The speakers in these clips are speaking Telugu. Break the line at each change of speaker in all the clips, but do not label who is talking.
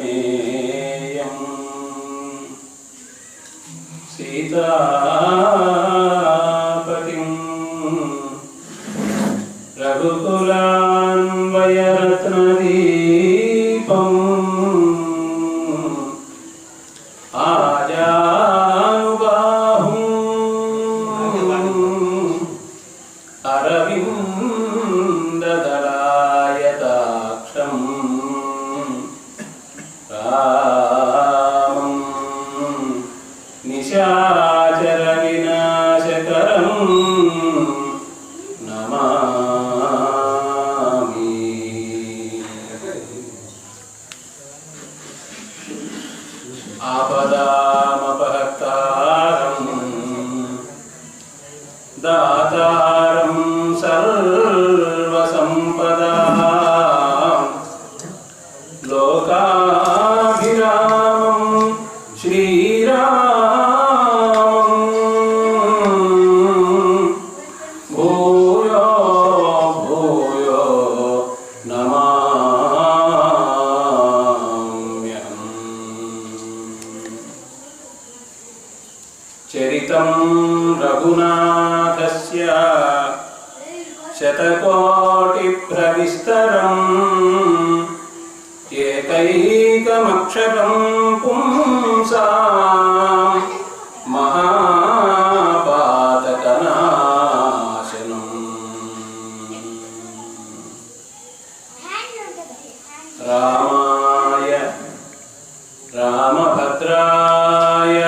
దశరథాత్మజమప్రమేయం సీతాపతిం రఘుకులాన్వయరత్నదీపం అరవిందదళాయతాక్షం రామం నిశాచర వినాశకరం నమామి. ఆపదామపహర్తారం దాతారం సర్వసంపదాం లోకాభిరామం శ్రీరామం భూయో భూయో నమామ్యహం. చరితం రఘునాథస్య శతకోటి ప్రవిస్తరం ఏకైకమక్షరం పుంసాం మహాపాతకనాశనం. రామాయ రామభద్రాయ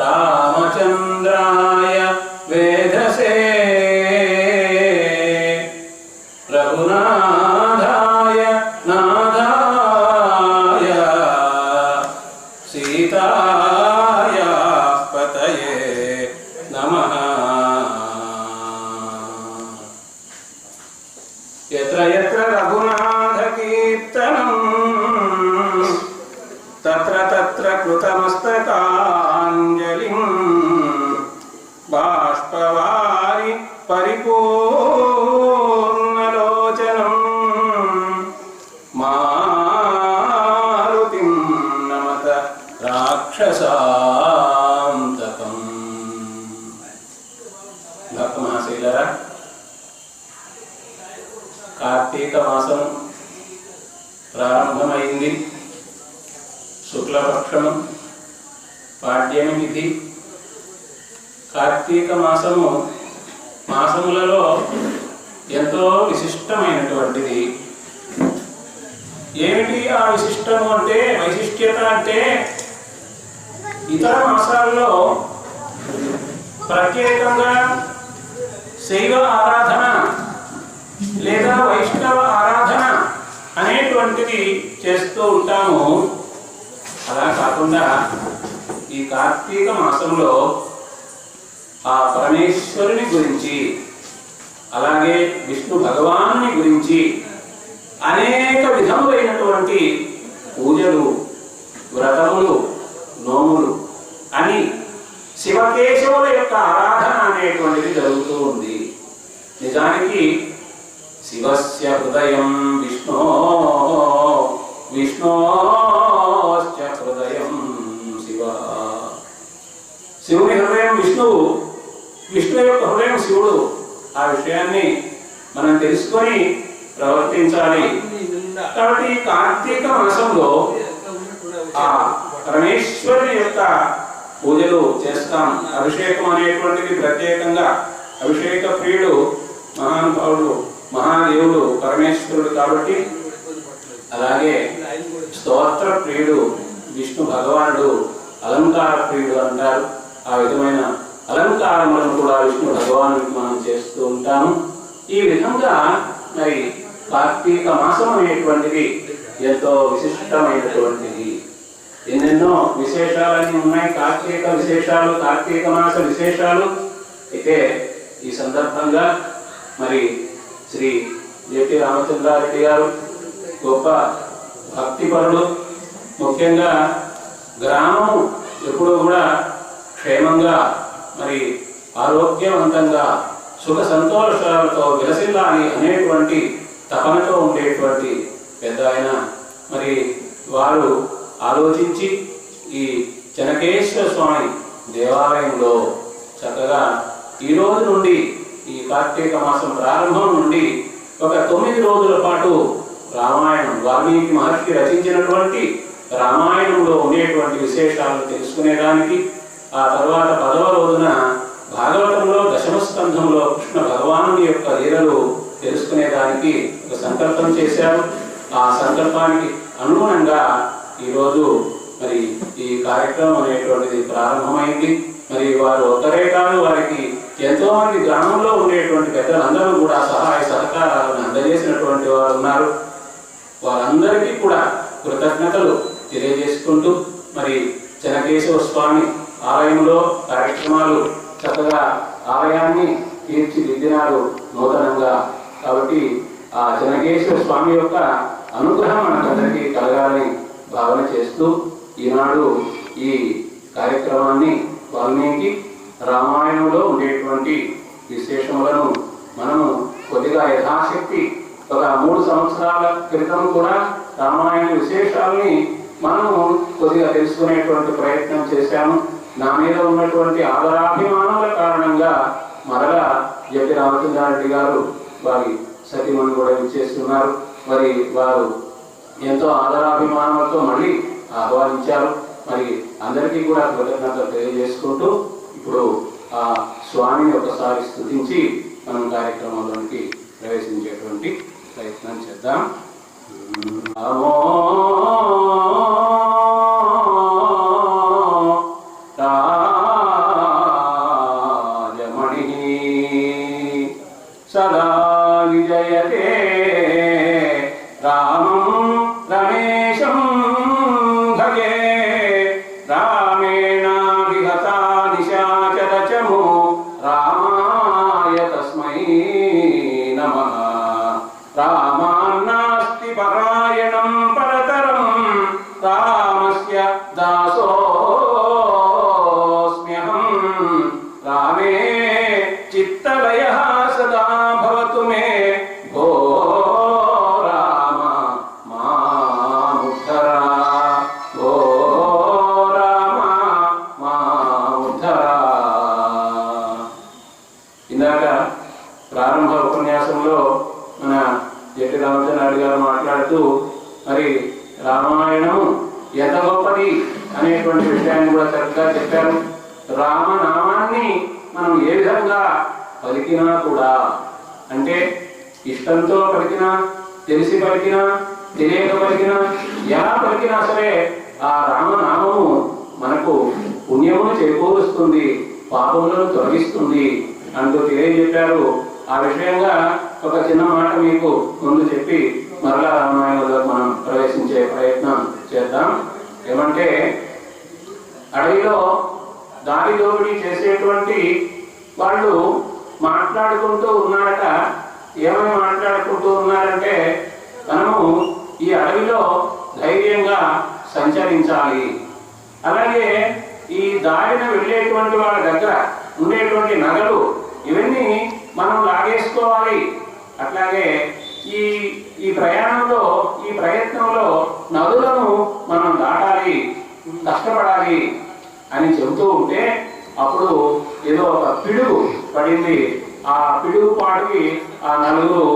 రామచంద్రాయ వేధసే రఘునాథాయ నాథాయ సీతాయ పతయే నమః. యత్ర యత్ర రఘునాథ కీర్తనం తత్ర తత్ర కృతమస్తకాంజలిం బాష్పవారి పరిపూర్ణలోచనం మారుతిం నమత రాక్షసాంతకం. భక్తమహాశైలరా, కార్తీక మాసం ప్రారంభమైంది. శుక్లపక్షము పాడ్యమి తిథి. కార్తీక మాసము మాసములలో ఎంతో విశిష్టమైనటువంటిది. ఏమిటి ఆ విశిష్టము అంటే, వైశిష్ట్యత అంటే, ఇతర మాసాల్లో ప్రత్యేకంగా శైవ ఆరాధన లేదా వైష్ణవ ఆరాధన అనేటువంటిది చేస్తూ ఉంటాము. అలా కాకుండా ఈ కార్తీక మాసంలో ఆ పరమేశ్వరుని గురించి, అలాగే విష్ణు భగవానుని గురించి అనేక విధములైనటువంటి పూజలు, వ్రతములు, నోములు అని శివకేశవుల యొక్క ఆరాధన అనేటువంటిది జరుగుతూ ఉంది. నిజానికి శివస్య హృదయం విష్ణో, విష్ణోశ్చ హృదయం శివ. శివుని హృదయం విష్ణువు, విష్ణు యొక్క హృదయం శివుడు. ఆ విషయాన్ని మనం తెలుసుకొని ప్రవర్తించాలి. కాబట్టి కార్తీక మాసంలో ఆ పరమేశ్వరుని యొక్క పూజలు చేస్తాం. అభిషేకం అనేటువంటిది ప్రత్యేకంగా, అభిషేక ప్రియుడు మహానుభావుడు, మహాదేవుడు పరమేశ్వరుడు కాబట్టి, అలాగే స్తోత్ర ప్రియుడు విష్ణు భగవానుడు, అలంకార ప్రియుడు అంటారు. ఆ విధమైన అలంకారములను కూడా విష్ణు భగవానుడికి మనం చేస్తూ ఉంటాము. ఈ విధంగా మరి కార్తీక మాసం అనేటువంటిది ఎంతో విశిష్టమైనటువంటిది. ఎన్నెన్నో విశేషాలన్నీ ఉన్నాయి. కార్తీక విశేషాలు, కార్తీక మాస విశేషాలు. అయితే ఈ సందర్భంగా మరి శ్రీ జెటి రామచంద్రారెడ్డి గారు గొప్ప భక్తిపరుడు. ముఖ్యంగా గ్రామం ఎప్పుడూ కూడా క్షేమంగా మరి ఆరోగ్యవంతంగా సుఖ సంతోషాలతో విలసిల్లాలి అనేటువంటి తపనతో ఉండేటువంటి పెద్ద ఆయన. మరి వారు ఆలోచించి ఈ చెన్నకేశ్వర స్వామి దేవాలయంలో చక్కగా ఈ రోజు నుండి ఈ కార్తీక మాసం ప్రారంభం నుండి ఒక 9 రోజుల పాటు రామాయణం, వాల్మీకి మహర్షి రచించినటువంటి రామాయణంలో ఉండేటువంటి విశేషాలను తెలుసుకునేదానికి, ఆ తర్వాత 10వ రోజున భాగవతంలో దశమ స్కంధంలో కృష్ణ భగవానుని యొక్క లీలలు తెలుసుకునేదానికి ఒక సంకల్పం చేశారు. ఆ సంకల్పానికి అనుగుణంగా ఈరోజు మరి ఈ కార్యక్రమం అనేటువంటిది ప్రారంభమైంది. మరి వారు ఒక్కరే కాదు, వారికి ఎంతో మంది గ్రామంలో ఉండేటువంటి పెద్దలందరూ కూడా సహాయ సహకారాలను అందజేసినటువంటి వారు ఉన్నారు. వారందరికీ కూడా కృతజ్ఞతలు తెలియజేసుకుంటూ మరి చెన్నకేశవ స్వామి ఆలయంలో కార్యక్రమాలు చక్కగా ఆలయాన్ని తీర్చిదిద్దినారు నూతనంగా. కాబట్టి ఆ చెన్నకేశవ స్వామి యొక్క అనుగ్రహం మనకందరికీ కలగాలని భావన చేస్తూ ఈనాడు ఈ కార్యక్రమాన్ని వాల్మీకి రామాయణంలో ఉండేటువంటి విశేషములను మనము కొద్దిగా యథాశక్తి ఒక 3 సంవత్సరాల క్రితం కూడా రామాయణ విశేషాలని మనము కొద్దిగా తెలుసుకునేటువంటి ప్రయత్నం చేశాము. నా మీద ఉన్నటువంటి ఆదరాభిమానాల కారణంగా మరలా జపి రామచంద్రారెడ్డి గారు వారి సతీమణి కూడా ఇచ్చేస్తున్నారు. మరి వారు ఎంతో ఆదరాభిమానాలతో మళ్ళీ ఆహ్వానించారు. మరి అందరికీ కూడా కృతజ్ఞతలు తెలియజేసుకుంటూ ఇప్పుడు ఆ స్వామిని ఒకసారి స్తుతించి మనం కార్యక్రమంలోనికి ప్రవేశించేటువంటి ప్రయత్నం చేద్దాం. నమో రాజమణి సదా విజయతే రామం రమేశం భజే రామేణ విహతా నిశాచరచమో రామాయ తస్మై నమః. రామాన్నాస్తి పరాయణం పరతరం రామస్య దాసోస్మ్యహం. రామే చిత్తలయః సదా భవతు మే భో రామ మాముద్ధరా, భో రామ మాముద్ధరా. ఇందాక ప్రారంభ ఉపన్యాసంలో మన జట్టి రామచంద్రారెడ్డి గారు మాట్లాడుతూ మరి రామాయణం ఎంత గొప్పది అనేటువంటి విషయాన్ని కూడా చక్కగా చెప్పారు. రామనామాన్ని మనం ఏ విధంగా పలికినా కూడా, అంటే ఇష్టంతో పలికినా, తెలిసి పలికినా, తెలియక పలికినా, ఎలా పలికినా సరే ఆ రామనామము మనకు పుణ్యమును చేకూరుస్తుంది, పాపములను తొలగిస్తుంది అంటూ తెలియజెప్పారు. ఆ విషయంగా ఒక చిన్న మాట మీకు ముందు చెప్పి మరలా రామాయణంలో మనం ప్రవేశించే ప్రయత్నం చేద్దాం. ఏమంటే అడవిలో దారి దోపిడీ చేసేటువంటి వాళ్ళు మాట్లాడుకుంటూ ఉన్నారట. ఏమని మాట్లాడుకుంటూ ఉన్నారంటే, మనము ఈ అడవిలో ధైర్యంగా సంచరించాలి, అలాగే ఈ దారిన వెళ్ళేటువంటి వాళ్ళ దగ్గర ఉండేటువంటి నగలు ఇవన్నీ మనం లాగేసుకోవాలి, అట్లాగే ఈ ప్రయాణంలో ఈ ప్రయత్నంలో నదులను మనం దాటాలి, కష్టపడాలి అని చెబుతూ ఉంటే అప్పుడు ఏదో ఒక పిడుగు పడింది. ఆ పిడుగు పాటికి ఆ నలుగురు,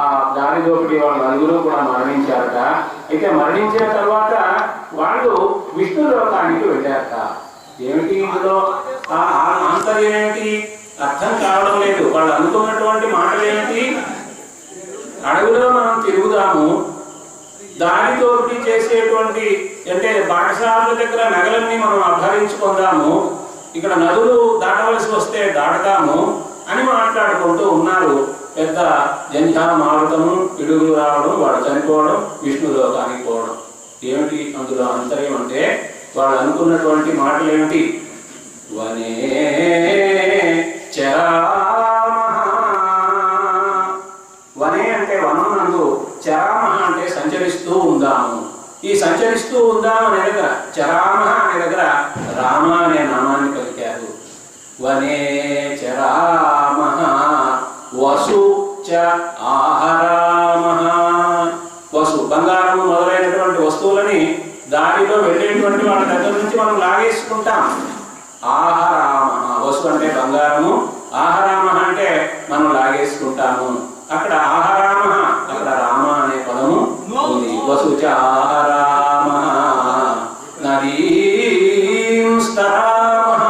ఆ దారి దోపిడీ వాళ్ళ నలుగురు కూడా మరణించారట. అయితే మరణించిన తర్వాత వాళ్ళు విష్ణు లోకానికి వెళ్ళారట. ఏమిటి ఇందులో ఆ ఆంతర్యం ఏమిటి అర్థం కావడం లేదు. వాళ్ళు అనుకున్నటువంటి మాటలు ఏమిటి? అడవిలో మనం తిరుగుదాము, దారి దోపిడీ చేసేటువంటి అంటే బాటసారుల దగ్గర నగలన్నీ మనం అపహరించుకుందాము, ఇక్కడ నదులు దాటవలసి వస్తే దాటదాము అని మాట్లాడుకుంటూ ఉన్నారు. పెద్ద జంఝామారుతము, పిడుగులు రావడం, వాడు చనిపోవడం, విష్ణులోకానికి పోవడం. ఏమిటి అందులో అంతర్యం అంటే వాళ్ళు అనుకున్నటువంటి మాటలు ఏమిటి? వనే చరామః. వనే అంటే వనం నందు, చరామః అంటే సంచరిస్తూ ఉందాము. ఈ సంచరిస్తూ ఉందాం అనే దగ్గర, చరామః అనే దగ్గర రామ అనే నామాన్ని పలికారు. వనే చరామః ఆహరామః. బంగారము మొదలైనటువంటి వస్తువులని దారిలో వెళ్ళేటువంటి వాళ్ళ దగ్గర నుంచి మనం లాగేసుకుంటాం. ఆహరామః, వసు అంటే బంగారము, ఆహరామః అంటే మనం లాగేసుకుంటాము. అక్కడ ఆహరామః, అక్కడ రామ అనే పదము ఉంది. వసుచ ఆహరామః నదీం స్తరామః.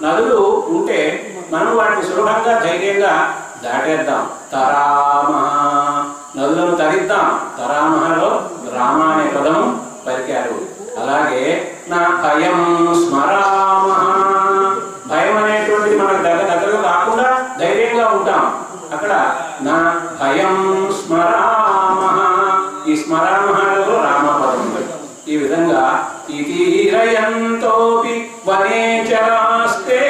నదులు ఉంటే మనం వాటిని సులభంగా ధైర్యంగా దాటేద్దాం. తరామః, నదులను తరిద్దాం. తరామహలో రామ అనే పదము పలికారు. అలాగే నా భయం స్మరామః, భయం అనేటువంటిది మనకు దగ్గరగా కాకుండా ధైర్యంగా ఉంటాం. అక్కడ నా భయం స్మరామః, ఈ స్మరామహలో రామ పదం. ఈ విధంగా ఇతీరయంతోపి వనేచరాస్తే,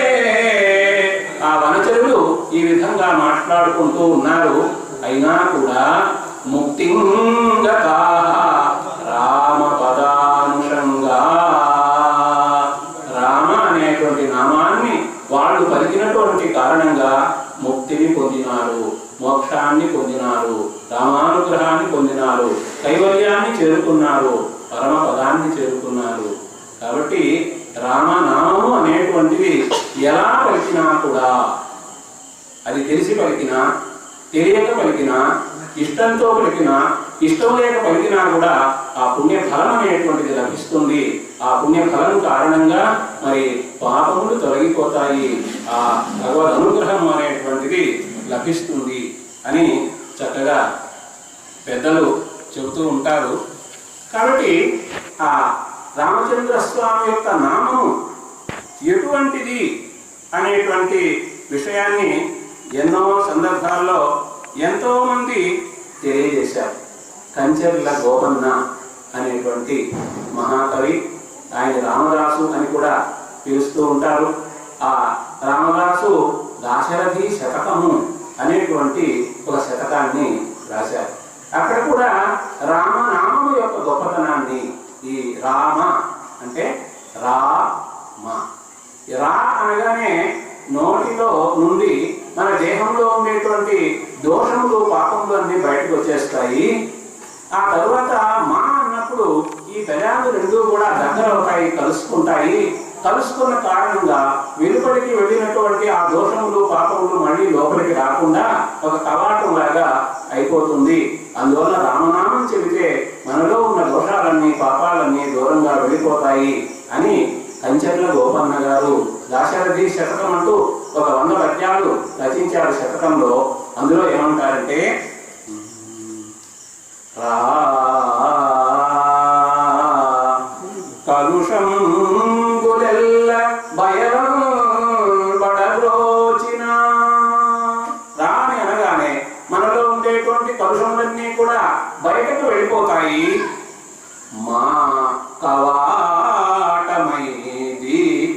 ఆ వనచరులు ఈ విధంగా మాట్లాడుకుంటూ ఉన్నారు. అయినా కూడా ముక్తింగతా రామ పదానుషంగా, రామ అనేటువంటి నామాన్ని వాళ్ళు పలికినటువంటి కారణంగా ముక్తిని పొందినారు, మోక్షాన్ని పొందినారు, రామానుగ్రహాన్ని పొందినారు, కైవల్యాన్ని చేరుకున్నారు, పరమ పదాన్ని చేరుకున్నారు. కాబట్టి రామనామము అనేటువంటివి ఎలా పలికినా కూడా, అది తెలిసి పలికినా తెలియక పలికినా, ఇష్టంతో పలికినా ఇష్టం లేక పలికినా కూడా ఆ పుణ్యఫలం అనేటువంటిది లభిస్తుంది. ఆ పుణ్యఫలం కారణంగా మరి పాపములు తొలగిపోతాయి, ఆ భగవద్ అనుగ్రహం అనేటువంటిది లభిస్తుంది అని చక్కగా పెద్దలు చెబుతూ ఉంటారు. కాబట్టి ఆ రామచంద్ర స్వామి యొక్క నామము ఎటువంటిది అనేటువంటి విషయాన్ని ఎన్నో సందర్భాల్లో ఎంతో మంది తెలియజేశారు. కంచెర్ల గోపన్న అనేటువంటి మహాకవి, ఆయన రామదాసు అని కూడా పిలుస్తూ ఉంటారు. ఆ రామదాసు దాశరథి శతకము అనేటువంటి ఒక శతకాన్ని రాశారు. అక్కడ కూడా రామనామము యొక్క గొప్పతనాన్ని, ఈ రామ అంటే రామ, రా అనగానే నోటిలో నుండి మన దేహంలో ఉండేటువంటి దోషములు పాపములు అన్ని బయటకు వచ్చేస్తాయి. ఆ తరువాత మా అన్నప్పుడు ఈ పెదాలు రెండు కూడా దగ్గర అవుతాయి, కలుసుకుంటాయి. కలుసుకున్న కారణంగా వెలుపలికి వెళ్ళినటువంటి ఆ దోషములు పాపములు మళ్ళీ లోపలికి రాకుండా ఒక కవాటం లాగా అయిపోతుంది. అందువల్ల రామనామం చెబితే మనలో ఉన్న దోషాలన్నీ పాపాలన్నీ దూరంగా వెళ్ళిపోతాయి అని కంచెర్ల గోపన్న గారు దాశరథి శతకం అంటూ ఒక 100 పద్యాలు రచించారు శతకంలో. అందులో ఏమంటారంటే, కలుషం గులెల్ల బయలం బడరోచిన. రా అని అనగానే మనలో ఉండేటువంటి కలుషములన్నీ కూడా బయటకు వెళ్ళిపోతాయి. మా కవాటమై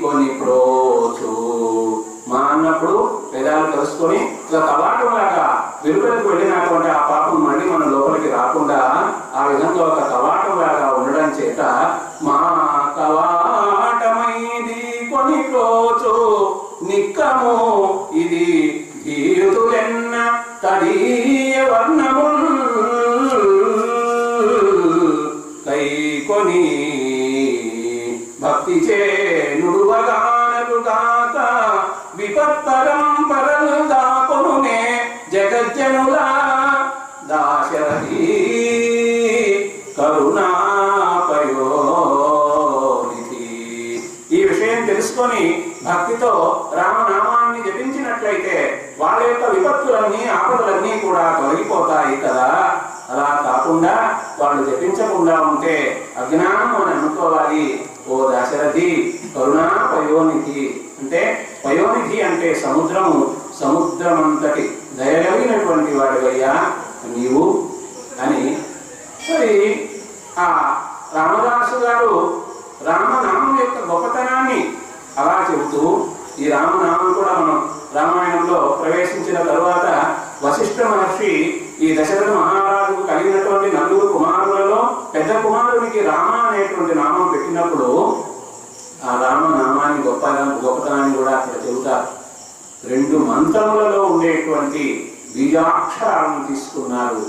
కొని ప్రోచు. మా అన్నప్పుడు వేదాలు కలుసుకొని ఒక కవాటం లాగా వెలుపలికి వెళ్ళినటువంటి ఆ పాపం మళ్ళీ మన లోపలికి రాకుండా ఆ విధంగా ఒక కవాటం లాగా ఉండడం చేత మా కవాటమైది కొని ప్రోచు నిక్కము ఇది ధీరుతులెన్న తడీయ వర్ణము కై కొని భక్తి చే నుడువగానలుగాక విపత్తరం పరలుగా కొనునే జగజ్జనుల దాశరథి కరుణాపయోనిధి. ఈ విషయం తెలుసుకొని భక్తితో రామనామాన్ని జపించినట్లయితే వాళ్ళ యొక్క విపత్తులన్నీ ఆపదలన్నీ కూడా తొలగిపోతాయి కదా. అలా కాకుండా వాళ్ళు జపించకుండా ఉంటే అజ్ఞానం అని అనుకోవాలి. ఓ దాశరథి కరుణా పయోనిధి అంటే, పయోనిధి అంటే సముద్రము, సముద్రమంతటి దయగలిగినటువంటి వాడివయ్యా నీవు అని. మరి ఆ రామదాసు గారు రామనామం యొక్క గొప్పతనాన్ని అలా చెబుతూ, ఈ రామనామం కూడా మనం రామాయణంలో ప్రవేశించిన తరువాత వశిష్ఠ మహర్షి ఈ దశరథ మహారాజుకు కలిగినటువంటి 4 కుమారులలో పెద్ద కుమారునికి రామ అనేటువంటి నామం పెట్టినప్పుడు ఆ రామనామాన్ని గొప్పతనాన్ని కూడా అక్కడ చెబుతారు. 2 మంత్రములలో ఉండేటువంటి బీజాక్షరాలను తీసుకున్నారు.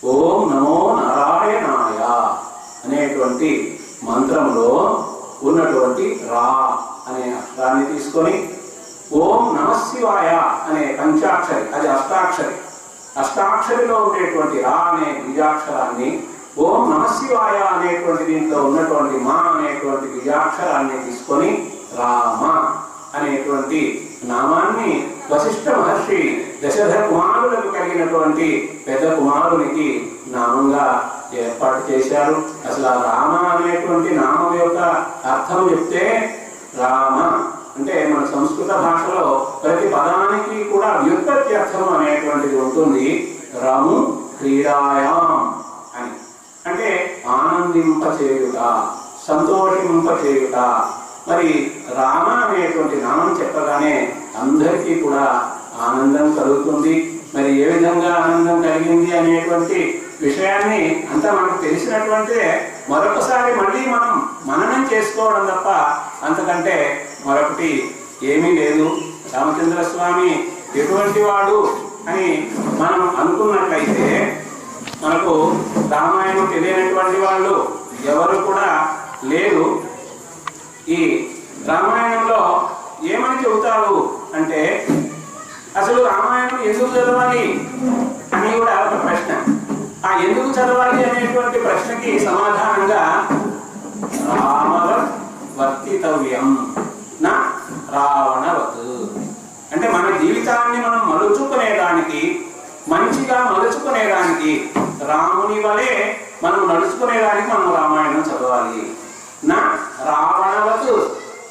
ఓం నమో నారాయణాయ అనేటువంటి మంత్రంలో ఉన్నటువంటి రా అనే అక్షరాన్ని తీసుకొని ఓం నమశివాయ అనే పంచాక్షరి, అది అష్టాక్షరి, అష్టాక్షరిలో ఉండేటువంటి రా అనే బీజాక్షరాన్ని, ఓం నమశివాయ అనేటువంటి దీంట్లో ఉన్నటువంటి మా అనేటువంటి బీజాక్షరాన్ని తీసుకొని రామ అనేటువంటి నామాన్ని వశిష్ఠ మహర్షి దశరథ కుమారులకు కలిగినటువంటి పెద్ద కుమారునికి నామంగా ఏర్పాటు చేశారు. అసలు ఆ రామ అనేటువంటి నామం యొక్క అర్థం చెప్తే, రామ అంటే మన సంస్కృత భాషలో ప్రతి పదానికి కూడా వ్యుత్పత్తి అర్థం అనేటువంటిది ఉంటుంది. రాము క్రీడాయాం అని, అంటే ఆనందింపచేయుట, సంతోషింపచేయుట. మరి రామ అనేటువంటి నామం చెప్పగానే అందరికీ కూడా ఆనందం కలుగుతుంది. మరి ఏ విధంగా ఆనందం కలిగింది అనేటువంటి విషయాన్ని అంతా మనకు తెలిసినటువంటి మరొకసారి మళ్ళీ మనం మననం చేసుకోవడం తప్ప అంతకంటే మరొకటి ఏమీ లేదు. రామచంద్ర స్వామి ఎటువంటి వాడు అని మనం అనుకున్నట్లయితే మనకు రామాయణం తెలియనటువంటి వాళ్ళు ఎవరు కూడా లేరు. ఈ రామాయణంలో ఏమని చెబుతారు అంటే, అసలు రామాయణం ఎందుకు చదవాలి అని కూడా ఒక ప్రశ్న. ఆ ఎందుకు చదవాలి అనేటువంటి ప్రశ్నకి సమాధానంగా రామవత్ వర్తితవ్యం నా రావణవత్, అంటే మన జీవితాన్ని మనం మలుచుకునేదానికి, మంచిగా మలుచుకునేదానికి, రాముని వలె మనం నడుచుకునేదానికి మనం రామాయణం చదవాలి. నా రావణవత్,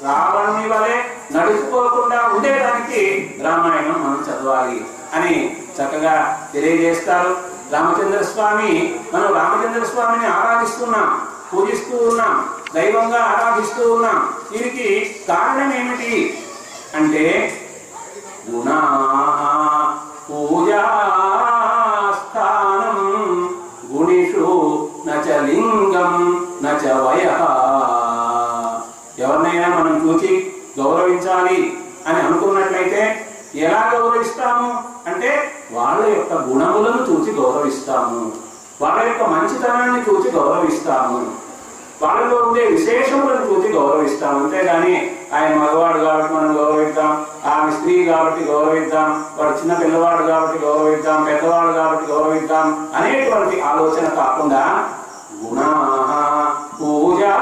రావణుని వలె నడుచుకోకుండా ఉండేదానికి రామాయణం మనం చదవాలి అని చక్కగా తెలియజేస్తారు రామచంద్ర స్వామి. మనం రామచంద్ర స్వామిని ఆరాధిస్తున్నాం, పూజిస్తూ ఉన్నాం, దైవంగా ఆరాధిస్తూ ఉన్నాం. దీనికి కారణం ఏమిటి అంటే, గుణా పూజాస్థానం గుణిషు నచ లింగం నచ వయః. ఎవరినైనా మనం చూచి గౌరవించాలి అని అనుకున్నట్లయితే ఎలా గౌరవిస్తాము అంటే, వాళ్ళ యొక్క గుణములను చూచి గౌరవిస్తాము, వాళ్ళ యొక్క మంచితనాన్ని చూచి గౌరవిస్తాము, వాళ్ళలో ఉండే విశేషములను చూసి గౌరవిస్తాం. అంతేగాని ఆయన మగవాడు కాబట్టి మనం గౌరవిద్దాం, ఆమె స్త్రీ కాబట్టి గౌరవిద్దాం, వాడు చిన్న పిల్లవాడు కాబట్టి గౌరవిద్దాం, పెద్దవాడు కాబట్టి గౌరవిద్దాం అనేటువంటి ఆలోచన కాకుండా, గుణా పూజాస్థానం,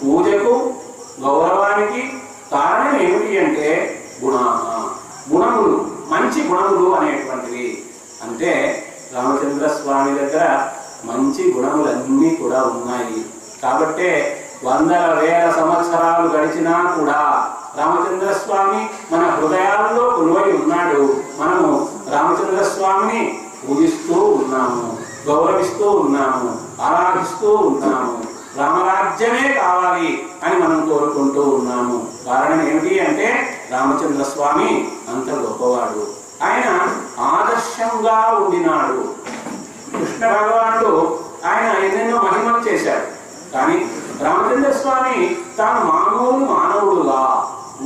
పూజకు గౌరవానికి కారణం ఏమిటి అంటే గుణా, గుణములు, మంచి గుణములు అనేటువంటివి. అంటే రామచంద్ర స్వామి దగ్గర మంచి గుణములన్నీ కూడా ఉన్నాయి. కాబట్టే వందల వేల సంవత్సరాలు గడిచినా కూడా రామచంద్ర స్వామి మన హృదయాల్లో కొలువై ఉన్నాడు. మనము రామచంద్ర స్వామిని పూజిస్తూ ఉన్నాము, గౌరవిస్తూ ఉన్నాము, ఆరాధిస్తూ ఉన్నాము. రామరాజ్యమే కావాలి అని మనం కోరుకుంటూ ఉన్నాము. కారణం ఏమిటి అంటే, రామచంద్ర స్వామి అంత గొప్పవాడు, ఆయన ఆదర్శంగా ఉండినాడు. కృష్ణ భగవానుడు ఆయన ఎన్నెన్నో మహిమలు చేశాడు. కానీ రామచంద్ర స్వామి తాను మామూలు మానవుడుగా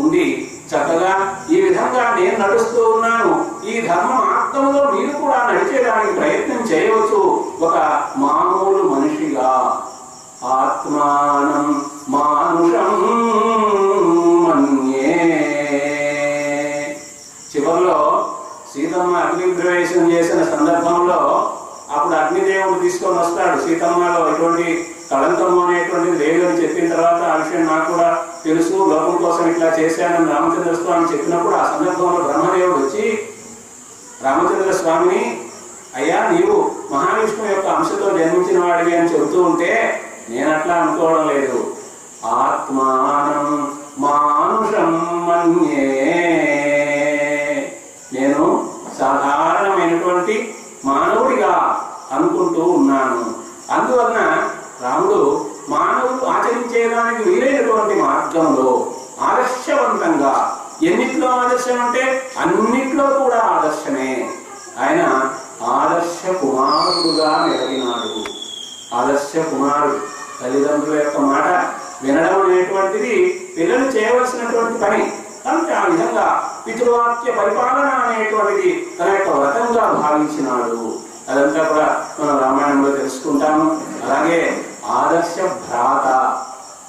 ఉండి చక్కగా ఈ విధంగా నేను నడుస్తూ ఉన్నాను, ఈ ధర్మ మార్గంలో మీరు కూడా నడిచేదానికి ప్రయత్నం చేయవచ్చు, ఒక మామూలు మనిషిగా. ఆత్మానం మానుషం మన్యే. చివరిలో సీతమ్మ అగ్ని ప్రవేశం చేసిన సందర్భంలో అప్పుడు అగ్నిదేవుడు తీసుకొని వస్తాడు. సీతమ్మలో ఎటువంటి కళంకము అనేటువంటిది లేదు అని చెప్పిన తర్వాత, ఆ విషయం నాకు కూడా తెలుసు, లోకం కోసం ఇట్లా చేశానని రామచంద్ర స్వామి చెప్పినప్పుడు, ఆ సందర్భంలో బ్రహ్మదేవుడు వచ్చి రామచంద్ర స్వామిని, అయ్యా నీవు మహావిష్ణువు యొక్క అంశతో జన్మించిన వాడివి అని చెబుతూ ఉంటే, నేను అట్లా అనుకోవడం లేదు, ఆత్మానం మానుషం మన్యే, నేను సాధారణమైనటువంటి మానవుడిగా అనుకుంటూ ఉన్నాను. అందువలన రాముడు మానవుడు ఆచరించేదానికి వీలైనటువంటి మార్గంలో ఆదర్శవంతంగా, ఎన్నిట్లో ఆదర్శం అంటే అన్నిట్లో కూడా ఆదర్శమే, ఆయన ఆదర్శ కుమారుడుగా మెలిగినాడు. ఆదర్శ కుమారుడు తల్లిదండ్రుల యొక్క మాట వినడం అనేటువంటిది పిల్లలు చేయవలసినటువంటి పని. కాబట్టి ఆ విధంగా పితృవాక్య పరిపాలన అనేటువంటిది తన యొక్క వ్రతంగా భావించినాడు. అదంతా కూడా మనం రామాయణంలో తెలుసుకుంటాము. అలాగే ఆదర్శ భ్రాత,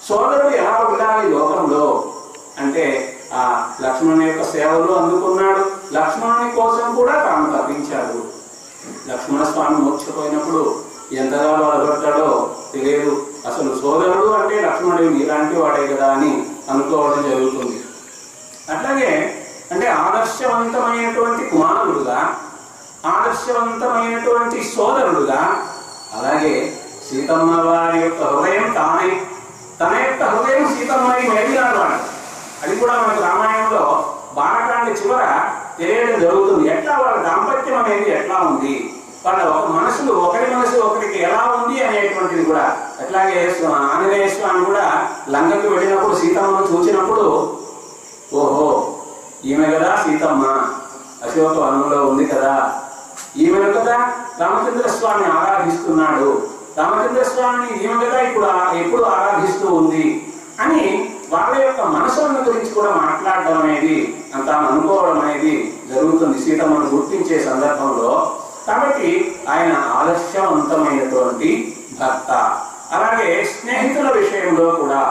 సోదరుడు ఎలా ఉండాలి లోకంలో అంటే ఆ లక్ష్మణుని యొక్క సేవలు అందుకున్నాడు. లక్ష్మణుని కోసం కూడా తాను తప్పించాడు. లక్ష్మణ స్వామి మోక్షపోయినప్పుడు ఎంతగా బాధపడతాడో తెలియదు. అసలు సోదరుడు అంటే లక్ష్మణుడు నీలాంటి వాడే కదా అని అనుకోవడం జరుగుతుంది. అట్లాగే అంటే ఆదర్శవంతమైనటువంటి కుమారుడుగా, ఆదర్శవంతమైనటువంటి సోదరుడుగా, అలాగే సీతమ్మ వారి యొక్క హృదయం తానై, తన యొక్క హృదయం సీతమ్మై మెరిగినాడు వాడు. అది కూడా మనకు రామాయణంలో బాలకాండ చివర తెలియడం జరుగుతుంది. ఎట్లా వాళ్ళ దాంపత్యం అనేది ఎట్లా ఉంది, వాళ్ళ ఒక మనసులు ఒకరి మనసు ఒకరికి ఎలా ఉంది అనేటువంటిది కూడా. అట్లాగే ఆంజనేయ స్వామి కూడా లంకకు వెళ్ళినప్పుడు సీతమ్మను చూసినప్పుడు ఓహో ఈమె కదా సీతమ్మ, అశోక వనంలో ఉంది కదా, ఈమెను కదా రామచంద్ర స్వామిని ఆరాధిస్తున్నాడు, రామచంద్ర స్వామిని ఈమె కదా ఇప్పుడు ఎప్పుడు ఆరాధిస్తూ ఉంది అని వాళ్ళ యొక్క మనసులను గురించి కూడా మాట్లాడడం అనేది, అంత అనుకోవడం అనేది జరుగుతుంది సీతమ్మను గుర్తించే సందర్భంలో. కాబట్టి ఆయన ఆదర్శవంతమైనటువంటి భర్త. అలాగే స్నేహితుల విషయంలో కూడా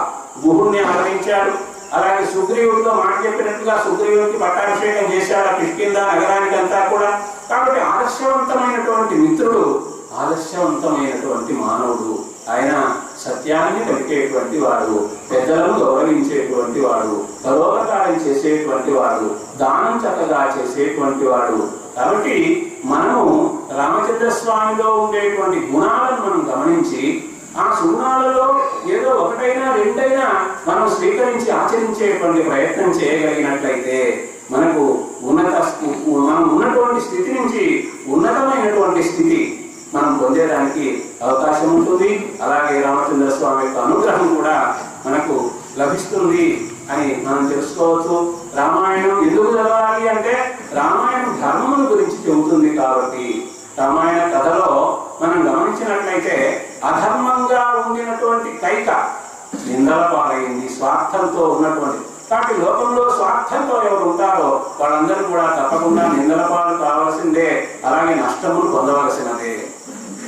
గుహుణ్ణి ఆదరించాడు. అలాగే సుగ్రీవుడితో మాట చెప్పినట్టుగా సుగ్రీవుడికి పట్టాభిషేకం చేశాడు ఆ కిష్కింద నగరానికి అంతా కూడా. కాబట్టి ఆదర్శవంతమైనటువంటి మిత్రుడు, ఆదర్శవంతమైనటువంటి మానవుడు. ఆయన సత్యాన్ని పలికేటువంటి వాడు, పెద్దలను గౌరవించేటువంటి వాడు, పరోపకారం చేసేటువంటి వాడు, దానం చక్కగా చేసేటువంటి వాడు. కాబట్టి మనము రామచంద్ర స్వామిలో ఉండేటువంటి గుణాలను మనం గమనించి ఆ సుగుణాలలో ఏదో ఒకటైనా రెండైనా మనం స్వీకరించి ఆచరించేటువంటి ప్రయత్నం చేయగలిగినట్లయితే మనకు మనం ఉన్నటువంటి స్థితి నుంచి ఉన్నతమైనటువంటి స్థితి మనం పొందేదానికి అవకాశం ఉంటుంది. అలాగే రామచంద్ర స్వామి యొక్క అనుగ్రహం కూడా మనకు లభిస్తుంది అని మనం తెలుసుకోవచ్చు. రామాయణం ఎందుకు చదవాలి అంటే రామాయణం ధర్మం గురించి చెబుతుంది కాబట్టి. రామాయణ కథలో మనం గమనించినట్లయితే అధర్మంగా ఉండినటువంటి కైక నిందల పాలైంది, స్వార్థంతో ఉన్నటువంటి. కాబట్టి లోకంలో స్వార్థంతో ఎవరు ఉంటారో వాళ్ళందరూ కూడా తప్పకుండా నిందల పాలు కావాల్సిందే, అలాగే నష్టములు పొందవలసినదే.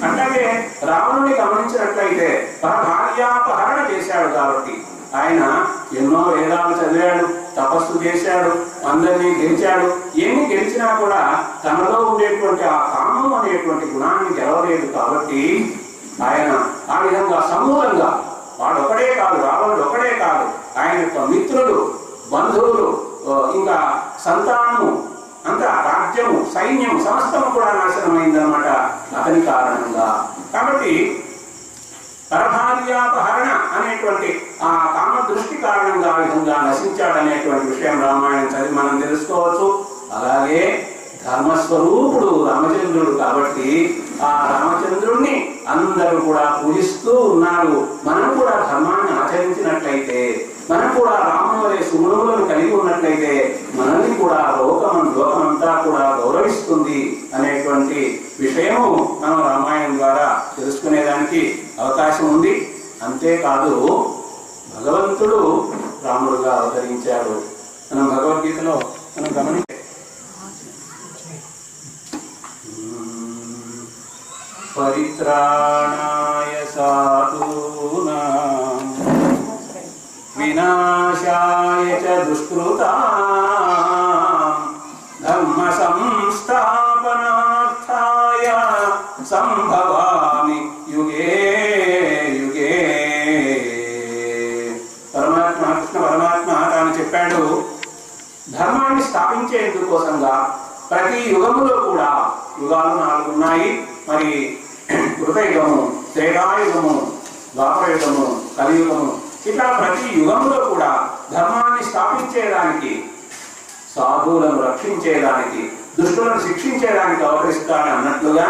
అట్లాగే రావణుని గమనించినట్లయితే పరభార్యాపహరణ చేశాడు కాబట్టి ఆయన ఎన్నో వేదాలు చదివాడు, తపస్సు చేశాడు, అందరినీ గెలిచాడు. ఏమి గెలిచినా కూడా తనలో ఉండేటువంటి ఆ కామం అనేటువంటి గుణాన్ని గెలవలేదు కాబట్టి ఆయన ఆ విధంగా సమూలంగా వాడు ఒకడే కాదు, రావణుడు ఒకడే కాదు, ఆయన యొక్క మిత్రులు, బంధువులు, ఇంకా సంతానము, అంతా రాజ్యము, సైన్యము సమస్తము కూడా నాశనమైందన్నమాట అతని కారణంగా. కాబట్టి పరభార్యాపహరణ అనేటువంటి ఆ కామ దృష్టి కారణంగా ఆ విధంగా నశించాడనేటువంటి విషయం రామాయణం చదివి మనం తెలుసుకోవచ్చు. అలాగే ధర్మస్వరూపుడు రామచంద్రుడు కాబట్టి ఆ రామచంద్రుణ్ణి అందరూ కూడా పూజిస్తూ ఉన్నారు. మనం కూడా ధర్మాన్ని ఆచరించినట్లయితే, మనం కూడా రాముని వలె సుగుణములను కలిగి ఉన్నట్లయితే మనల్ని కూడా లోకమంతా కూడా గౌరవిస్తుంది అనేటువంటి విషయము మనం రామాయణం ద్వారా తెలుసుకునేదానికి అవకాశం ఉంది. అంతేకాదు భగవంతుడు రాముడుగా అవతరించాడు. మనం భగవద్గీతలో మనం గమనించే పరిత్రాణాయ సాధూనాం వినాశాయ చ దుష్కృతాం ధర్మ సంస్థాపనార్థాయ సంభవామి యుగే యుగే. కృష్ణ పరమాత్మ తాను చెప్పాడు, ధర్మాన్ని స్థాపించేందుకోసంగా ప్రతి యుగములో కూడా, యుగాలు 4 ఉన్నాయి మరి, కృతయుగము, త్రేతాయుగము, ద్వాపరయుగము, కలియుగము, ఇట్లా ప్రతి యుగంలో కూడా ధర్మాన్ని స్థాపించేదానికి, సాధువులను రక్షించేదానికి, దుష్టులను శిక్షించేదానికి అవతరిస్తాడు అన్నట్లుగా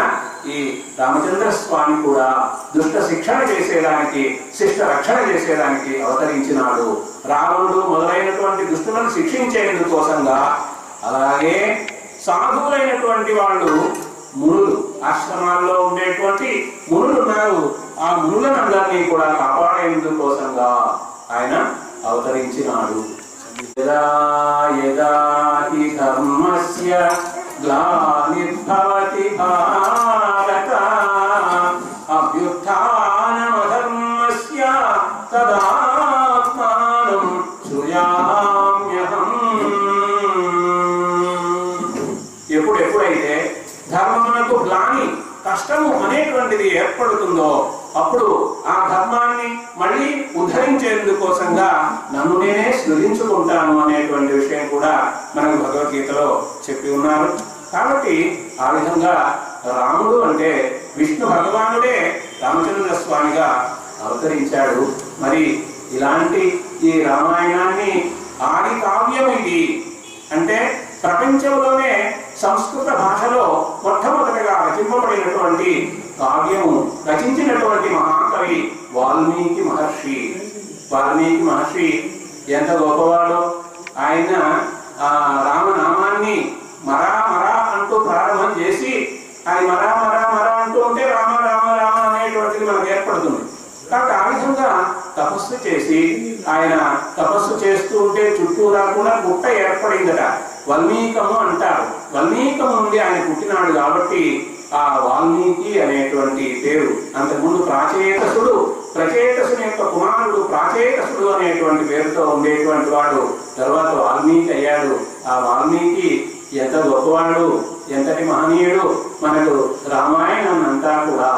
ఈ రామచంద్ర స్వామి కూడా దుష్ట శిక్షణ చేసేదానికి, శిష్ట రక్షణ చేసేదానికి అవతరించినాడు. రావణుడు మొదలైనటువంటి దుష్టులను శిక్షించేందుకోసంగా, అలాగే సాధువులైనటువంటి వాళ్ళు మునులు, ఆశ్రమాల్లో ఉండేటువంటి మునులు ఉన్నారు, ఆ మునులందరినీ కూడా కాపాడేందుకోసంగా ఆయన అవతరించినాడు. యదా యదా హి ధర్మస్య గ్లానిర్భవతి భారత అభ్యుత్థానమధర్మస్య తదాత్మానం సృజామ్యహం. ఎప్పుడైతే ధర్మమునకు గ్లాని కష్టము అనేటువంటిది ఏర్పడుతుందో అప్పుడు ఆ ధర్మాన్ని మళ్ళీ ఉద్ధరించేందుకోసంగా నన్ను నేనే సృజించుకుంటాను అనేటువంటి విషయం కూడా మనకు భగవద్గీతలో చెప్పి ఉన్నారు. కాబట్టి ఆ విధంగా రాముడు అంటే విష్ణు భగవానుడే రామచంద్ర స్వామిగా అవతరించాడు. మరి ఇలాంటి ఈ రామాయణాన్ని ఆది కావ్యం ఇది అంటే ప్రపంచంలోనే సంస్కృత భాషలో మొట్టమొదటిగా రచింపబడినటువంటి కావ్యము రచించినటువంటి మహాకవి వాల్మీకి మహర్షి. వాల్మీకి మహర్షి ఎంత గొప్పవాడో! ఆయన రామనామాన్ని మరా మరా అంటూ ప్రారంభం చేసి అది మరా మరా మరా అంటూ ఉంటే రామ రామ రామ అనేటువంటిది మనకు ఏర్పడుతుంది. కాబట్టి ఆ విధంగా తపస్సు చేసి ఆయన తపస్సు చేస్తూ ఉంటే చుట్టూరా కూడా గుట్ట ఏర్పడిందట. వల్మీకము అంటారు. వల్మీకము నుండి ఆయన పుట్టినాడు కాబట్టి ఆ వాల్మీకి అనేటువంటి పేరు. అంతకుముందు ప్రాచేతసుడు, ప్రచేతసుని యొక్క కుమారుడు ప్రాచేతసుడు అనేటువంటి పేరుతో ఉండేటువంటి వాడు తర్వాత వాల్మీకి అయ్యాడు. ఆ వాల్మీకి ఎంత గొప్పవాడు, ఎంతటి మహనీయుడు! మనకు రామాయణం అంతా కూడా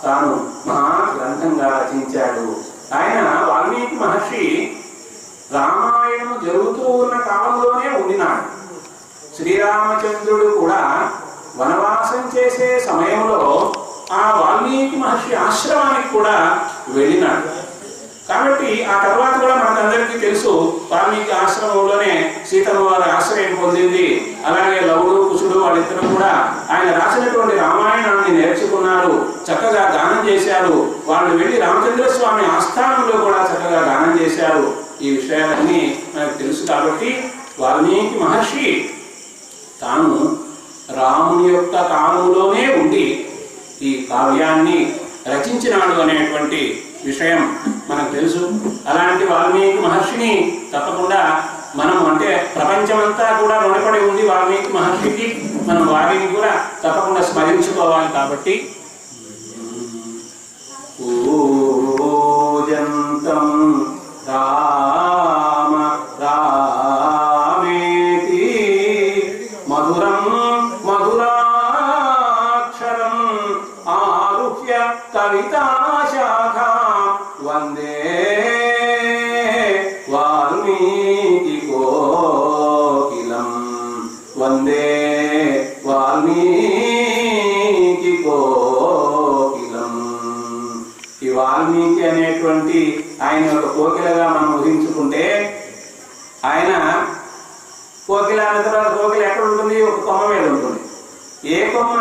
తాను మహాగ్రంథంగా రచించాడు. ఆయన వాల్మీకి మహర్షి రామాయణం జరుగుతూ ఉన్న కాలంలోనే ఉండినాడు. శ్రీరామచంద్రుడు కూడా వనవాసం చేసే సమయంలో ఆ వాల్మీకి మహర్షి ఆశ్రమానికి కూడా వెళ్ళినాడు. కాబట్టి ఆ తర్వాత కూడా మనకందరికీ తెలుసు వాల్మీకి ఆశ్రమంలోనే సీతమ్మ వారి ఆశ్రయం పొందింది. అలాగే లవుడు కుశుడు వాళ్ళిద్దరూ కూడా ఆయన రాసినటువంటి రామాయణాన్ని నేర్చుకున్నారు, చక్కగా గానం చేశారు. వాళ్ళు వెళ్ళి రామచంద్ర స్వామి ఆస్థానంలో కూడా చక్కగా గానం చేశారు. ఈ విషయాలన్నీ మనకు తెలుసు. కాబట్టి వాల్మీకి మహర్షి తాను రాముని యొక్క కాలంలోనే ఉండి ఈ కావ్యాన్ని రచించినాడు అనేటువంటి విషయం మనకు తెలుసు. అలాంటి వాల్మీకి మహర్షిని తప్పకుండా మనం అంటే ప్రపంచమంతా కూడా రుణపడి ఉంది వాల్మీకి మహర్షికి. మనం వారిని కూడా తప్పకుండా స్మరించుకోవాలి. కాబట్టి పూజంతం రామ రామేతి మధురం మధురాక్షరం ఆరుహ్య కవితాశాఖా వందే వాల్మీకి కోకిలం వందే వాల్మీకి కోకిలం. ఈ వాల్మీకి అనేటువంటి ఆయన యొక్క కోకిలగా మనం ఊహించుకుంటే ఆయన కోకిల అన్న తర్వాత కోకిల ఎక్కడ ఉంటుంది? ఒక కొమ్మ మీద ఉంటుంది. ఏ కొమ్మ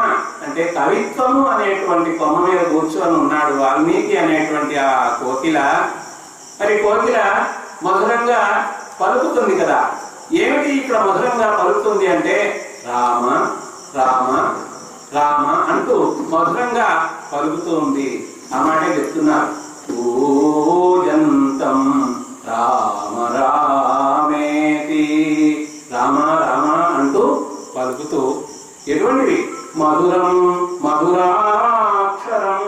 అంటే కవిత్వము అనేటువంటి కొమ్మ మీద కూర్చొని ఉన్నాడు వాల్మీకి అనేటువంటి ఆ కోకిల. మరి కోకిల మధురంగా పలుకుతుంది కదా. ఏమిటి ఇక్కడ మధురంగా పలుకుతుంది అంటే రామ రామ రామ అంటూ మధురంగా పలుకుతూ ఉంది. ఆ మాటే చెప్తున్నారు. పూజంతం రామ రామేతి రామ రామ అంటూ పలుకుతూ ఎటువంటివి? మధురం మధురాక్షరం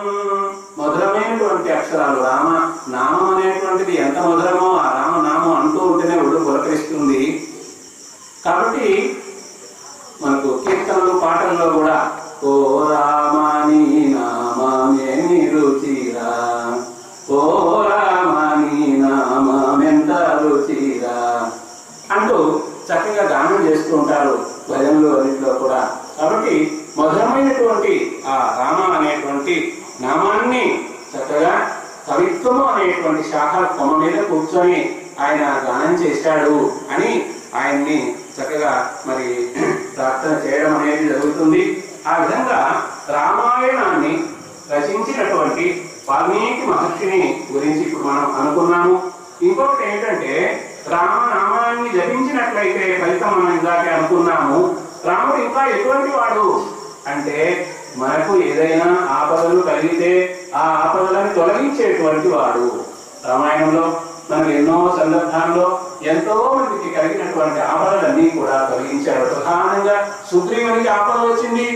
మధురమైనటువంటి అక్షరాలు. రామ నామం అనేటువంటిది ఎంత మధురమో ఆ రామనామం అంటూ ఉంటేనే ఒళ్ళు పులకరిస్తుంది. కాబట్టి మనకు కీర్తనలు పాటల్లో కూడా ఓ రామాని నామే రుచిరా, ఓ రామాని నామెంత రుచిరా అంటూ చక్కగా గానం చేస్తూ ఉంటారు భజనలు అన్నింటిలో కూడా. కాబట్టి మధురమైనటువంటి ఆ రామ అనేటువంటి నామాన్ని చక్కగా కవిత్వము అనేటువంటి శాఖ కొమ్మ మీద కూర్చొని ఆయన గానం చేశాడు అని ఆయన్ని చక్కగా మరి ప్రార్థన చేయడం అనేది జరుగుతుంది. ఆ విధంగా రామాయణాన్ని రచించినటువంటి వాల్మీకి మహర్షిని గురించి ఇప్పుడు మనం అనుకున్నాము. ఇంకొకటి ఏంటంటే రామనామాన్ని జపించినట్లయితే ఫలితం మనం ఇందాకే అనుకున్నాము. రాముడు ఇంకా ఎటువంటి వాడు అంటే మనకు ఏదైనా ఆపదలు కలిగితే ఆ ఆపదలను తొలగించేటువంటి వాడు. రామాయణంలో మనకు ఎన్నో సందర్భాల్లో ఎంతో మందికి కలిగినటువంటి ఆపదలన్నీ కూడా తొలగించాడు. ప్రధానంగా సుగ్రీవునికి ఆపద వచ్చింది,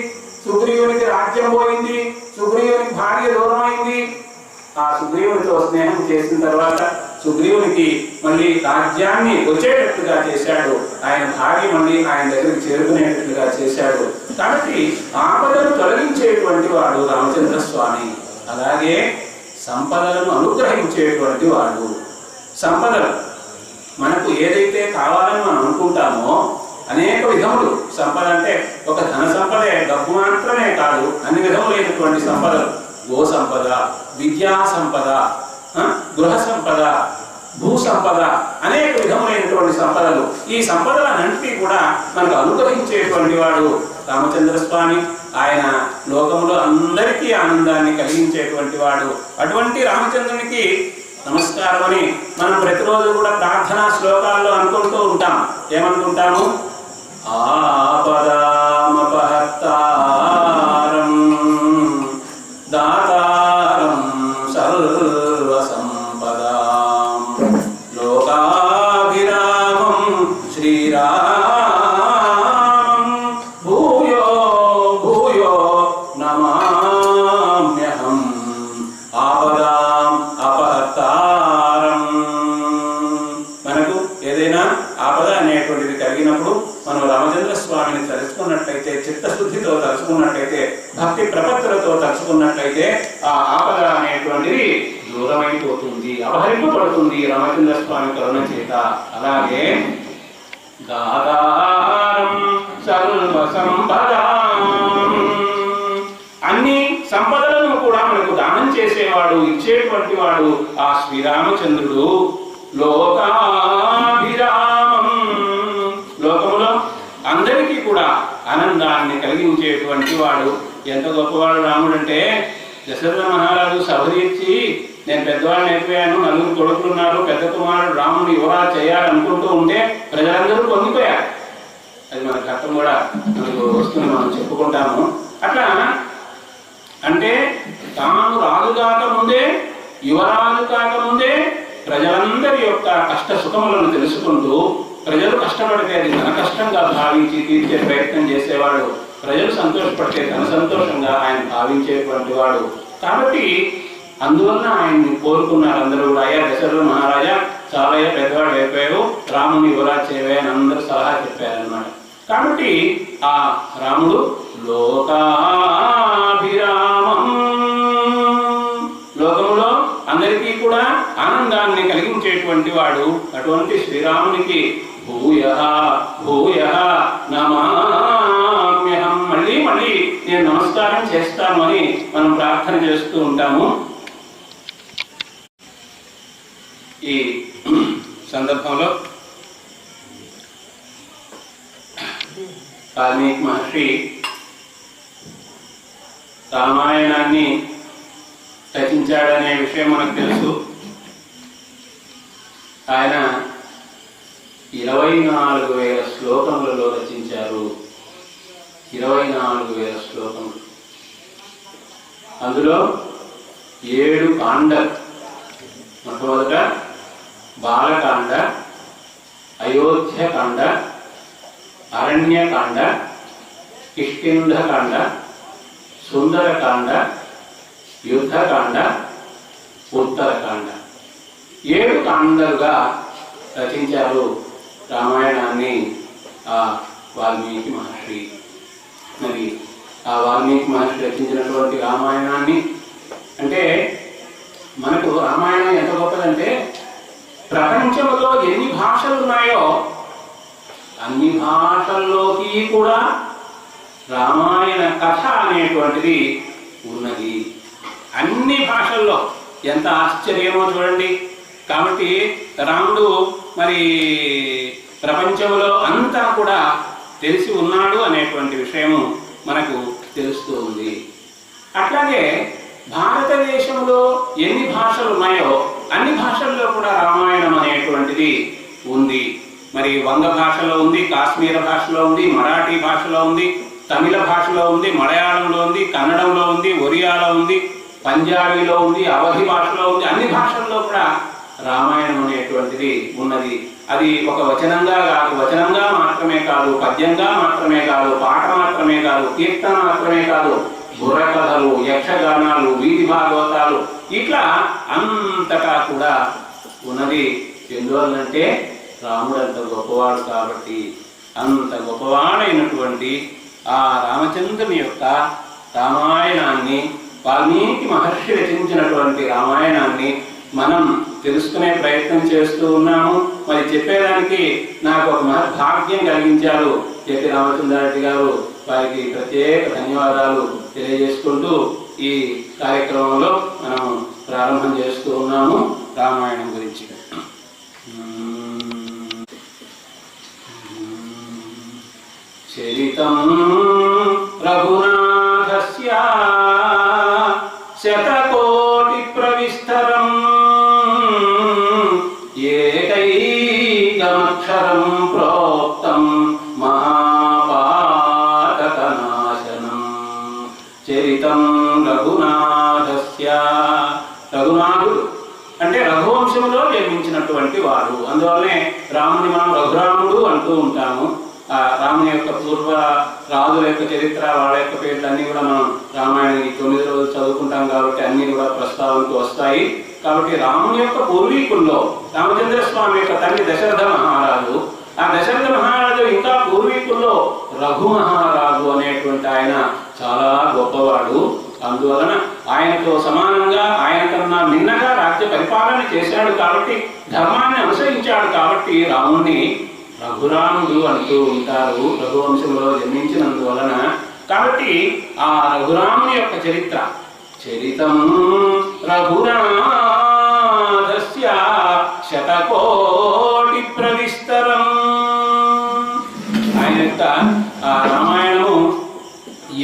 సుగ్రీవునికి రాజ్యం పోయింది, సుగ్రీవునికి భార్య దూరం అయింది. ఆ సుగ్రీవునితో స్నేహం చేసిన తర్వాత సుగ్రీవునికి మళ్ళీ రాజ్యాన్ని వచ్చేటట్టుగా చేశాడు, ఆయన భార్య మళ్ళీ ఆయన దగ్గరికి చేరుకునేటట్టుగా చేశాడు. కాబట్టి ఆపదను తొలగించేటువంటి వాడు రామచంద్ర స్వామి. అలాగే సంపదలను అనుగ్రహించేటువంటి వాడు. సంపదలు మనకు ఏదైతే కావాలని మనం అనుకుంటామో అనేక విధములు సంపద అంటే ఒక ధన సంపదే, డబ్బు మాత్రమే కాదు, అన్ని విధములైనటువంటి సంపదలు. గో సంపద, విద్యా సంపద, గృహ సంపద, భూ సంపద, అనేక విధములైనటువంటి సంపదలు. ఈ సంపదలన్నింటినీ కూడా మనకు అనుగ్రహించేటువంటి వాడు రామచంద్ర స్వామి. ఆయన లోకంలో అందరికీ ఆనందాన్ని కలిగించేటువంటి వాడు. అటువంటి రామచంద్రునికి నమస్కారం అని మనం ప్రతిరోజు కూడా ప్రార్థనా శ్లోకాల్లో అనుకుంటూ ఉంటాం. ఏమనుకుంటాము? ఆపదామపహర్తారం దాతారం సర్వసంపదాం లోకాభిరామం శ్రీరామం భూయో భూయో నమామ్యహం. ఆపదాం అపహర్తారం. మనకు ఏదైనా ఆపద అనేటువంటిది కలిగినప్పుడు మనం రామచంద్ర స్వామిని తలుచుకున్నట్లయితే, చిత్తశుద్ధితో తలుచుకున్నట్లయితే, భక్తి ప్రపత్తులతో తలుచుకున్నట్లయితే ఆ ఆపద అనేటువంటిది దూరమైపోతుంది, అపహరింపబడుతుంది రామచంద్ర స్వామి కరుణ చేత. అలాగే దాదారం సర్వ సంపదాం, అన్ని సంపదలను కూడా మనకు దానం చేసేవాడు, ఇచ్చేటువంటి వాడు ఆ శ్రీరామచంద్రుడు. లోకాభిరామం, లోకములో అందరికీ కూడా ఆనందాన్ని కలిగించేటువంటి వాడు. ఎంత గొప్పవాడు రాముడు అంటే, దశరథ మహారాజు సభ తీర్చి, నేను పెద్దవాడిని అయిపోయాను, నలుగురు కొడుకులు ఉన్నారు, పెద్ద కుమారుడు రాముడు యువరాజు చేయాలనుకుంటూ ఉంటే ప్రజలందరూ పొంగిపోయారు. అది మన ఘట్టం కూడా మనకు వస్తుంది, మనం చెప్పుకుంటాము. అట్లా అంటే తాను రాజు కాకముందే, యువరాజు కాకముందే ప్రజలందరి యొక్క కష్ట సుఖములను తెలుసుకుంటూ, ప్రజలు కష్టపడితే అది తన కష్టంగా భావించి తీర్చే ప్రయత్నం చేసేవాడు, ప్రజలు సంతోషపడితే తన సంతోషంగా ఆయన భావించేటువంటి వాడు. కాబట్టి అందువలన ఆయన్ని కోరుకున్నారు అందరూ కూడా. అయ్యా దశరథ మహారాజా, చాలా పెద్దవాడు అయిపోయావు, రాముని యువరాజు చేయవే అని అందరూ సలహా చెప్పారనమాట. కాబట్టి ఆ రాముడు లోకాభిరామం, లోకములో అందరికీ కూడా ఆనందాన్ని కలిగించేటువంటి వాడు. అటువంటి శ్రీరామునికి భూయః భూయః నమామ్యహం, మళ్ళీ మళ్ళీ నేను నమస్కారం చేస్తాను అని మనం ప్రార్థన చేస్తూ ఉంటాము. ఈ సందర్భంలో వాల్మీకి మహర్షి రామాయణాన్ని రచించాడనే విషయం మనకు తెలుసు. ఆయన 24,000 శ్లోకములలో రచించారు. 24,000 శ్లోకములు. అందులో 7 కాండలు. మొట్టమొదట బాలకాండ, అయోధ్యకాండ, అరణ్యకాండ, కిష్కింధకాండ, సుందరకాండ, యుద్ధకాండ, ఉత్తరకాండ. 7 కాండలుగా రచించారు రామాయణాన్ని ఆ వాల్మీకి మహర్షి. మరి ఆ వాల్మీకి మహర్షి రచించినటువంటి రామాయణాన్ని అంటే, మనకు రామాయణం ఎంత గొప్పదంటే, ప్రపంచంలో ఎన్ని భాషలు ఉన్నాయో అన్ని భాషల్లోకి కూడా రామాయణ కథ అనేటువంటిది ఉన్నది. అన్ని భాషల్లో ఎంత ఆశ్చర్యమో చూడండి. కాబట్టి రాముడు మరి ప్రపంచంలో అంతా కూడా తెలిసి ఉన్నాడు అనేటువంటి విషయము మనకు తెలుస్తూ ఉంది. అట్లాగే భారతదేశంలో ఎన్ని భాషలు ఉన్నాయో అన్ని భాషల్లో కూడా రామాయణం అనేటువంటిది ఉంది. మరి వంగ భాషలో ఉంది, కాశ్మీర భాషలో ఉంది, మరాఠీ భాషలో ఉంది, తమిళ భాషలో ఉంది, మలయాళంలో ఉంది, కన్నడంలో ఉంది, ఒరియాలో ఉంది, పంజాబీలో ఉంది, అవధి భాషలో ఉంది. అన్ని భాషల్లో కూడా రామాయణం అనేటువంటిది ఉన్నది. అది ఒక వచనంగా మాత్రమే కాదు, పద్యంగా మాత్రమే కాదు, పాట మాత్రమే కాదు, కీర్తన మాత్రమే కాదు, బుర్రకథలు, యక్షగానాలు, వీధి భాగవతాలు, ఇట్లా అంతటా కూడా ఉన్నది. ఎందువల్లంటే రాముడు అంత గొప్పవాడు కాబట్టి. అంత గొప్పవాడైనటువంటి ఆ రామచంద్రుని యొక్క రామాయణాన్ని, వాల్మీకి మహర్షి రచించినటువంటి రామాయణాన్ని మనం తెలుసుకునే ప్రయత్నం చేస్తూ ఉన్నాము. మరి చెప్పేదానికి నాకు ఒక మహద్భాగ్యం కలిగించారు జెపి రామచంద్రారెడ్డి గారు. వారికి ప్రత్యేక ధన్యవాదాలు తెలియజేసుకుంటూ ఈ కార్యక్రమంలో మనం ప్రారంభం చేస్తూ ఉన్నాము రామాయణం గురించి. చరితం రఘునాథస్య శతకోటి ప్రవిస్తరం ఏకైకమక్షరం ప్రోక్తం మహాపాతకనాశనం. చరితం రఘునాథస్య, రఘునాథుడు అంటే రఘువంశంలో జన్మించినటువంటి వాడు. అందువల్లనే రాముని మనం రఘురాముడు అంటూ ఉంటాము. ఆ రాముని యొక్క పూర్వ రాజుల యొక్క చరిత్ర, వాళ్ళ యొక్క పేర్లు అన్నీ కూడా మనం రామాయణాన్ని 9 రోజులు చదువుకుంటాం కాబట్టి అన్నీ కూడా ప్రస్తావనకు వస్తాయి. కాబట్టి రాముని యొక్క పూర్వీకుల్లో రామచంద్ర స్వామి యొక్క తండ్రి దశరథ మహారాజు, ఆ దశరథ మహారాజు ఇంకా పూర్వీకుల్లో రఘు మహారాజు అనేటువంటి ఆయన చాలా గొప్పవాడు. అందువలన ఆయనతో సమానంగా, ఆయన కన్నా మిన్నగా రాజ్య పరిపాలన చేశాడు కాబట్టి, ధర్మాన్ని అనుసరించాడు కాబట్టి రాముణ్ణి రఘురాముడు అంటూ ఉంటారు, రఘువంశంలో జన్మించినందువలన. కాబట్టి ఆ రఘురాముని యొక్క చరిత్ర, చరితం రఘునాథస్య శతకోటి ప్రవిస్తరం. ఆయన యొక్క ఆ రామాయణము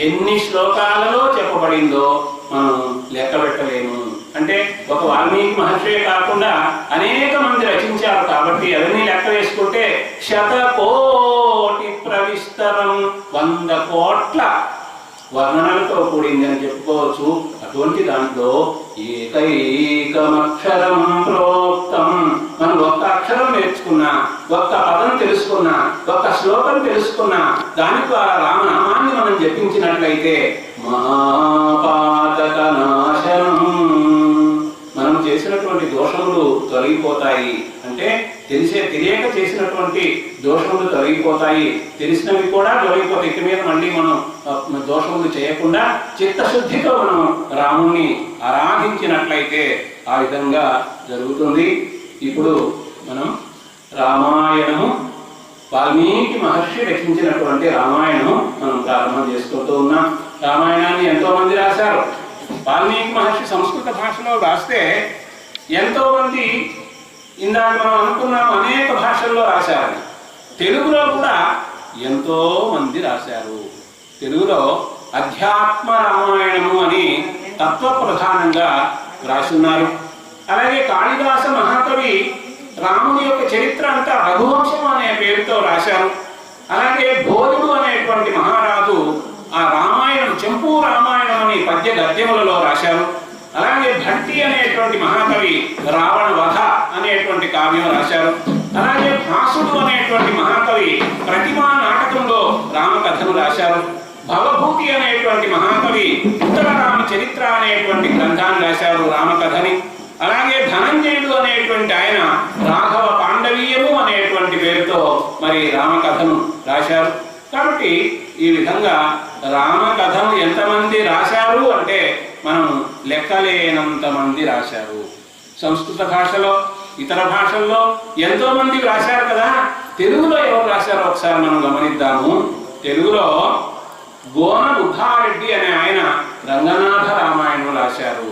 ఎన్ని శ్లోకాలలో చెప్పబడిందో మనం లెక్క పెట్టలేము. అంటే ఒక వాల్మీకి మహర్షి కాకుండా అనేక మంది రచించారు కాబట్టి అవన్నీ లెక్క వేసుకుంటే శతకోటి ప్రవిస్తరం, 100 కోట్ల వర్ణనలతో కూడింది అని చెప్పుకోవచ్చు. అటువంటి దాంట్లో ఏకైకమక్షరం ప్రోక్తం, మనం ఒక్క అక్షరం నేర్చుకున్నా, ఒక్క పదం తెలుసుకున్నా, ఒక్క శ్లోకం తెలుసుకున్నా, దాని ద్వారా రామనామాన్ని మనం జపించినట్లయితే మహాపాతక నాశనం, మనం చేసినటువంటి దోషములు తొలగిపోతాయి. అంటే తెలియక చేసినటువంటి దోషములు తొలగిపోతాయి, తెలిసినవి కూడా తొలగిపోతాయి. ఇక మీద మళ్ళీ మనం దోషములు చేయకుండా చిత్తశుద్ధితో మనం రాముణ్ణి ఆరాధించినట్లయితే ఆ విధంగా జరుగుతుంది. ఇప్పుడు మనం రామాయణము, వాల్మీకి మహర్షి రచించినటువంటి రామాయణము మనం ప్రారంభం చేసుకుంటూ ఉన్నాం. రామాయణాన్ని ఎంతో మంది రాశారు. వాల్మీకి మహర్షి సంస్కృత భాషలో రాస్తే ఎంతో మంది, ఇందాక మనం అనుకున్నాం అనేక భాషల్లో రాశారు. తెలుగులో కూడా ఎంతో మంది రాశారు. తెలుగులో అధ్యాత్మ రామాయణము అని తత్వ ప్రధానంగా రాసున్నారు. అలాగే కాళిదాస మహాకవి రాముని యొక్క చరిత్ర అంతా రఘువంశం అనే పేరుతో రాశారు. అలాగే భోజుడు అనేటువంటి మహారాజు ఆ రామాయణం, చెంపు రామాయణం అని పద్య గద్యములలో రాశారు. అలాగే భట్టి అనేటువంటి మహాకవి రావణ వధ అనేటువంటి కావ్యం రాశారు. అలాగే భాసుడు అనేటువంటి మహాకవి ప్రతిమా నాటకంలో రామకథను రాశారు. భవభూతి అనేటువంటి మహాకవి ఉత్తర రామ చరిత్ర అనేటువంటి గ్రంథాన్ని రాశారు, రామకథని. అలాగే ధనంజయుడు అనేటువంటి ఆయన రాఘవ పాండవీయము అనేటువంటి పేరుతో మరి రామకథను రాశారు. కాబట్టి ఈ విధంగా రామకథను ఎంతమంది రాశారు అంటే మనం లెక్కలేనంత మంది రాశారు. సంస్కృత భాషలో, ఇతర భాషల్లో ఎంతో మంది రాశారు కదా. తెలుగులో ఎవరు రాశారో ఒకసారి మనం గమనిద్దాము. తెలుగులో గోన బుద్ధారెడ్డి అనే ఆయన రంగనాథ రామాయణం రాశారు.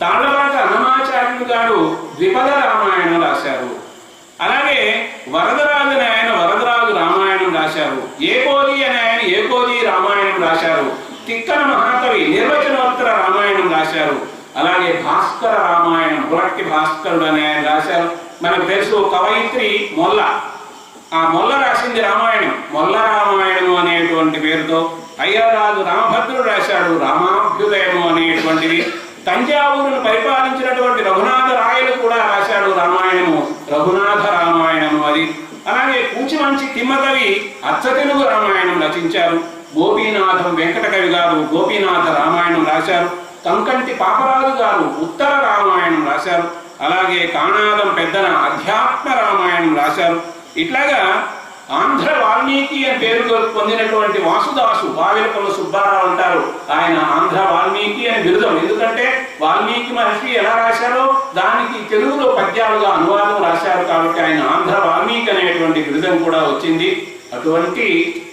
తాళవాక అన్నమాచార్యులు గారు ద్విపద రామాయణం రాశారు. అలాగే వరదరాజు అనే ఆయన వరదరాజు రామాయణం రాశారు. ఏకోజీ అనే ఆయన ఏకోజీ రామాయణం రాశారు. తిక్కన మహాకవి నిర్వచనోత్తర రామాయణం రాశారు. అలాగే భాస్కర రామాయణం, పులక్కి భాస్కరుడు అనే ఆయన రాశారు. మనకు తెలుసు కవయిత్రి మొల్ల, ఆ మొల్ల రాసింది రామాయణం, మొల్ల రామాయణము అనేటువంటి పేరుతో. అయ్యరాజు రామభద్రుడు రాశాడు రామాభ్యుదయము అనేటువంటిది. తంజావూరును పరిపాలించినటువంటి రఘునాథ రాయలు కూడా రాశాడు రామాయణము, రఘునాథ రామాయణము అది. అలాగే కూచిమంచి తిమ్మకవి అచ్చతెలుగు రామాయణం రచించారు. గోపీనాథం వెంకటకవి గారు గోపీనాథ రామాయణం రాశారు. కంకంటి పాపరాజు గారు ఉత్తర రామాయణం రాశారు. అలాగే కాణాదం పెద్దన అధ్యాత్మ రామాయణం రాశారు. ఇట్లాగా ఆంధ్ర వాల్మీకి అని పేరు పొందినటువంటి వాసుదాసు, వావిలపల్లి సుబ్బారావు అంటారు, ఆయన ఆంధ్ర వాల్మీకి అని బిరుదం. ఎందుకంటే వాల్మీకి మహర్షి ఎలా రాశారో దానికి తెలుగులో పద్యాలుగా అనువాదం రాశారు కాబట్టి ఆయన ఆంధ్ర వాల్మీకి అనేటువంటి బిరుదం కూడా వచ్చింది. అటువంటి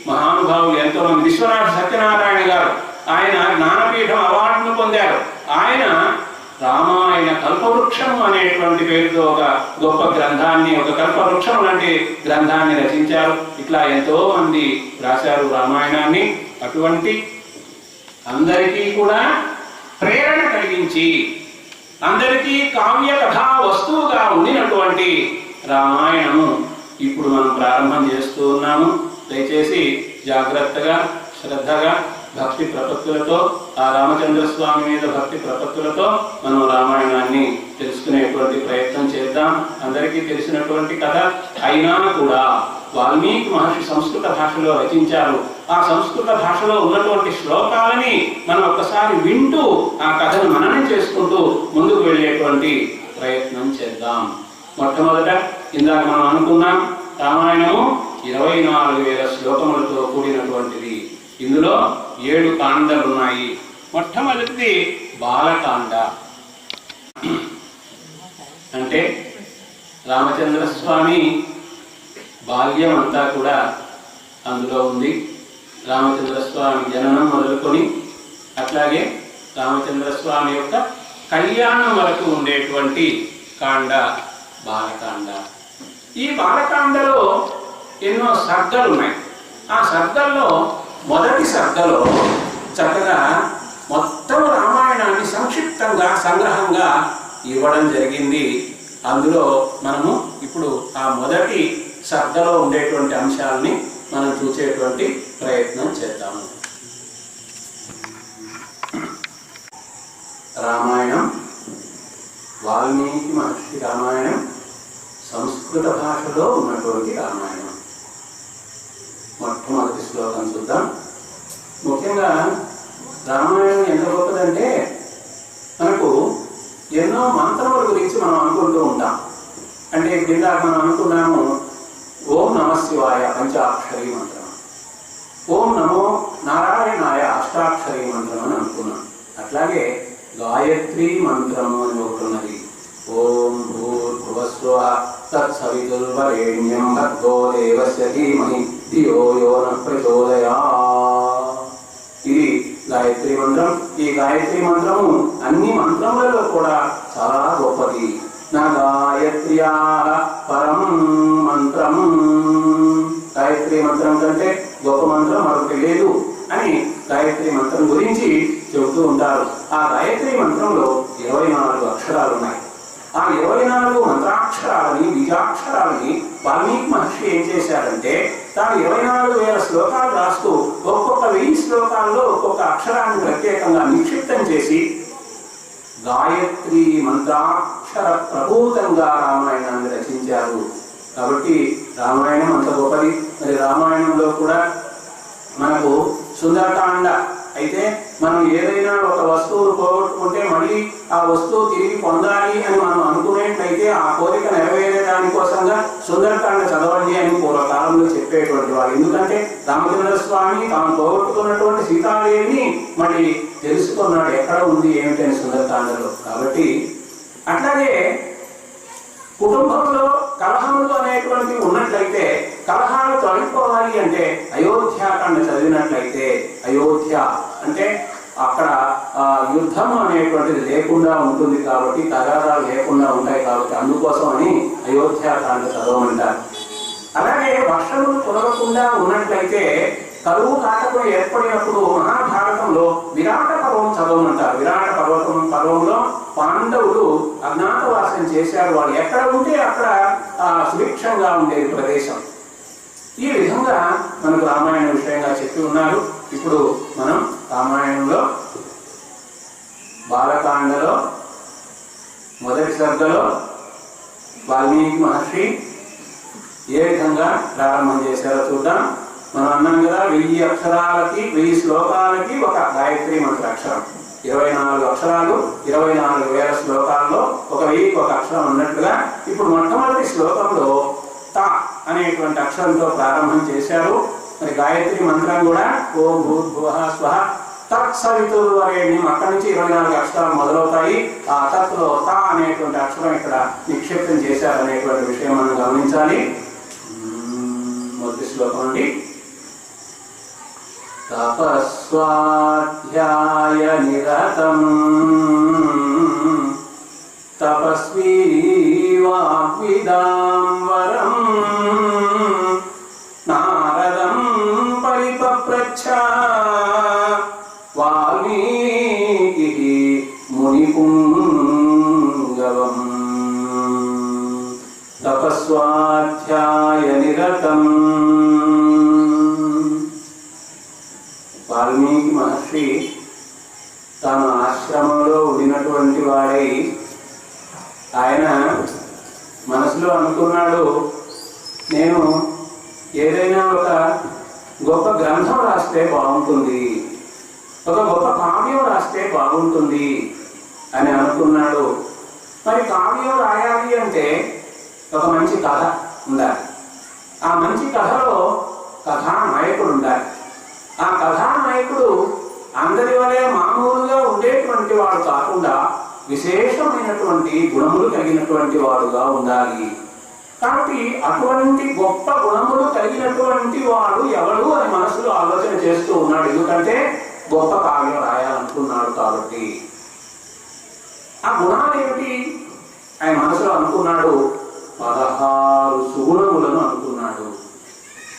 మహానుభావులు ఎంతో మంది. విశ్వనాథ సత్యనారాయణ గారు, ఆయన జ్ఞానపీఠం అవార్డును పొందారు. ఆయన రామాయణ కల్పవృక్షం అనేటువంటి పేరుతో ఒక గొప్ప గ్రంథాన్ని, ఒక కల్పవృక్షం లాంటి గ్రంథాన్ని రచించారు. ఇట్లా ఎంతో మంది రాశారు రామాయణాన్ని. అటువంటి అందరికీ కూడా ప్రేరణ కలిగించి అందరికీ కావ్య కథా వస్తువుగా ఉండినటువంటి రామాయణము ఇప్పుడు మనం ప్రారంభం చేస్తూ ఉన్నాము. దయచేసి జాగ్రత్తగా శ్రద్ధగా భక్తి ప్రపత్తులతో, ఆ రామచంద్ర స్వామి మీద భక్తి ప్రపత్తులతో మనం రామాయణాన్ని తెలుసుకునేటువంటి ప్రయత్నం చేద్దాం. అందరికీ తెలిసినటువంటి కథ అయినా కూడా వాల్మీకి మహర్షి సంస్కృత భాషలో రచించారు. ఆ సంస్కృత భాషలో ఉన్నటువంటి శ్లోకాలని మనం ఒక్కసారి వింటూ ఆ కథను మననం చేసుకుంటూ ముందుకు వెళ్ళేటువంటి ప్రయత్నం చేద్దాం. మొట్టమొదట ఇందాక మనం అనుకున్నాం, రామాయణము 24,000 శ్లోకములతో కూడినటువంటిది. ఇందులో 7 కాండలు ఉన్నాయి. మొట్టమొదటిది బాలకాండ. అంటే రామచంద్ర స్వామి బాల్యం అంతా కూడా అందులో ఉంది. రామచంద్ర స్వామి జననం మొదలుకొని అట్లాగే రామచంద్ర స్వామి యొక్క కళ్యాణం వరకు ఉండేటువంటి కాండ బాలకాండ. ఈ బాలకాండలో ఎన్నో సర్గలు ఉన్నాయి. ఆ సర్గల్లో మొదటి సర్గలో చక్కగా మొత్తం రామాయణాన్ని సంక్షిప్తంగా సంగ్రహంగా ఇవ్వడం జరిగింది. అందులో మనము ఇప్పుడు ఆ మొదటి సర్గలో ఉండేటువంటి అంశాలని మనం చూసేటువంటి ప్రయత్నం చేద్దాము. రామాయణం, వాల్మీకి మహర్షి రామాయణం, సంస్కృత భాషలో ఉన్నటువంటి రామాయణం. మొట్టమొదటి శ్లోకం చూద్దాం. ముఖ్యంగా రామాయణం ఎంత గొప్పదంటే మనకు ఎన్నో మంత్రముల గురించి మనం అనుకుంటూ ఉంటాం. అంటే క్రింద మనం అనుకున్నాము ఓం నమ శివాయ పంచాక్షరీ మంత్రం, ఓం నమో నారాయణాయ అష్టాక్షరీ మంత్రం అని అనుకున్నాం. అట్లాగే గాయత్రీ మంత్రము అని ఒకటి ఉన్నది. ఓం భూర్భువస్వః తత్సవితుర్వరేణ్యం భర్గో దేవస్య ధీమహి ధియో యో నః ప్రచోదయాత్. ఇది గాయత్రీ మంత్రం. ఈ గాయత్రీ మంత్రము అన్ని మంత్రములలో కూడా చాలా గొప్పది. నా గాయత్ర్యా పరం మంత్రం, గాయత్రీ మంత్రం కంటే గొప్ప మంత్రం మరొకటి లేదు అని గాయత్రీ మంత్రం గురించి చెబుతూ ఉంటారు. ఆ గాయత్రీ మంత్రంలో 24 అక్షరాలు ఉన్నాయి. ఆ 24 మంత్రాక్షరాలని, బీజాక్షరాలని వాల్మీకి మహర్షి ఏం చేశారంటే తాను 24,000 శ్లోకాలు రాస్తూ ఒక్కొక్క 1000 శ్లోకాల్లో ఒక్కొక్క అక్షరాన్ని ప్రత్యేకంగా నిక్షిప్తం చేసి గాయత్రి మంత్రాక్షర ప్రభూతంగా రామాయణాన్ని రచించారు. కాబట్టి రామాయణం అంత గొప్పది. మరి రామాయణంలో కూడా మనకు సుందరకాండ అయితే మనం ఏదైనా ఒక వస్తువును పోగొట్టుకుంటే మళ్ళీ ఆ వస్తువు తిరిగి పొందాలి అని మనం అనుకునేట్లయితే ఆ కోరిక నెరవేరే దానికోసంగా సుందరకాండ చదవండి అని పూర్వకాలంలో చెప్పేటువంటి వారు. ఎందుకంటే రామచంద్ర స్వామి తాను పోగొట్టుకున్నటువంటి సీతాదేవిని మళ్ళీ తెలుసుకున్నాడు ఎక్కడ ఉంది ఏమిటని సుందరకాండలో. కాబట్టి అట్లాగే కుటుంబంలో కలహములు అనేటువంటివి ఉన్నట్లయితే కలహాలు తొలగిపోవాలి అంటే అయోధ్యాకాండ చదివినట్లయితే, అయోధ్య అంటే అక్కడ యుద్ధం అనేటువంటిది లేకుండా ఉంటుంది కాబట్టి, తగాదాలు లేకుండా ఉంటాయి కాబట్టి అందుకోసం అని అయోధ్యాకాండ చదవమంటారు. అలాగే వర్షములు కురవకుండా ఉన్నట్లయితే కరువు కాటకులు ఏర్పడినప్పుడు మహాభారతంలో విరాట పర్వం చదవమంటారు. విరాట పర్వంలో పాండవులు అజ్ఞాతవాసం చేశారు. వాళ్ళు ఎక్కడ ఉంటే అక్కడ సుభిక్షంగా ఉండేది ప్రదేశం. ఈ విధంగా మనకు రామాయణ విషయంగా చెప్పి ఉన్నారు. ఇప్పుడు మనం రామాయణంలో బాలకాండలో మొదటి సర్గలో వాల్మీకి మహర్షి ఏ విధంగా ప్రారంభం చేశారో చూద్దాం. మనం అన్నాం కదా, 1000 అక్షరాలకి 1000 శ్లోకాలకి ఒక గాయత్రి మంత్ర అక్షరం. 24 అక్షరాలు 24,000 శ్లోకాల్లో ఒక 1000కి ఒక అక్షరం ఉన్నట్లుగా ఇప్పుడు మొట్టమొదటి శ్లోకంలో త అనేటువంటి అక్షరంతో ప్రారంభం చేశారు. మరి గాయత్రి మంత్రం కూడా ఓం భూర్భువః స్వః తత్సవితుర్వరేణ్యం, అక్కడి నుంచి 24 అక్షరాలు మొదలవుతాయి. ఆ తత్లో త అనేటువంటి అక్షరం ఇక్కడ నిక్షిప్తం చేశారు అనేటువంటి విషయం మనం గమనించాలి. మొదటి శ్లోకం నుండి తపస్వాధ్యాయ నిరతం తపస్వీ వాగ్విదాం వరం నారదం పరిపప్రచ్ఛ వాల్మీకి మునిపుంగవం. తపస్వాధ్యాయ నిరతం. వాల్మీకి మహర్షి తాను ఆశ్రమంలో ఉండినటువంటి వాడై ఆయన మనసులో అనుకున్నాడు, నేను ఏదైనా ఒక గొప్ప గ్రంథం రాస్తే బాగుంటుంది, ఒక గొప్ప కావ్యం రాస్తే బాగుంటుంది అని అనుకున్నాడు. మరి కావ్యం రాయాలి అంటే ఒక మంచి కథ ఉండాలి. ఆ మంచి కథలో కథానాయకుడు ఉండాలి. ఆ కథానాయకుడు అందరి వలె మామూలుగా ఉండేటువంటి వాడు కాకుండా విశేషమైనటువంటి గుణములు కలిగినటువంటి వాడుగా ఉండాలి. కాబట్టి అటువంటి గొప్ప గుణములు కలిగినటువంటి వాడు ఎవడు అని మనసులో ఆలోచన చేస్తూ ఉన్నాడు. ఎందుకంటే గొప్ప కావ్యం రాయాలనుకున్నాడు కాబట్టి. ఆ గుణాలు ఏమిటి ఆయన మనసులో అనుకున్నాడు? 16 సుగుణములను అనుకున్నాడు.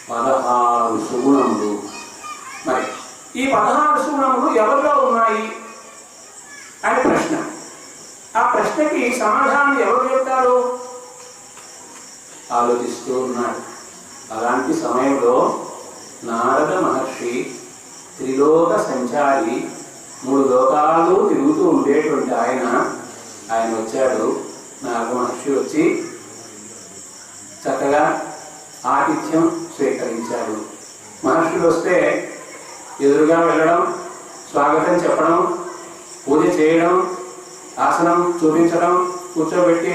16 సుగుణములు. మరి ఈ 16 సుగుణములు ఎవరిలో ఉన్నాయి అని ప్రశ్న. ఆ ప్రశ్నకి సమాధానం ఎవరు చెప్తారు? ఆలోచిస్తూ ఉన్నాడు. అలాంటి సమయంలో నారద మహర్షి త్రిలోక సంచారి, 3 లోకాలు తిరుగుతూ ఉండేటువంటి ఆయన వచ్చాడు. నారద మహర్షి వచ్చి చక్కగా ఆతిథ్యం స్వీకరించాడు. మహర్షులు వస్తే ఎదురుగా వెళ్ళడం, స్వాగతం చెప్పడం, పూజ చేయడం, ఆసనం చూపించడం, కూర్చోబెట్టి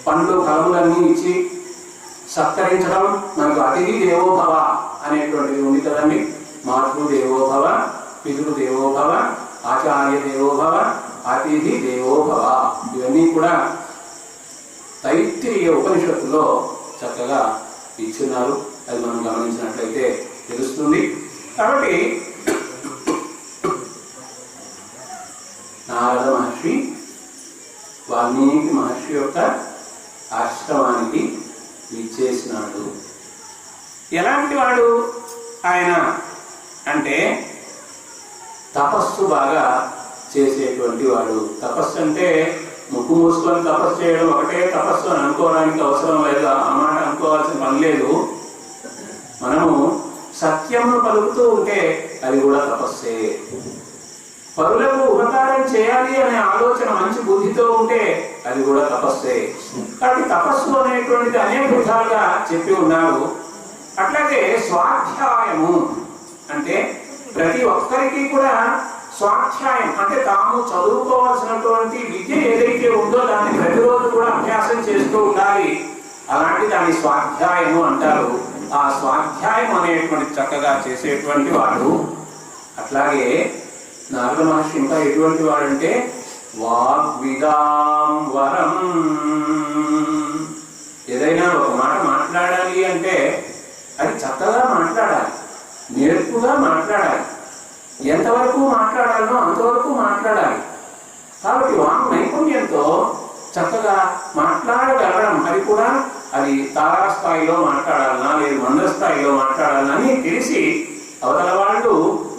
పండ్లు ఫలములన్నీ ఇచ్చి సత్కరించడం. మనకు అతిథి దేవోభవ అనేటువంటిది ఉంది కదండి. మాతృ దేవోభవ, పితృ దేవోభవ, ఆచార్య దేవోభవ, అతిథి దేవోభవ, ఇవన్నీ కూడా తైత్తిరీయ ఉపనిషత్తులో చక్కగా ఇచ్చున్నారు. అది మనం గమనించినట్లయితే తెలుస్తుంది. కాబట్టి నారద మహర్షి వాల్మీకి మహర్షి యొక్క ఆశ్రమానికి విచ్చేసినాడు. ఎలాంటి వాడు ఆయన అంటే తపస్సు బాగా చేసేటువంటి వాడు. తపస్సు అంటే ముక్కు మూసుకొని తపస్సు చేయడం ఒకటే తపస్సు అని అనుకోవడానికి అవసరం లేదు. ఆ మాట అనుకోవాల్సిన పని లేదు. మనము సత్యమును పలుకుతూ ఉంటే అది కూడా తపస్సే. పరులకు ఉపకారం చేయాలి అనే ఆలోచన మంచి బుద్ధితో ఉంటే అది కూడా తపస్సే. కాబట్టి తపస్సు అనేటువంటిది అనేక విధాలుగా చెప్పి ఉన్నారు. అట్లాగే స్వాధ్యాయము అంటే ప్రతి ఒక్కరికి కూడా స్వాధ్యాయం అంటే తాము చదువుకోవాల్సినటువంటి విద్య ఏదైతే ఉందో దాన్ని ప్రతిరోజు కూడా అభ్యాసం చేస్తూ ఉండాలి. అలాంటి దాన్ని స్వాధ్యాయము అంటారు. ఆ స్వాధ్యాయం అనేటువంటి చక్కగా చేసేటువంటి వాడు. అట్లాగే నారద మహర్షి ఇంకా ఎటువంటి వాడంటే వాగ్విదాం వరం. ఏదైనా ఒక మాట మాట్లాడాలి అంటే అది చక్కగా మాట్లాడాలి, నేర్పుగా మాట్లాడాలి, ఎంతవరకు మాట్లాడాలో అంతవరకు మాట్లాడాలి. కాబట్టి వాక్ నైపుణ్యంతో చక్కగా మాట్లాడగలగడం, అది కూడా అది తారాస్థాయిలో మాట్లాడాలన్నా లేదు మందర స్థాయిలో మాట్లాడాలన్నా అని తెలిసి అవతల వాళ్ళు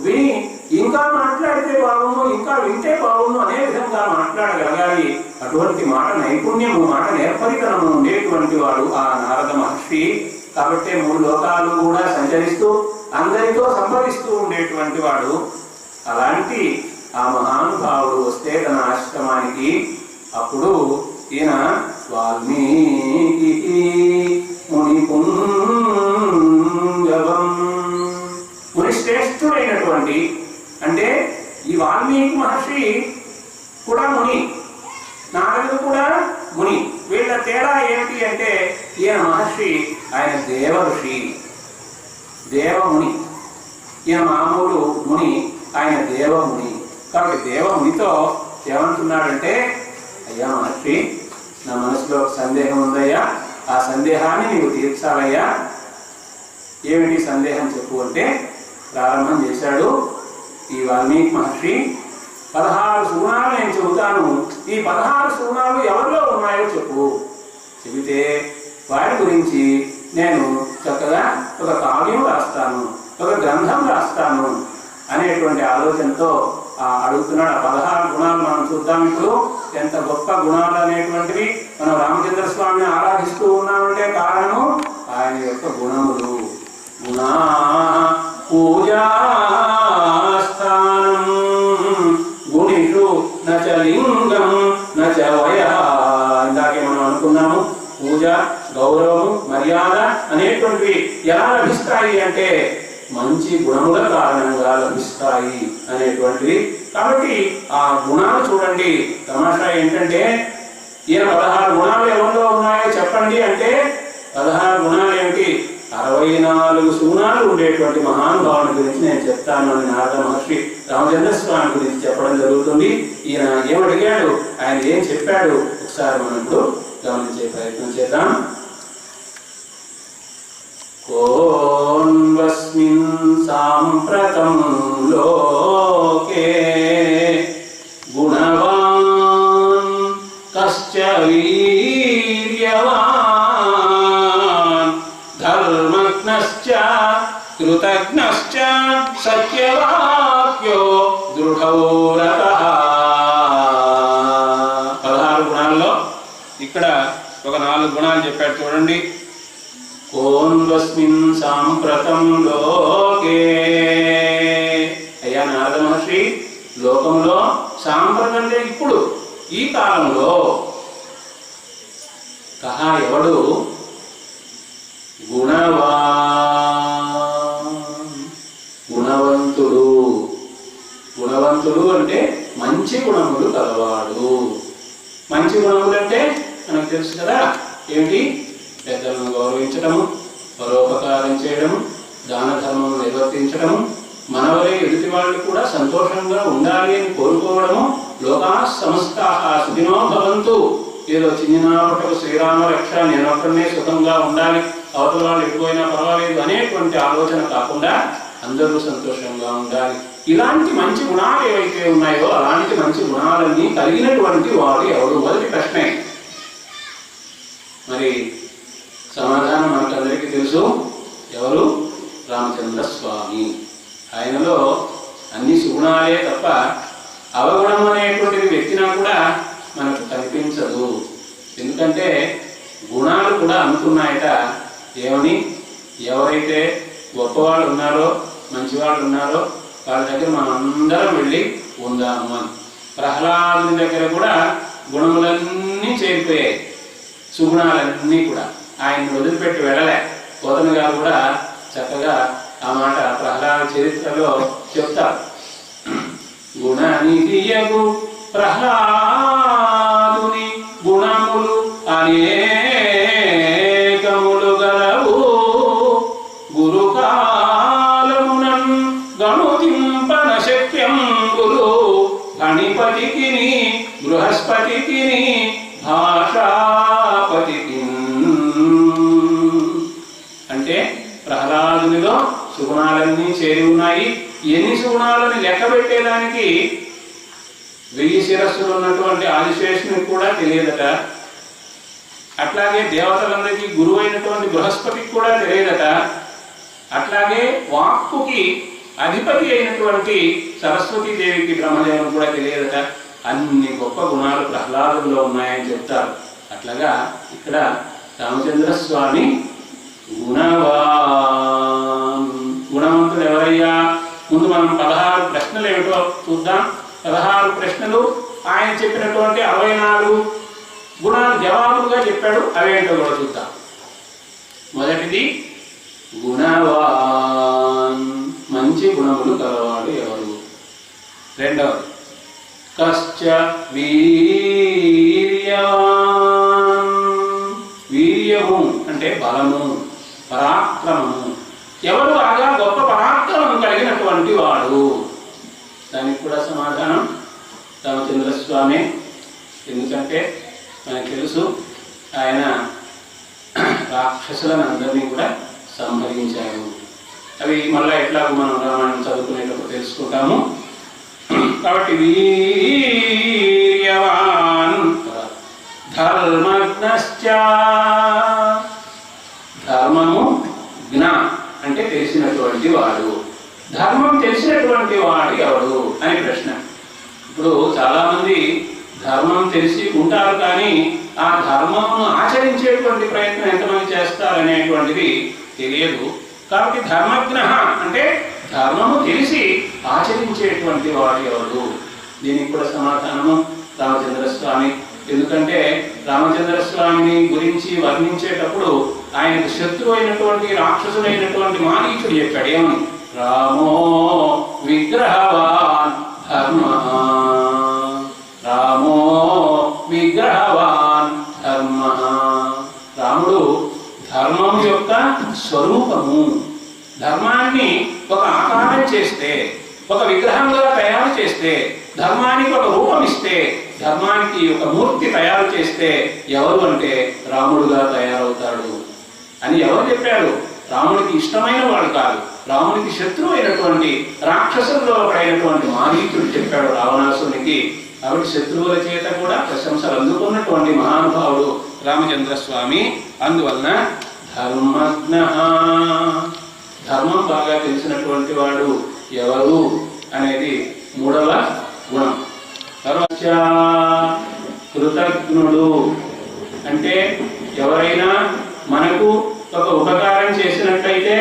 విని ఇంకా మాట్లాడితే బాగుండు, ఇంకా వింటే బాగుండు అనే విధంగా మాట్లాడగలగాలి. అటువంటి మాట నైపుణ్యము, మాట నేర్పరితనము ఉండేటువంటి వాడు ఆ నారద మహర్షి. కాబట్టి 3 లోకాలు కూడా సంచరిస్తూ అందరితో సంభవిస్తూ ఉండేటువంటి వాడు. అలాంటి ఆ మహానుభావుడు వస్తే తన ఆశ్రమానికి, అప్పుడు ఈయన వాల్మీకి ముని పుంగవం, ముని శ్రేష్ఠుడైనటువంటి, అంటే ఈ వాల్మీకి మహర్షి కూడా ముని, నారదుడు కూడా ముని. వీళ్ళ తేడా ఏమిటి అంటే ఈయన మహర్షి, ఆయన దేవ ఋషి, దేవముని. ఈయన మామూలు ముని, ఆయన దేవముని. కాబట్టి దేవమునితో ఏమంటున్నాడంటే, అయ్యా మహర్షి, నా మనసులో ఒక సందేహం ఉందయ్యా, ఆ సందేహాన్ని నీవు తీర్చాలయ్యా. ఏమిటి సందేహం చెప్పు అంటే ప్రారంభం చేశాడు ఈ వాల్మీకి మహర్షి. 16 సుగుణాలు నేను చెబుతాను, ఈ 16 సుగుణాలు ఎవరిలో ఉన్నాయో చెప్పు. చెబితే వారి గురించి నేను చక్కగా ఒక కావ్యం రాస్తాను, ఒక గ్రంథం రాస్తాను అనేటువంటి ఆలోచనతో అడుగుతున్నాడు. 16 గుణాలు మనం చూద్దాం. ఇప్పుడు ఎంత గొప్ప గుణాలు అనేటువంటివి. మనం రామచంద్ర స్వామిని ఆరాధిస్తూ ఉన్నామంటే కారణము ఆయన యొక్క గుణములు. గుణా పూజాస్థానం గుణిషు నచ లింగం నచ వయ. ఇందాకే మనం అనుకున్నాము, పూజ, గౌరవం, మర్యాద అనేటువంటివి ఎలా లభిస్తాయి అంటే మంచి గుణముల కారణంగా లభిస్తాయి అనేటువంటివి. కాబట్టి ఆ గుణాలు చూడండి. తమాషా ఏంటంటే ఈయన 16 గుణాలు ఎవరిలో ఉన్నాయో చెప్పండి అంటే 16 గుణాలు ఏమిటి, 64 సుగుణాలు ఉండేటువంటి మహానుభావుని గురించి నేను చెప్తాను అని నారద మహర్షి రామచంద్ర స్వామి గురించి చెప్పడం జరుగుతుంది. ఈయన ఏమడిగాడు, ఆయన ఏం చెప్పాడు, ఒకసారి మనం ఇప్పుడు గమనించే ప్రయత్నం చేద్దాం. కోన్వస్మిన్ సాంప్రతం లోకే గుణవాన్ కశ్చ వీర్యవాన్ ధర్మజ్ఞశ్చ కృతజ్ఞశ్చ సత్యవాక్యో దృఢౌరతః. 16 గుణాల్లో ఇక్కడ ఒక 4 గుణాలు చెప్పాడు చూడండి. కోన్వస్మిన్ సాంప్రతం లోకే. అయ్యా నారద మహర్షి, లోకంలో సాంప్రతం అంటే ఇప్పుడు ఈ కాలంలో కహా ఎవడు గుణవంతుడు. గుణవంతుడు అంటే మంచి గుణములు కలవాడు. మంచి గుణములు అంటే మనకు తెలుసు కదా, ఏమిటి, పెద్దలను గౌరవించడము, పరోపకారం చేయడము, దాన ధర్మం నిర్వర్తించడము, మనవలే ఎదుటి వాళ్ళు కూడా సంతోషంగా ఉండాలి అని కోరుకోవడము, లోకా సమస్తాః సుఖినో భవంతు. ఏదో చిన్ననాపటకు శ్రీరామ రక్ష, నేను ఒక్కడనే సుఖంగా ఉండాలి, అవతల వాళ్ళు ఎక్కువైనా పర్వాలేదు అనేటువంటి ఆలోచన కాకుండా అందరూ సంతోషంగా ఉండాలి. ఇలాంటి మంచి గుణాలు ఏవైతే ఉన్నాయో అలాంటి మంచి గుణాలన్నీ కలిగినటువంటి వాడు ఎవరు? మొదటి ప్రశ్నే. మరి సమాధానం మనకందరికీ తెలుసు. ఎవరు? రామచంద్ర స్వామి. ఆయనలో అన్ని సుగుణాలే తప్ప అవగుణం అనేటువంటిది వ్యక్తినా కూడా మనకు కనిపించదు. ఎందుకంటే గుణాలు కూడా అనుకున్నాయట. ఏమని? ఎవరైతే గొప్పవాళ్ళు ఉన్నారో, మంచివాళ్ళు ఉన్నారో వాళ్ళ దగ్గర మనం అందరం వెళ్ళి ఉందాము అని. ప్రహ్లాదుని దగ్గర కూడా గుణములన్నీ చేరిపోయాయి, సుగుణాలన్నీ కూడా. ఆయన్ని వదిలిపెట్టి వెళ్ళలే. గౌతమ గారు కూడా చక్కగా ఆ మాట ప్రహ్లాద చరిత్రలో చెప్తారు. గుణనిధియగు ప్రహ్లాదుని గుణములు అనేకములు గలవు, గురుకాలమునన్ గణుతింపన శక్యంబులు, గణిపతికి బృహస్పతికి భాషాపతికి. అంటే ప్రహ్లాదునిలో సుగుణాలన్నీ చేరి ఉన్నాయి. ఎన్ని సుగుణాలని లెక్క పెట్టేదానికి 1000 శిరస్సులు ఉన్నటువంటి ఆదిశేషునికి కూడా తెలియదట. అట్లాగే దేవతలందరికీ గురువు అయినటువంటి బృహస్పతికి కూడా తెలియదట. అట్లాగే వాక్కుకి అధిపతి అయినటువంటి సరస్వతీదేవికి బ్రహ్మదేవుని కూడా తెలియదట. అన్ని గొప్ప గుణాలు ప్రహ్లాదుల్లో ఉన్నాయని చెప్తారు. అట్లాగా ఇక్కడ రామచంద్ర స్వామి గుణవంతుడు ఎవరయ్యా? ముందు మనం 16 ప్రశ్నలు ఏమిటో చూద్దాం. 16 ప్రశ్నలు, ఆయన చెప్పినటువంటి 64 గుణాలు జవాబులుగా చెప్పాడు. అవేంటో కూడా చూద్దాం. మొదటిది గుణవాన్, మంచి గుణములు గలవాడు ఎవరు. రెండవది కశ్చ వీర్యవాన్, వీర్యము అంటే బలము, పరాక్రమము. ఎవరు బాగా గొప్ప పరాక్రమం కలిగినటువంటి వాడు. దానికి కూడా సమాధానం రామచంద్రస్వామి. ఎందుకంటే మనకు తెలుసు ఆయన రాక్షసులను అందరినీ కూడా సంహరించారు. అవి మళ్ళా ఎట్లాగో మనం రామాయణం చదువుకునేటప్పుడు తెలుసుకుంటాము. కాబట్టి వీర్యవాన్ ధర్మజ్ఞశ్చ, ధర్మము జ్ఞ అంటే తెలిసినటువంటి వాడు. ధర్మం తెలిసినటువంటి వాడు ఎవడు అని ప్రశ్న. ఇప్పుడు చాలా మంది ధర్మం తెలిసి ఉంటారు, కానీ ఆ ధర్మమును ఆచరించేటువంటి ప్రయత్నం ఎంతమంది చేస్తారనేటువంటిది తెలియదు. కాబట్టి ధర్మజ్ఞ అంటే ధర్మము తెలిసి ఆచరించేటువంటి వాడు ఎవడు. దీనికి కూడా సమాధానము రామచంద్రస్వామి. ఎందుకంటే రామచంద్రస్వామిని గురించి వర్ణించేటప్పుడు ఆయనకు శత్రువు అయినటువంటి రాక్షసుడైనటువంటి మారీచుడు చెప్పాడు. ఏమని? రామో విగ్రహవాన్ ధర్మ, రామో విగ్రహవాన్ ధర్మ. రాముడు ధర్మం యొక్క స్వరూపము. ధర్మాన్ని ఒక ఆకారం చేస్తే, ఒక విగ్రహంగా తయారు చేస్తే, ధర్మానికి ఒక రూపం ఇస్తే, ధర్మానికి ఒక మూర్తి తయారు చేస్తే ఎవరు అంటే రాముడుగా తయారవుతాడు అని ఎవరు చెప్పారు? రాముడికి ఇష్టమైన వాడు కాదు, రాముడికి శత్రువు అయినటువంటి రాక్షసుల్లో ఒకడైనటువంటి మారీచుడు చెప్పాడు రావణాసురునికి. కాబట్టి శత్రువుల చేత కూడా ప్రశంసలు అందుకున్నటువంటి మహానుభావుడు రామచంద్రస్వామి. అందువలన ధర్మజ్ఞ, ధర్మం బాగా తెలిసినటువంటి వాడు ఎవరు అనేది మూడవ గుణం. తర్వాత కృతజ్ఞుడు అంటే ఎవరైనా మనకు ఒక ఉపకారం చేసినట్లయితే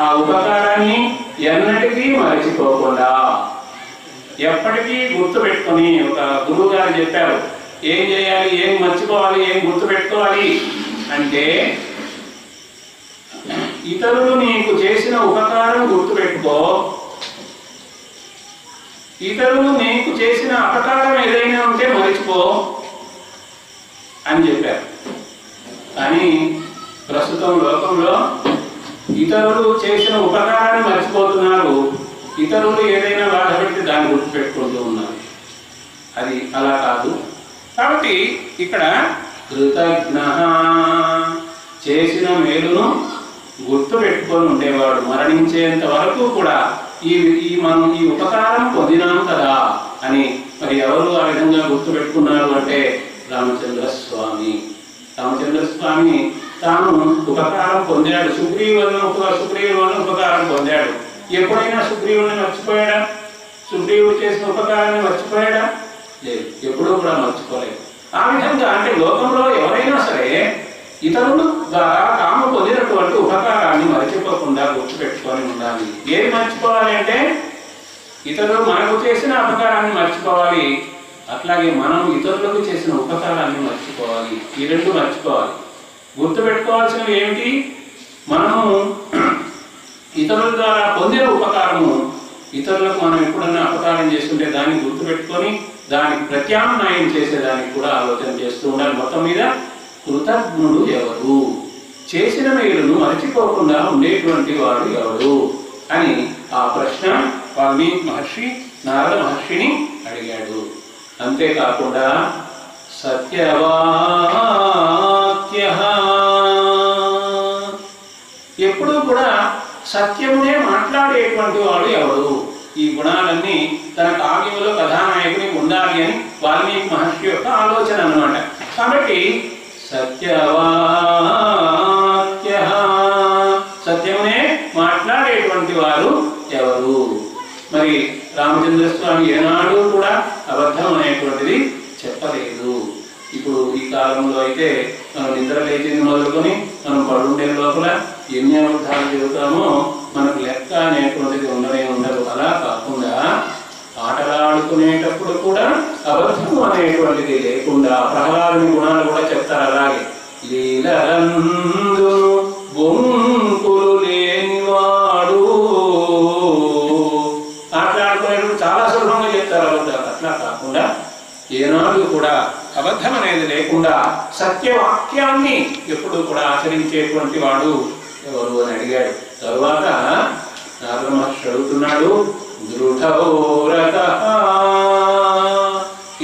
ఆ ఉపకారాన్ని ఎన్నటికీ మరచిపోకుండా ఎప్పటికీ గుర్తుపెట్టుకొని, ఒక గురువు గారు చెప్పారు ఏం చేయాలి, ఏం మర్చిపోవాలి, ఏం గుర్తుపెట్టుకోవాలి అంటే, ఇతరులు నీకు చేసిన ఉపకారం గుర్తుపెట్టుకో, ఇతరులు నీకు చేసిన అపకారం ఏదైనా ఉంటే మరిచిపో అని చెప్పారు. కానీ ప్రస్తుతం లోకంలో ఇతరులు చేసిన ఉపకారాన్ని మర్చిపోతున్నారు, ఇతరులు ఏదైనా బాధపెట్టి దాన్ని గుర్తుపెట్టుకుంటూ ఉన్నారు. అది అలా కాదు. కాబట్టి ఇక్కడ కృతజ్ఞ, చేసిన మేలును గుర్తు పెట్టుకొని ఉండేవాడు. మరణించేంత వరకు కూడా మనం ఈ ఉపకారం పొందినాం కదా అని మరి ఎవరు ఆ విధంగా గుర్తు పెట్టుకున్నారు అంటే రామచంద్రస్వామి. రామచంద్రస్వామి తాను ఉపకారం పొందాడు, సుగ్రీవుని వలన ఉపకారం పొందాడు. ఎప్పుడైనా సుగ్రీవుని మర్చిపోయాడా? సుగ్రీవుడు చేసిన ఉపకారాన్ని మర్చిపోయాడా? లేదు, ఎప్పుడూ కూడా మర్చిపోలేదు. ఆ విధంగా అంటే లోకంలో ఎవరైనా సరే ఇతరులు ద్వారా తాము పొందినటువంటి ఉపకారాన్ని మర్చిపోకుండా గుర్తుపెట్టుకొని ఉండాలి. ఏది మర్చిపోవాలి అంటే ఇతరులు మనకు చేసిన అపకారాన్ని మర్చిపోవాలి, అట్లాగే మనం ఇతరులకు చేసిన ఉపకారాన్ని మర్చిపోవాలి. ఈ రెండు మర్చిపోవాలి. గుర్తుపెట్టుకోవాల్సినవి ఏమిటి? మనము ఇతరుల ద్వారా పొందిన ఉపకారము, ఇతరులకు మనం ఎప్పుడన్నా అపకారం చేస్తుంటే దాన్ని గుర్తుపెట్టుకొని దానికి ప్రత్యామ్నాయం చేసేదానికి కూడా ఆలోచన చేస్తూ ఉండాలి. మొత్తం మీద కృతజ్ఞుడు ఎవరు, చేసిన మేలును మర్చిపోకుండా ఉండేటువంటి వాడు ఎవరు అని ఆ ప్రశ్న వాల్మీకి మహర్షి నారద మహర్షిని అడిగాడు. అంతేకాకుండా సత్యవాక్య, ఎప్పుడూ కూడా సత్యమునే మాట్లాడేటువంటి వాడు ఎవడు. ఈ గుణాలన్నీ తన కావ్యంలో కథానాయకుని ఉండాలి అని వాల్మీకి మహర్షి యొక్క ఆలోచన అన్నమాట. కాబట్టి సత్యవాక్య, సత్యమునే మాట్లాడేటువంటి వారు ఎవరు. మరి రామచంద్రస్వామి ఏనాడు కూడా అబద్ధం అనేటువంటిది చెప్పలేదు. ఇప్పుడు ఈ కాలంలో అయితే మనం నిద్ర లేచింది మొదలుకొని మనం పడుండే లోపల ఎన్ని అబద్ధాలు చెబుతామో మనకు లెక్క అనేటువంటిది ఉండనే ఉండదు. అలా కాకుండా ఆటలాడుకునేటప్పుడు అనేటువంటిది లేకుండా, ప్రహ్లాదుని గుణాలు కూడా చెప్తారు అలాగే. లీలలందు బొంకులు లేనివాడు మాట్లాడుకునేప్పుడు చాలా సులభంగా చెప్తారు అబద్ధాలు. అట్లా కాకుండా ఏనాడు కూడా అబద్ధం అనేది లేకుండా సత్యవాక్యాన్ని ఎప్పుడు కూడా ఆచరించేటువంటి వాడు ఎవరు అని అడిగాడు. తరువాత నారద మహర్షి అడుగుతున్నాడు, దృఢవ్రత.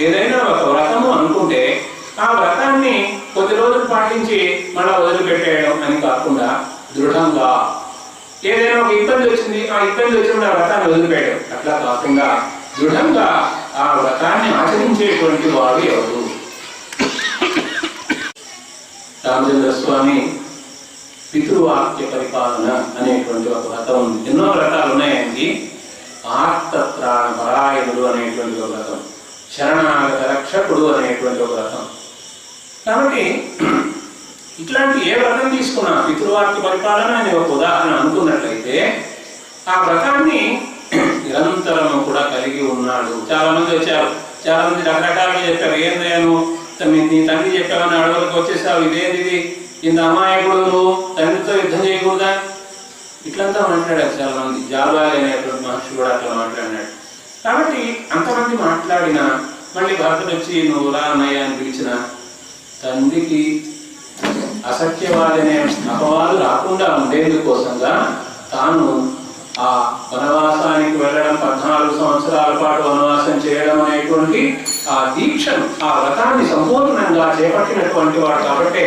ఏదైనా ఒక వ్రతము అనుకుంటే ఆ వ్రతాన్ని కొద్ది రోజులు పాటించి మళ్ళా వదిలిపెట్టేయడం అని కాకుండా దృఢంగా, ఏదైనా ఒక ఇబ్బంది వచ్చింది, ఆ ఇబ్బంది వచ్చినప్పుడు ఆ వ్రతాన్ని వదిలిపెట్టడం అట్లా కాకుండా దృఢంగా ఆ వ్రతాన్ని ఆచరించేటువంటి వాడు ఎవరు? రామచంద్ర స్వామి పితృవాక్య పరిపాలన అనేటువంటి ఒక వ్రతం ఉంది. ఎన్నో వ్రతాలు ఉన్నాయండి. ఆర్తత్రాణ పరాయణుడు అనేటువంటి ఒక వ్రతం, శరణాగత రక్షకుడు అనేటువంటి ఒక వ్రతం. కాబట్టి ఇట్లాంటి ఏ వ్రతం తీసుకున్నా పితృవాక్య పరిపాలన అనే ఒక ఉదాహరణ అనుకున్నట్లయితే ఆ వ్రతాన్ని నిరంతరము కూడా కలిగి ఉన్నాడు. చాలా మంది వచ్చారు, చాలా మంది రకరకాలుగా చెప్పారు. ఏందయ్యాను నీ తండ్రి చెప్పావని అడవులకు వచ్చేసావు, ఇదేంటిది, ఇంత అమాయకుడు, నువ్వు తండ్రితో యుద్ధం చేయకూడదా, ఇట్లంతా మాట్లాడారు చాలా మంది. జాబాలి అనేటువంటి మహర్షి కూడా అట్లా మాట్లాడినాడు. కాబట్టి అంతమంది మాట్లాడినా మళ్ళీ భర్తను వచ్చి నువ్వు రా అన్నయ్య అని పిలిచిన తండ్రికి అసత్యవాదనే అపవాదు రాకుండా ఉండేందుకోసంగా తాను ఆ వనవాసానికి వెళ్ళడం, 14 సంవత్సరాల పాటు వనవాసం చేయడం అనేటువంటి ఆ దీక్షను, ఆ వ్రతాన్ని సంపూర్ణంగా చేపట్టినటువంటి వాడు. కాబట్టి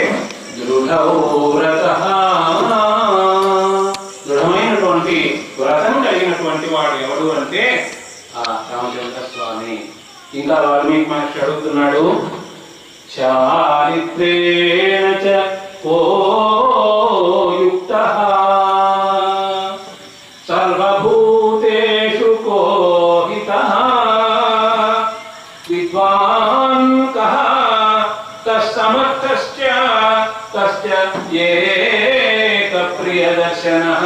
దృఢమైనటువంటి వ్రతం కలిగినటువంటి వాడు ఎవడు అంటే ఆ రామచంద్ర స్వామి. ఇంకా వాల్మీకి మహర్షి అడుగుతున్నాడు, చారిత్రేణ చ కో యుక్తః సర్వభూతేషు కో హితః విద్వాన్ కః తస్సమర్థశ్చ తస్య ఏక ప్రియదర్శనః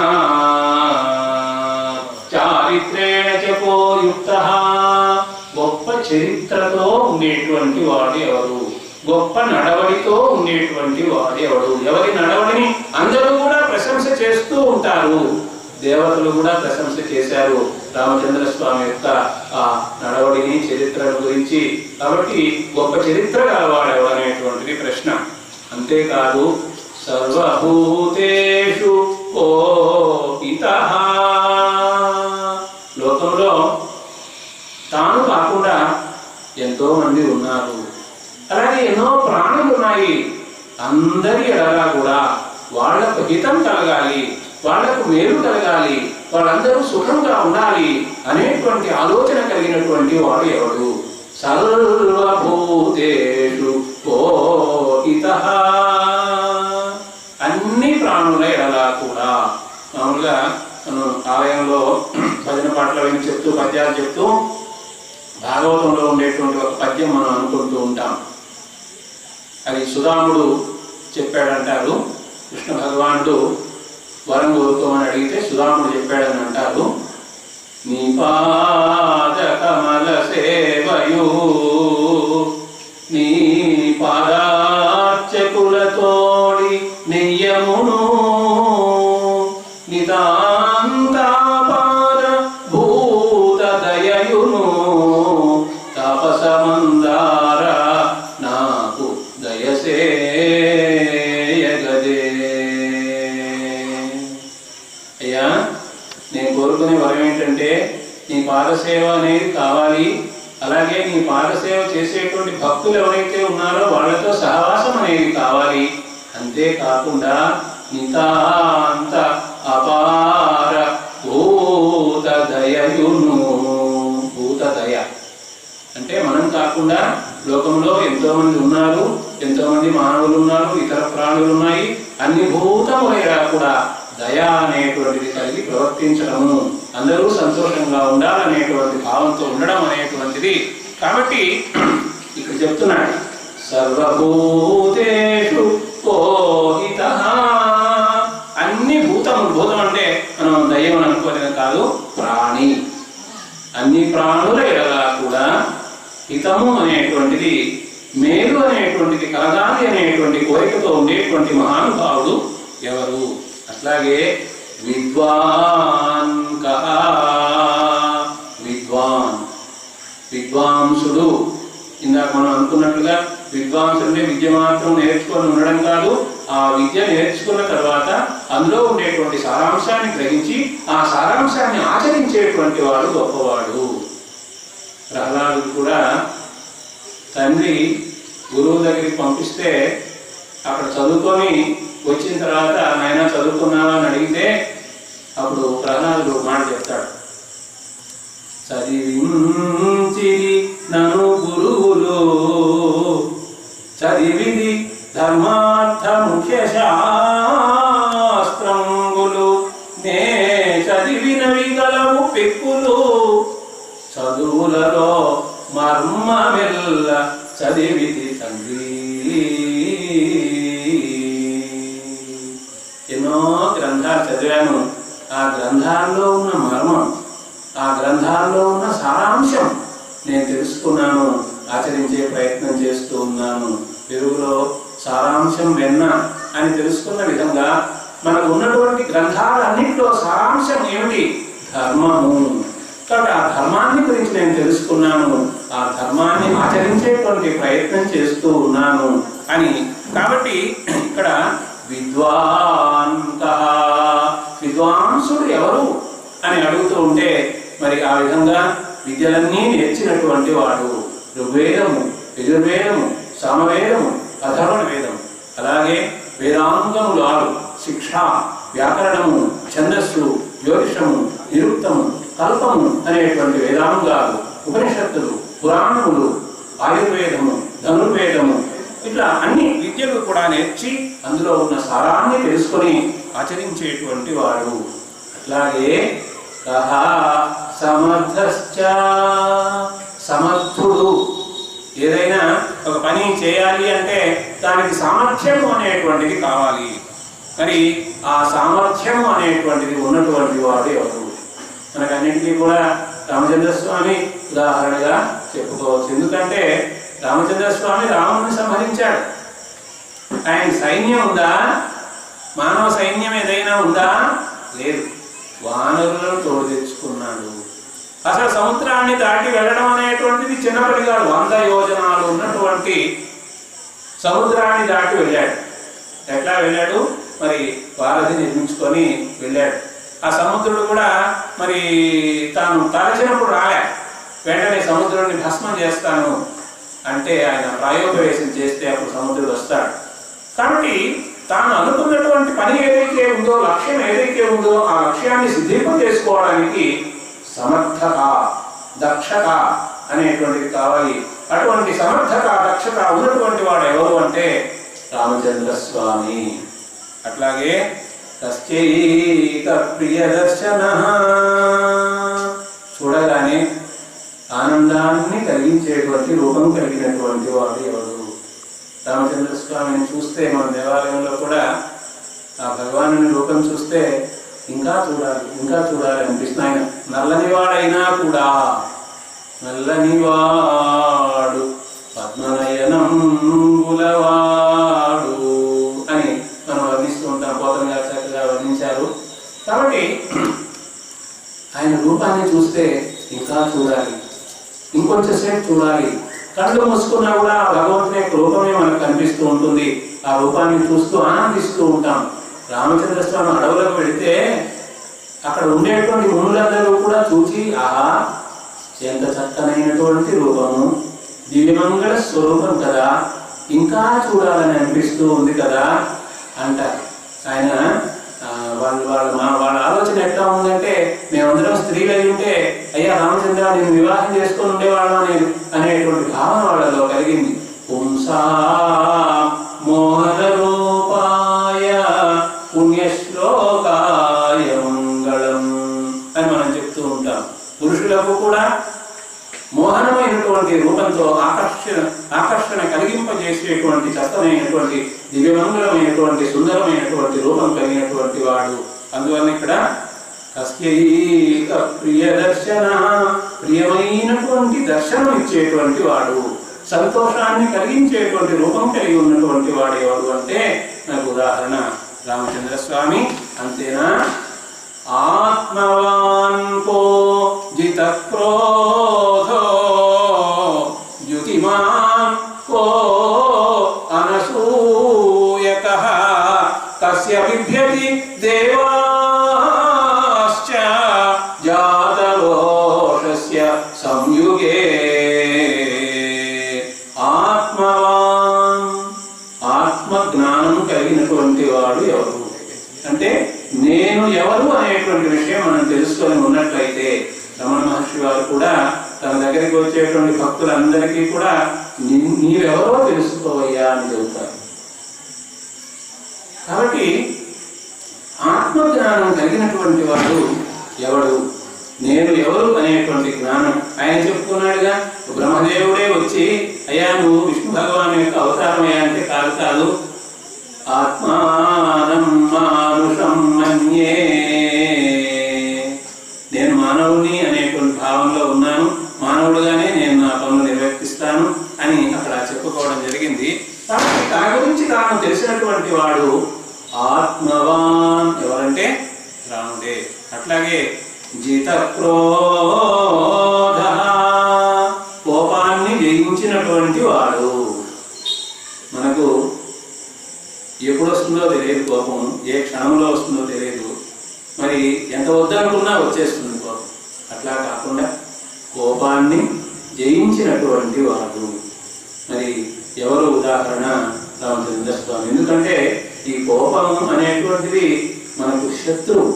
చారిత్రేణ చ కో యుక్తః. గొప్ప చరిత్రతో ఉండేటువంటి వాడు ఎవరు? గొప్ప నడవడితో ఉండేటువంటి వాడు ఎవడు? ఎవరి నడవడిని అందరూ కూడా ప్రశంస చేస్తూ ఉంటారు. దేవతలు కూడా ప్రశంస చేశారు రామచంద్ర స్వామి యొక్క ఆ నడవడిని, చరిత్రను గురించి. కాబట్టి గొప్ప చరిత్ర గలవాడు అనేటువంటిది ప్రశ్న. అంతేకాదు సర్వభూతేషు కో హితః. లోకంలో తాను కాకుండా ఎంతో మంది ఉన్నారు, అలాగే ఎన్నో ప్రాణులు ఉన్నాయి. అందరి ఎడలా కూడా వాళ్లకు హితం కలగాలి, వాళ్లకు మేలు కలగాలి, వాళ్ళందరూ సుఖంగా ఉండాలి అనేటువంటి ఆలోచన కలిగినటువంటి వాడు ఎవడు? సర్వభూతేషు కో హితః. అన్ని ప్రాణుల ఎడలా కూడా. మామూలుగా మనం ఆలయంలో భజన పాటలు విని చెప్తూ, పద్యాలు చెప్తూ భాగవతంలో ఉండేటువంటి ఒక పద్యం మనం అనుకుంటూ ఉంటాం. అది సుధాముడు చెప్పాడంటారు. కృష్ణ భగవానుడు వరం కోరుకోమని అడిగితే సుధాముడు చెప్పాడని అంటారు. నీ పాద కమల సేవయు నీ పాదార్చకులతోడి నెయ్యమును నితాంతాపార భూత దయయును తాపసమందార నాకు దయసేయగదే. అయ్యా, నేను కోరుకునే వరం ఏంటంటే నీ పాదసేవ అనేది కావాలి. అలాగే నీ పాదసేవ చేసేటువంటి భక్తులు ఎవరైతే ఉన్నారో వాళ్ళతో సహవాసం అనేది కావాలి. అంతేకాకుండా నితాంత అపార భూత దయయును. భూత దయ అంటే మనం కాకుండా లోకంలో ఎంతో మంది ఉన్నారు, ఎంతో మంది మానవులు ఉన్నారు, ఇతర ప్రాణులు ఉన్నాయి. అన్ని భూతములైనా కూడా దయ అనేటువంటిది కలిగి ప్రవర్తించడము, అందరూ సంతోషంగా ఉండాలనేటువంటి భావంతో ఉండడం అనేటువంటిది. కాబట్టి ఇక్కడ చెప్తున్నాడు సర్వభూతేషు కో హితః. అన్ని భూతములు, భూతం అంటే మనం దయ్యం అనుకోలేదు కాదు, ప్రాణి. అన్ని ప్రాణుల ఎడలా కూడా హితము అనేటువంటిది, మేలు అనేటువంటిది కలగాలి అనేటువంటి కోరికతో ఉండేటువంటి మహానుభావుడు ఎవరు? అట్లాగే విద్వాన్ కః, విద్వాంసుడు. ఇందాక మనం అనుకున్నట్లుగా విద్వాంసుడే విద్య మాత్రం నేర్చుకొని ఉండడం కాదు, ఆ విద్య నేర్చుకున్న తర్వాత అందులో ఉండేటువంటి సారాంశాన్ని గ్రహించి ఆ సారాంశాన్ని ఆచరించేటువంటి వాడు గొప్పవాడు. ప్రహ్లాదుడు కూడా తండ్రి గురువు దగ్గరికి పంపిస్తే అక్కడ చదువుకొని వచ్చిన తర్వాత ఆయన చదువుకున్నావా అని అడిగితే అప్పుడు ప్రహ్లాదుడు మాట చెప్తాడు, చదివించి నను గురువులు చదివిది ధర్మార్థ ముఖ్య శాస్త్రంబులు నే చదివినవి గలవు పెక్కులు చదువులలో మర్మమెల్ల చదివిది తండ్రి. ఎన్నో గ్రంథాలు చదివాను, ఆ గ్రంథాల్లో ఉన్న మర్మం, ఆ గ్రంథాల్లో ఉన్న సారాంశం నేను తెలుసుకున్నాను, ఆచరించే ప్రయత్నం చేస్తూ ఉన్నాను. పెరుగులో సారాంశం వెన్న అని తెలుసుకున్న విధంగా మనకు ఉన్నటువంటి గ్రంథాలన్నింటిలో సారాంశం ఏమిటి? ధర్మము. కాబట్టి ఆ ధర్మాన్ని గురించి నేను తెలుసుకున్నాను, ఆ ధర్మాన్ని ఆచరించేటువంటి ప్రయత్నం చేస్తూ ఉన్నాను అని. కాబట్టి ఇక్కడ విద్వాన్ కః, విద్వాంసుడు ఎవరు అని అడుగుతూ ఉంటే మరి ఆ విధంగా విద్యలన్నీ నేర్చినటువంటి వాడు. ఋగ్వేదము, యజుర్వేదము, సామవేదము, అథర్వణ వేదము, అలాగే వేదాంగములు 6, శిక్ష, వ్యాకరణము, ఛందస్సు, జ్యోతిషము, నిరుక్తము, కల్పము అనేటువంటి వేదాంగాలు, ఉపనిషత్తులు, పురాణములు, ఆయుర్వేదము, ధనుర్వేదము, ఇట్లా అన్ని విద్యలు కూడా నేర్చి అందులో ఉన్న సారాన్ని తెలుసుకొని ఆచరించేటువంటి వాడు. అట్లాగే కః సమర్థశ్చ, సమర్థుడు. ఏదైనా ఒక పని చేయాలి అంటే దానికి సామర్థ్యము అనేటువంటిది కావాలి. మరి ఆ సామర్థ్యము అనేటువంటిది ఉన్నటువంటి వాడు ఎవరు? మనకన్నింటినీ కూడా రామచంద్రస్వామి ఉదాహరణగా చెప్పుకోవచ్చు. ఎందుకంటే రామచంద్రస్వామి రాముని సంహరించాడు. ఆయన సైన్యం ఉందా? మానవ సైన్యం ఏదైనా ఉందా? లేదు. వానరులను తోడు తెచ్చుకున్నాడు. అసలు సముద్రాన్ని దాటి వెళ్ళడం అనేటువంటిది చిన్నపడి కాదు. 100 యోజనాలు ఉన్నటువంటి సముద్రాన్ని దాటి వెళ్ళాడు. ఎట్లా వెళ్ళాడు? మరి వారధి నిర్మించుకొని వెళ్ళాడు. ఆ సముద్రుడు కూడా మరి తాను తలచినప్పుడు రాలే, వెంటనే సముద్రుడిని భస్మం చేస్తాను అంటే ఆయన ప్రాయోపవేశం చేస్తే అప్పుడు సముద్రుడు వస్తాడు. కాబట్టి తాను అనుకున్నటువంటి పని ఏదైతే ఉందో, లక్ష్యం ఏదైతే ఉందో ఆ లక్ష్యాన్ని సిద్ధింపజేసుకోవడానికి సమర్థత, దక్షత అనేటువంటిది కావాలి. అటువంటి సమర్థత, దక్షత ఉన్నటువంటి వాడు ఎవరు అంటే రామచంద్ర స్వామి. అట్లాగే తస్యైక ప్రియదర్శనః, చూడగానే ఆనందాన్ని కలిగించేటువంటి రూపం కలిగినటువంటి వాడు ఎవరు? రామచంద్ర స్వామిని చూస్తే మన దేవాలయంలో కూడా ఆ భగవానుని రూపం చూస్తే ఇంకా చూడాలి, ఇంకా చూడాలి అనిపిస్తుంది. ఆయన నల్లనివాడైనా కూడా నల్లనివాడు పద్మనయనంబులవాడు అని మనం వర్ణిస్తూ ఉంటాం. పోతన గారు చక్కగా వర్ణించారు. కాబట్టి ఆయన రూపాన్ని చూస్తే ఇంకా చూడాలి, ఇంకొంచెంసేపు చూడాలి. కళ్ళు మూసుకున్నా కూడా భగవంతుని యొక్క రూపమే మనకు కనిపిస్తూ ఉంటుంది. ఆ రూపాన్ని చూస్తూ ఆనందిస్తూ ఉంటాం. రామచంద్ర స్వామి అడవులకు వెళితే అక్కడ ఉండేటువంటి మునులందరూ కూడా చూసి ఆహా ఎంత చక్కనైనటువంటి రూపము, దివ్యమంగళ స్వరూపం కదా, ఇంకా చూడాలని అనిపిస్తూ ఉంది కదా అంటారు. ఆయన వాళ్ళ ఆలోచన ఎట్లా ఉందంటే మేమందరం స్త్రీలు అయి ఉంటే అయ్యా రామచంద్ర నేను వివాహం చేసుకొని ఉండేవాళ్ళం అనేటువంటి భావన వాళ్ళలో కలిగింది. పుంసా మోహన రూపాయ పుణ్యశ్లోకాయ మంగళం అని మనం చెప్తూ ఉంటాం. పురుషులకు కూడా మోహనమైనటువంటి రూపంతో ఆకర్షణ కలిగింపజేసేటువంటి చక్కమైనటువంటి దివ్యమంగళమైనటువంటి సుందరమైనటువంటి రూపం కలిగినటువంటి వాడు. అందువల్ల ఇక్కడ తస్యైక ప్రియదర్శనః ప్రియమైనటువంటి దర్శనం ఇచ్చేటువంటి వాడు, సంతోషాన్ని కలిగించేటువంటి రూపం కలిగి ఉన్నటువంటి వాడు ఎవరు అంటే నాకు ఉదాహరణ రామచంద్ర స్వామి. అంతేనా? ఆత్మవాన్ కో జిత క్రోధో ద్యుతిమాన్ కో అనసూయకః కస్య బిభ్యతి దేవాశ్చ జాతరోషస్య సంయుగే. ఆత్మవాన్, ఆత్మజ్ఞానం కలిగినటువంటి వాడు ఎవరు అంటే నేను ఎవరు అనేటువంటి విషయం మనం తెలుసుకొని ఉన్నట్లయితే రమణ మహర్షి వారు కూడా తన దగ్గరికి వచ్చేటువంటి భక్తులందరికీ కూడా నీవెవరో తెలుసుకోవయ్యా అని చెబుతారు. కాబట్టి ఆత్మజ్ఞానం కలిగినటువంటి వాడు ఎవడు, నేను ఎవరు అనేటువంటి జ్ఞానం ఆయన చెప్పుకున్నాడుగా. బ్రహ్మదేవుడే వచ్చి అయ్యా నువ్వు విష్ణు భగవాన్ యొక్క అవతారం అయ్యా అంటే కాదు కాదు, ఆత్మానం మానుషం మన్యే, నేను మానవుని అనేటువంటి భావంలో ఉన్నాను, మానవుడుగానే నేను నా పనులు నిర్వర్తిస్తాను అని అక్కడ చెప్పుకోవడం జరిగింది. కాబట్టి తన గురించి తాను తెలిసినటువంటి వాడు ఆత్మవాన్ ఎవరంటే రాముడే. అట్లాగే జిత క్రోధ, కోపాన్ని జయించినటువంటి వాడు. మనకు ఎప్పుడు వస్తుందో తెలియదు కోపం, ఏ క్షణంలో వస్తుందో తెలియదు, మరి ఎంత వద్దనుకున్నా వచ్చేస్తుంది కోపం. అట్లా కాకుండా కోపాన్ని జయించినటువంటి వాడు మరి ఎవరు ఉదాహరణ రామచంద్ర స్వామి. ఎందుకంటే ఈ కోపం అనేటువంటిది మనకు శత్రువు.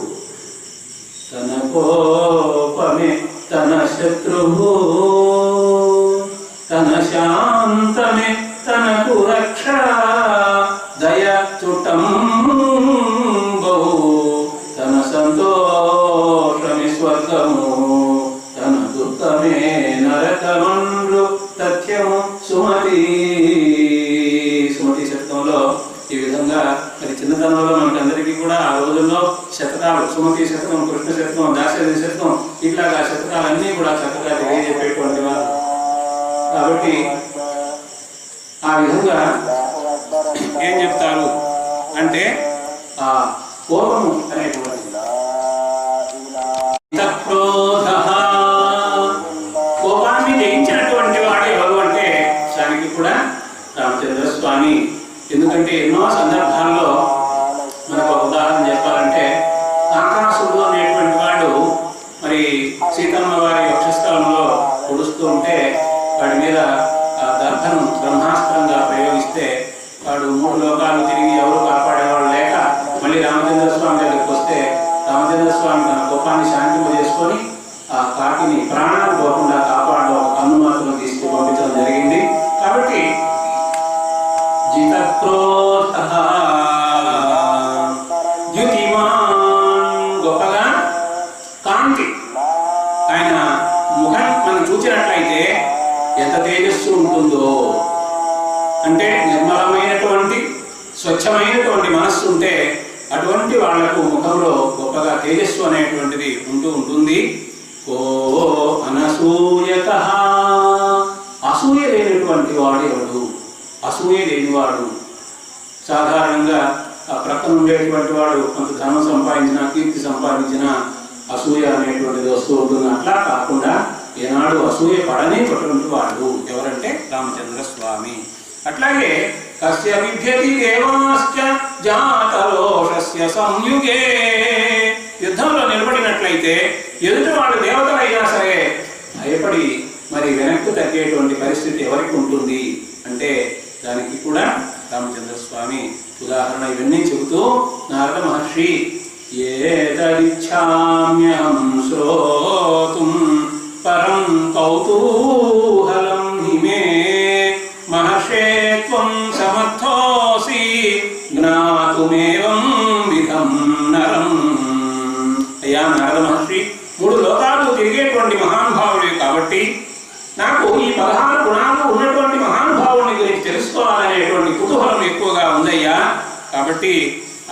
తన కోపమే తన శత్రువు, తన శాంతమే తనకు రక్ష, దయ చుటం బహు, తన సంతోషమే స్వర్గము, తన దుఃఖమే నరకమండ్రు తథ్యము. సుమతి సుమతి శతకంలో ఈ విధంగా మరి చిన్నతనంలో మనకందరికీ కూడా ఆ రోజుల్లో శతకాలు, సుమతి శతకం, కృష్ణ శతకం, దాశరథి శతకం, ఇట్లాగా శతకాలన్నీ కూడా చక్కగా తెలియజెప్పేటువంటి వారు. కాబట్టి ఆ విధంగా ఏం చెప్తారు అంటే ఆ కోపము అనేటువంటి కోపాన్ని జయించినటువంటి వాడు ఎవరు అంటే దానికి కూడా రామచంద్ర స్వామి. ఎందుకంటే ఎన్నో సందర్భాల్లో మనకు ఒక ఉదాహరణ చెప్పాలంటే కాకాసుడు అనేటువంటి వాడు మరి సీతమ్మ వారి వక్షస్థలంలో పొడుస్తూ ఉంటే వాడి మీద దర్భను బ్రహ్మాస్త్రంగా ప్రయోగిస్తే వాడు 3 లోకాలు తిరిగి ఎవరు కాపాడేవాడు లేక మళ్ళీ రామచంద్ర స్వామి దగ్గరికి వస్తే రామచంద్ర స్వామి తన కోపాన్ని శాంతింపజేసుకొని ఆ కాకిని ప్రాణాలు పోకుండా కాపాడడం ఒక కన్ను మాత్రం తీసుకు పంపించడం జరిగింది. కాబట్టి జితక్రోధ ద్యుతిమాన్, గొప్పగా కాంతి. ఆయన ముఖం మనం చూసినట్లయితే ఎంత తేజస్సు ఉంటుందో, అంటే నిర్మలమైనటువంటి స్వచ్ఛమైనటువంటి మనస్సు ఉంటే అటువంటి వాళ్లకు ముఖంలో గొప్పగా తేజస్సు అనేటువంటిది ఉంటుంది. ఓ అనసూయక, అసూయ లేనటువంటి వాడు ఎవడు? అసూయ లేనివాడు సాధారణంగా ఆ ప్రక్కన ఉండేటువంటి వాడు కొంత ధనం సంపాదించిన, కీర్తి సంపాదించిన అసూయ అనేటువంటిది వస్తూ ఉంటుంది. అట్లా కాకుండా ఏనాడు అసూయ పడనేటువంటి వాడు ఎవరంటే రామచంద్ర స్వామి. అట్లాగే కస్య బిభ్యతి దేవాశ్చ జాతరోషస్య సంయుగే, యుద్ధంలో నిలబడినట్లయితే ఎదుటి వాళ్ళు దేవతలైనా సరే భయపడి మరి వెనక్కి తగ్గేటువంటి పరిస్థితి ఎవరికి ఉంటుంది అంటే దానికి కూడా రామచంద్ర స్వామి ఉదాహరణ. ఇవన్నీ చెబుతూ నారద మహర్షి ఏతదిచ్ఛామ్యహం శ్రోతుం పరం కౌతూహలం హిమే మహర్షే త్వం సమర్థోసి జ్ఞాతుమేవం విధం నరం. అయ్యా నారద మహర్షి, 3 లోకాలు తిరిగేటువంటి మహానుభావుడే కాబట్టి నాకు ఈ 16 గుణాలు ఉన్నటువంటి మహానుభావుని గురించి తెలుసుకోవాలనేటువంటి కుతూహలం ఎక్కువగా ఉందయ్యా. కాబట్టి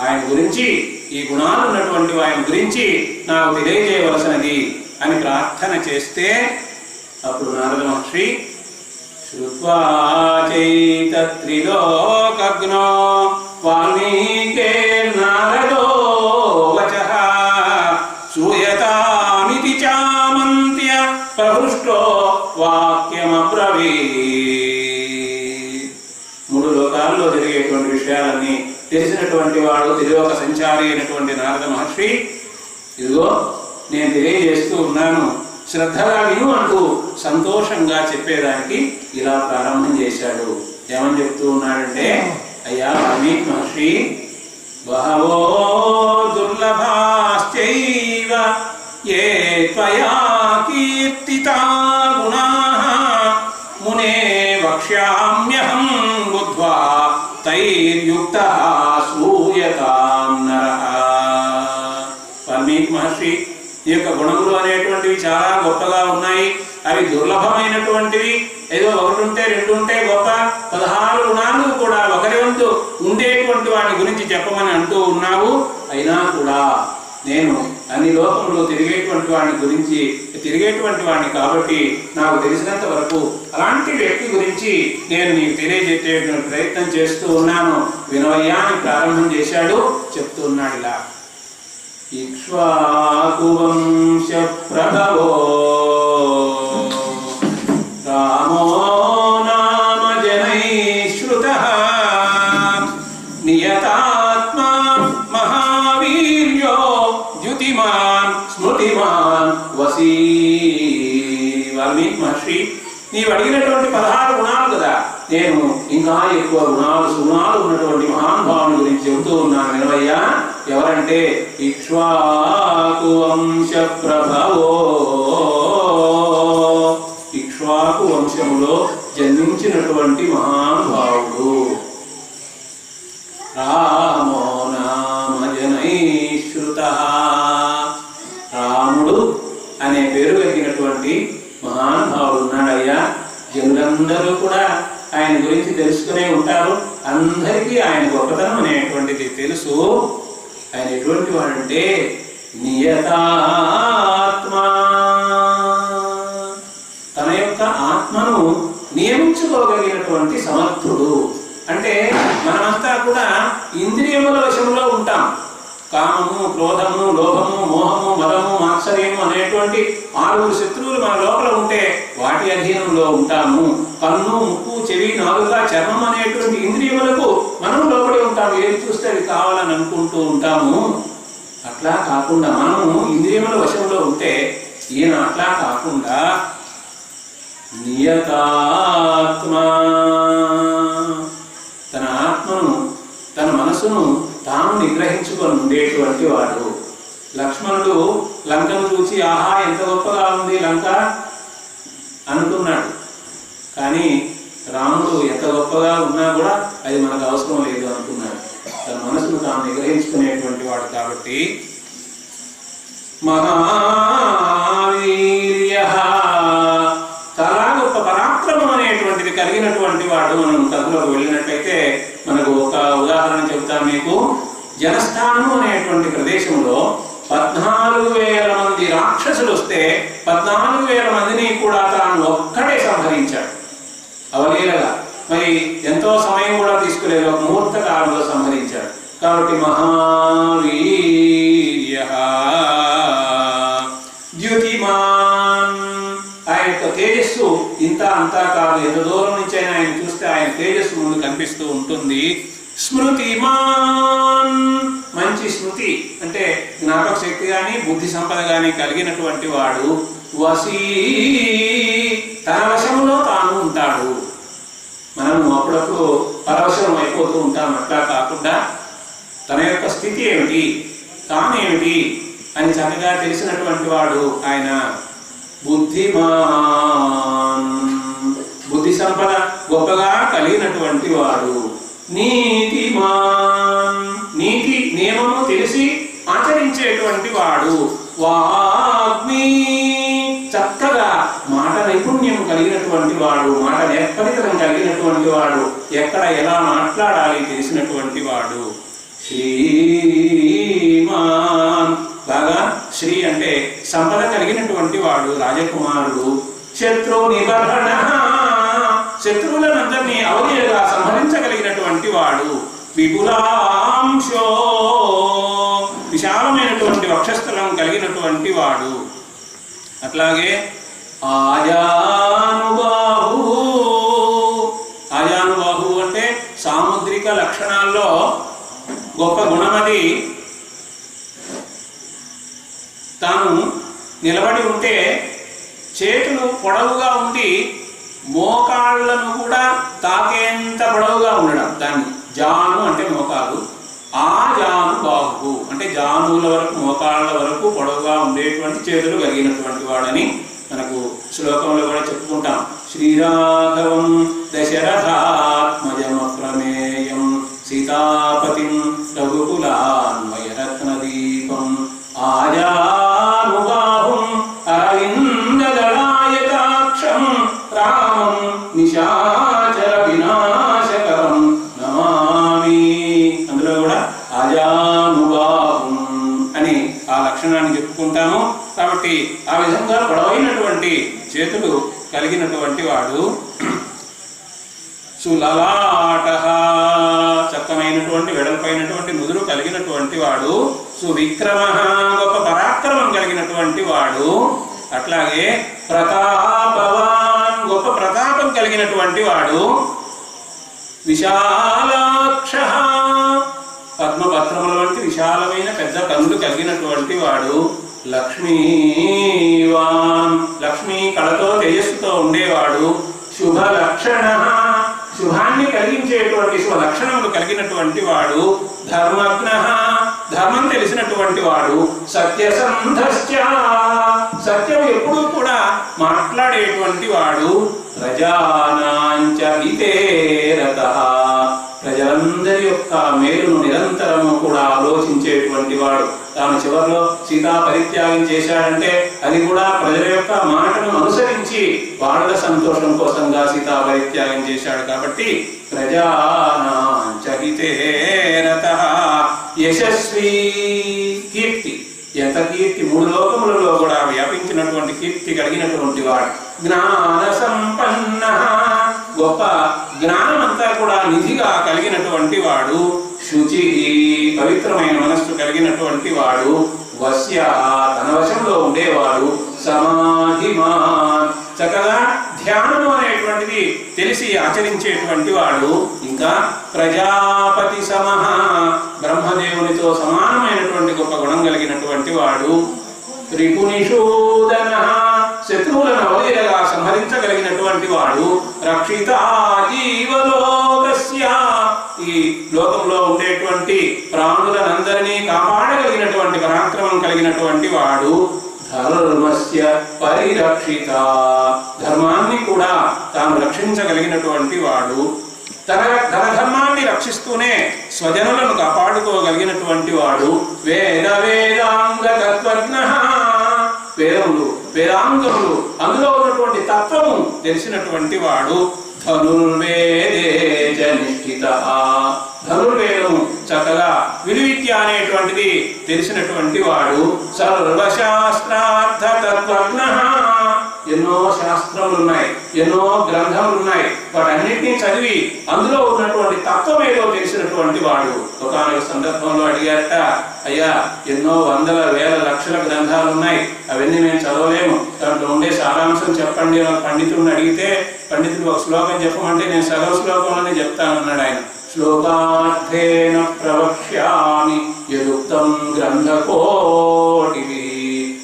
ఆయన గురించి, ఈ గుణాలు ఉన్నటువంటి ఆయన గురించి నాకు తెలియజేయవలసినది అని ప్రార్థన చేస్తే అప్పుడు నారద మహర్షి శ్రుత్వా చైతత్రిలోకగ్నో వాల్మీకేర్నారదో వచః సూయతామితి చామంత్య ప్రహృష్టో వాక్యమబ్రవీత్. మూడు లోకాల్లో జరిగేటువంటి విషయాలన్నీ తెలిసినటువంటి వాడు త్రిలోక సంచారి అయినటువంటి నారద మహర్షి, ఇదిగో నేను తెలియజేస్తూ ఉన్నాను, శ్రద్ధగా విను అంటూ సంతోషంగా చెప్పేదానికి ఇలా ప్రారంభం చేశాడు. ఏమని చెప్తూ ఉన్నాడంటే, అయ్యా వాల్మీకి మహర్షి, బహవో దుర్లభాశ్చైవ ఏ త్వయా కీర్తితా గుణాః మునే వక్ష్యామ్యహం బుద్ధ్వా తైర్యుక్తః శ్రూయతాం నరః. వాల్మీకి మహర్షి, ఈ యొక్క గుణములు అనేటువంటివి చాలా గొప్పగా ఉన్నాయి. అవి దుర్లభమైనటువంటివి. ఏదో ఒకటి ఉంటే రెండు ఉంటే గొప్ప, 16 గుణాలు కూడా ఒకరి వంతు ఉండేటువంటి వాటి గురించి చెప్పమని అంటూ ఉన్నావు. అయినా కూడా నేను అన్ని లోకంలో తిరిగేటువంటి వాడిని కాబట్టి నాకు తెలిసినంత వరకు అలాంటి వ్యక్తి గురించి నేను నీకు తెలియజేసేటువంటి ప్రయత్నం చేస్తూ ఉన్నాను. వినవయ్యా అని ప్రారంభం చేశాడు. చెప్తూ ఉన్నాడు ఇలా, ఇక్ష్వాకు వంశ ప్రభవో రామో నామ జనైశ్రుతః నియతాత్మా మహావీర్యో ద్యుతిమాన్ స్మృతిమాన్ వసీ. వాల్మీకి మహర్షి, నీవు అడిగినటువంటి 16 గుణాలు కదా, నేను ఇంకా ఎక్కువ సుగుణాలు ఉన్నటువంటి మహానుభావుని గురించి చెబుతూ ఉన్నాను వినవయ్యా. ఎవరంటే ఇక్ష్వాకు వంశ ప్రభవో, ఇక్ష్వాకు వంశములో జన్మించినటువంటి మహానుభావుడు. రామో నామ జనైశ్రుతః, రాముడు అనే పేరు కలిగినటువంటి మహానుభావుడు ఉన్నాడయ్యా. జనులందరూ కూడా ఆయన గురించి తెలుసుకునే ఉంటారు. అందరికీ ఆయన గొప్పతనం అనేటువంటిది తెలుసు. ఆయన ఎటువంటి వాడంటే నియతాత్మా, తన యొక్క ఆత్మను నియమించుకోగలిగినటువంటి సమర్థుడు. అంటే మనమంతా కూడా ఇంద్రియముల వశంలో ఉంటాం. కామము, క్రోధము, లోభము, మోహము, మదము, మాత్సర్యము అనేటువంటి 6 శత్రువులు మన లోపల ఉంటే వాటి అధీనంలో ఉంటాము. కన్ను, ముక్కు, చెవి, నాలుక, చర్మం అనేటువంటి ఇంద్రియములకు మనం లోపలి ఉంటాము. ఏది చూస్తే అది కావాలని అనుకుంటూ ఉంటాము. అట్లా కాకుండా మనము ఇంద్రియముల వశంలో ఉంటే ఈయన అట్లా కాకుండా నియతాత్మా, తన ఆత్మను తన మనసును తాను నిగ్రహించుకొని ఉండేటువంటి వాడు. లక్ష్మణుడు లంకను చూసి ఆహా ఎంత గొప్పగా ఉంది లంక అనుకున్నాడు. కానీ రాముడు ఎంత గొప్పగా ఉన్నా కూడా అది మనకు అవసరం లేదు అనుకున్నాడు. తన మనసును తాను నిగ్రహించుకునేటువంటి వాడు కాబట్టి మహావీర్యః, చాలా గొప్ప పరాక్రమం అనేటువంటిది కలిగినటువంటి వాడు. మనం కథలోకి వెళ్ళినట్లయితే మనకు ఒక ఉదాహరణ చెప్తాను మీకు. జనస్థానము అనేటువంటి ప్రదేశంలో 14,000 మంది రాక్షసులు వస్తే 14,000 మందిని కూడా తాను ఒక్కడే సంహరించాడు అవలీలగా. మరి ఎంతో సమయం కూడా తీసుకోలేదు, ఒక ముహూర్త కాలంలో సంహరించాడు. కాబట్టి మహావీర్యః ద్యుతిమాన్, ఆయన యొక్క తేజస్సు ఇంత అంతా కాదు, ఎంత దూరం నుంచి అయినా ఆయన చూస్తే ఆయన తేజస్సు ముందు కనిపిస్తూ ఉంటుంది. స్మృతిమాన్, మంచి స్మృతి అంటే జ్ఞాపక శక్తి కానీ బుద్ధి సంపద కానీ కలిగినటువంటి వాడు. వసీ, తన వశంలో తాను ఉంటాడు. మనము అప్పుడప్పుడు పరవశం అయిపోతూ ఉంటాం. అట్లా కాకుండా తన యొక్క స్థితి ఏమిటి, తానేమిటి అని చక్కగా తెలిసినటువంటి వాడు ఆయన. బుద్ధిమాన్, బుద్ధి సంపద గొప్పగా కలిగినటువంటి వాడు. నీతిమాన్, నీతి నియమము తెలిసి ఆచరించేటువంటి వాడు. వాగ్మీ, చక్కగా మాట నైపుణ్యం కలిగినటువంటి వాడు, మాట నేర్పరితనం కలిగినటువంటి వాడు, ఎక్కడ ఎలా మాట్లాడాలి తెలిసినటువంటి వాడు. శ్రీమాన్, బాగా శ్రీ అంటే సంపద కలిగినటువంటి వాడు, రాజకుమారుడు. శత్రు నిబర్హణ, శత్రువులనందరినీ అవలీలగా సంహరించగలిగినటువంటి వాడు. విపులాంశో, విశాలమైనటువంటి వక్షస్థలం కలిగినటువంటి వాడు. అట్లాగే ఆజానుబాహు, ఆజానుబాహు అంటే సాముద్రిక లక్షణాల్లో గొప్ప గుణమది. తాను నిలబడి ఉంటే చేతులు పొడవుగా ఉండి మోకాళ్ళను కూడా తాకేంత పొడవుగా ఉండడం, దాన్ని జాను అంటే మోకాలు. ఆ జాను బాహు అంటే జానుల వరకు, మోకాళ్ళ వరకు పొడవుగా ఉండేటువంటి చేతులు కలిగినటువంటి వాడని మనకు శ్లోకంలో కూడా చెప్పుకుంటాం. శ్రీరాఘవం దశరథాత్మజమప్రమేయం సీతాపతిం రఘుకులాన్వయరత్నదీపం ఆజానుబాహుం అరవిందదళాయతాక్షం రామం నిశాచర వినాశకరం నమామి. అందులో కూడా ఆజానుబాహుం అని ఆ లక్షణాన్ని చెప్పుకుంటాము. కాబట్టి ఆ విధంగా పొడవైనటువంటి చేతులు కలిగినటువంటి వాడు. సులలాట, చక్కమైనటువంటి వెడల్పైనటువంటి నుదురు కలిగినటువంటి వాడు. సువిక్రమ, గొప్ప పరాక్రమం కలిగినటువంటి వాడు. అట్లాగే ప్రతాపవాన్, గొప్ప ప్రతాపం కలిగినటువంటి వాడు. విశాలాక్ష, పద్మపత్రముల వంటి విశాలమైన పెద్ద కన్నులు కలిగినటువంటి వాడు. లక్ష్మీవాన్, లక్ష్మీ కళతో తేజస్సుతో ఉండేవాడు. శుభ లక్షణ, శుభాన్ని కలిగించేటువంటి శుభ లక్షణములు కలిగినటువంటి వాడు. ధర్మజ్ఞ, ధర్మం తెలిసినటువంటి వాడు. సత్యసంధశ్చ, సత్యం ఎప్పుడూ కూడా మాట్లాడేటువంటి వాడు. ప్రజానాంచ హితేరతః, ప్రజలందరి యొక్క మేలును నిరంతరము కూడా ఆలోచించేటువంటి వాడు. తాను చివరిలో సీతా పరిత్యాగం చేశాడంటే అది కూడా ప్రజల యొక్క మాటను అనుసరించి వాళ్ళ సంతోషం కోసంగా సీతా పరిత్యాగం చేశాడు. కాబట్టి ప్రజానాంచ హితేరతః. యశస్వి, కీర్తి, ఎంత కీర్తి, మూడు లోకములలో కూడా వ్యాపించినటువంటి కీర్తి కలిగినటువంటి వాడు. జ్ఞాన సంపన్న, గొప్ప జ్ఞానమంతా కూడా నిధిగా కలిగినటువంటి వాడు. శుచి, పవిత్రమైన మనస్సు కలిగినటువంటి వాడు. వశ్య, తన వశంలో ఉండేవాడు. సమాధిమాన్, చక్కగా ధ్యానము అనేటువంటిది తెలిసి ఆచరించేటువంటి వాడు. ఇంకా ప్రజాపతి సమః, బ్రహ్మదేవునితో సమానమైనటువంటి గొప్ప గుణం కలిగినటువంటి వాడు. త్రిపునిషూదన, శత్రువులను అవలీలగా సంహరించగలిగినటువంటి వాడు. రక్షిత జీవలోకస్య, ఈ లోకంలో ఉండేటువంటి ప్రాణులనందరినీ కాపాడగలిగినటువంటి పరాక్రమం కలిగినటువంటి వాడు. ధర్మస్య పరిరక్షిత, ధర్మాన్ని కూడా తాను రక్షించగలిగినటువంటి వాడు. తన ధర్మాన్ని రక్షిస్తూనే స్వజనులను కాపాడుకోగలిగినటువంటి వాడు. వేద వేదాంగ తత్వజ్ఞ, వేదములు వేదాంగములు అందులో ఉన్నటువంటి తత్వము తెలిసినటువంటి వాడు. ధనుర్వేదే నిష్ఠిత, ధనుర్వేదము చక్కగా విలువిద్య అనేటువంటిది తెలిసినటువంటి వాడు. సర్వశాస్త్రార్థ తత్వజ్ఞ, ఎన్నో శాస్త్రములు ఉన్నాయి, ఎన్నో గ్రంథములు ఉన్నాయి, వాటన్నిటినీ చదివి అందులో ఉన్నటువంటి తత్వం ఏదో తెలిసినటువంటి వాడు. ఒకానొక సందర్భంలో అడిగారట, అయ్యా ఎన్నో వందల వేల లక్షల గ్రంథాలు ఉన్నాయి, అవన్నీ మేము చదవలేము, దాంట్లో ఉండే సారాంశం చెప్పండి. పండితుడిని అడిగితే పండితుడు ఒక శ్లోకం చెప్పమంటే నేను సగం శ్లోకంలోనే చెప్తానన్నాడు ఆయన. శ్లోకార్థేన ప్రవక్ష్యామి యదుక్తం గ్రంథకోటివి,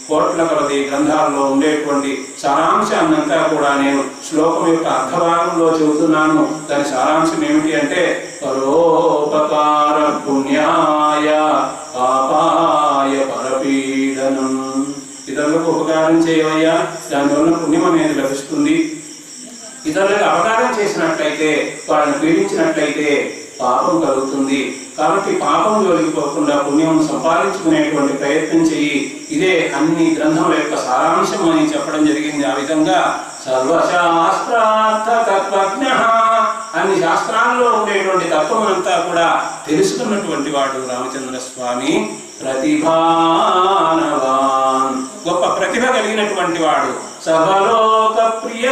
కోట్ల కొలది గ్రంథాల్లో ఉండేటువంటి సారాంశాన్నంతా కూడా నేను శ్లోకం యొక్క అర్ధభాగంలో చెబుతున్నాను. దాని సారాంశం ఏమిటి అంటే పరోపకార పుణ్యాయ పాపాయ పరపీడనం, ఇతరులకు ఉపకారం చేయవయ్యా, దానివల్ల పుణ్యం అనేది లభిస్తుంది. ఇతరులకు అపకారం చేసినట్లయితే, వాళ్ళని పీడించినట్లయితే పాపం కలుగుతుంది. కాబట్టి పాపం జోలికిపోకుండా పుణ్యం సంపాదించుకునేటువంటి ప్రయత్నం చెయ్యి. ఇదే అన్ని గ్రంథముల యొక్క సారాంశం అని చెప్పడం జరిగింది. ఆ విధంగా సర్వశాస్త్రార్థ తత్వజ్ఞ, అన్ని శాస్త్రాల్లో ఉండేటువంటి తత్వమంతా కూడా తెలుసుకున్నటువంటి వాడు రామచంద్ర స్వామి. ప్రతిభానవాన్, గొప్ప ప్రతిభ కలిగినటువంటి వాడు. సర్వలోక ప్రియ,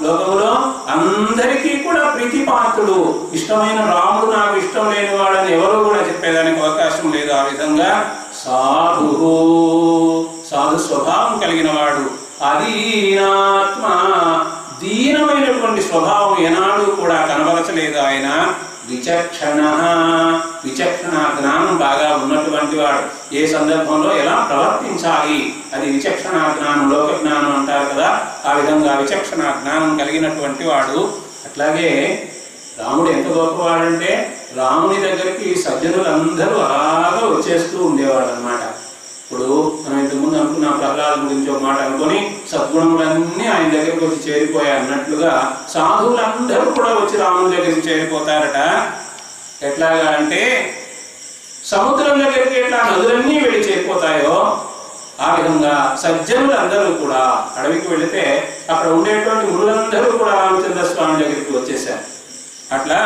లోకములో అందరికీ కూడా ప్రీతిపాత్రుడు. ఇష్టమైన రాముడు నాకు ఇష్టం లేని వాడని ఎవరు కూడా చెప్పేదానికి అవకాశం లేదు. ఆ విధంగా సాధు, సాధు స్వభావం కలిగిన వాడు. అదీనాత్మ, దీనమైనటువంటి స్వభావం ఏనాడు కూడా కనబరచలేదు ఆయన. విచక్షణ, విచక్షణ జ్ఞానం బాగా ఉన్నటువంటి వాడు. ఏ సందర్భంలో ఎలా ప్రవర్తించాలి అది విచక్షణ జ్ఞానం, లోక జ్ఞానం అంటారు కదా, ఆ విధంగా విచక్షణ జ్ఞానం కలిగినటువంటి వాడు. అట్లాగే రాముడు ఎంత గొప్పవాడంటే రాముని దగ్గరికి సజ్జనులందరూ అలాగా వచ్చేస్తూ ఉండేవాడు అన్నమాట. ఇప్పుడు మనం ఇంతకుముందు అనుకున్న ప్రహ్లాద గురించి ఒక మాట అనుకొని సద్గుణములన్నీ ఆయన దగ్గరికి వచ్చి చేరిపోయాయి అన్నట్లుగా సాధువులందరూ కూడా వచ్చి రాముని దగ్గరికి చేరిపోతారట. ఎట్లాగా అంటే సముద్రం దగ్గరికి ఎట్లా నదులన్నీ వెళ్ళి చేరిపోతాయో ఆ విధంగా సజ్జనులందరూ కూడా అడవికి వెళితే అక్కడ ఉండేటువంటి మునులందరూ కూడా రామచంద్ర స్వామి దగ్గరికి వచ్చేసారు. అట్లా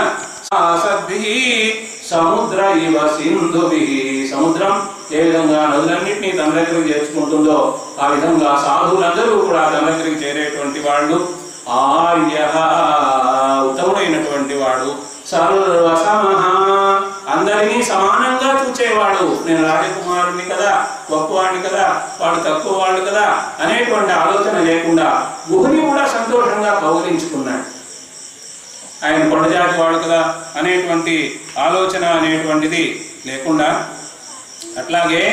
సముద్ర ఇవ సింధుభి, సముద్రం ఏ విధంగా నదులన్నింటినీ తన దగ్గరికి చేర్చుకుంటుందో ఆ విధంగా సాధువులందరూ కూడా తన దగ్గరికి చేరేటువంటి వాళ్ళు. ఆర్య, ఉత్తముడైనటువంటి వాడు. సర్వసమః, అందరినీ సమానంగా చూచేవాడు. నేను రాజకుమారుని కదా, గొప్పవాడిని కదా, వాడు తక్కువ వాడు కదా అనేటువంటి ఆలోచన లేకుండా గుహుని కూడా సంతోషంగా కౌగిలించుకున్నాడు. ఆయన కొండజాతి వాడు కదా అనేటువంటి ఆలోచన అనేటువంటిది లేకుండా. అట్లాగే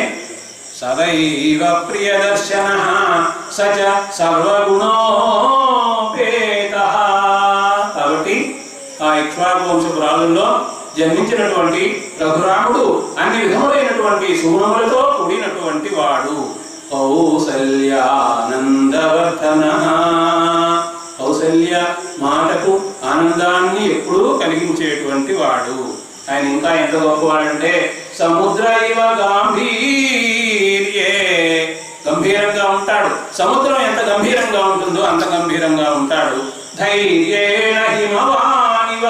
సదైవ ప్రియదర్శన సచ సర్వగుణోపేత. కాబట్టి ఆ ఇక్ష్వాకు వంశపు రాజుల్లో జన్మించినటువంటి రఘురాముడు అన్ని విధములైనటువంటి సుగుణములతో కూడినటువంటి వాడు. కౌసల్యానందవర్ధన, కౌసల్య మాటకు ఆనందాన్ని ఎప్పుడూ కలిగించేటువంటి వాడు. ఆయన ఇంకా ఎంత గొప్పవాడంటే సముద్ర ఇవ గాంభీర్యే, గంభీరంగా ఉంటాడు. సముద్రం ఎంత గంభీరంగా ఉంటుందో అంత గంభీరంగా ఉంటాడు. ధైర్యేణ హిమవానివ,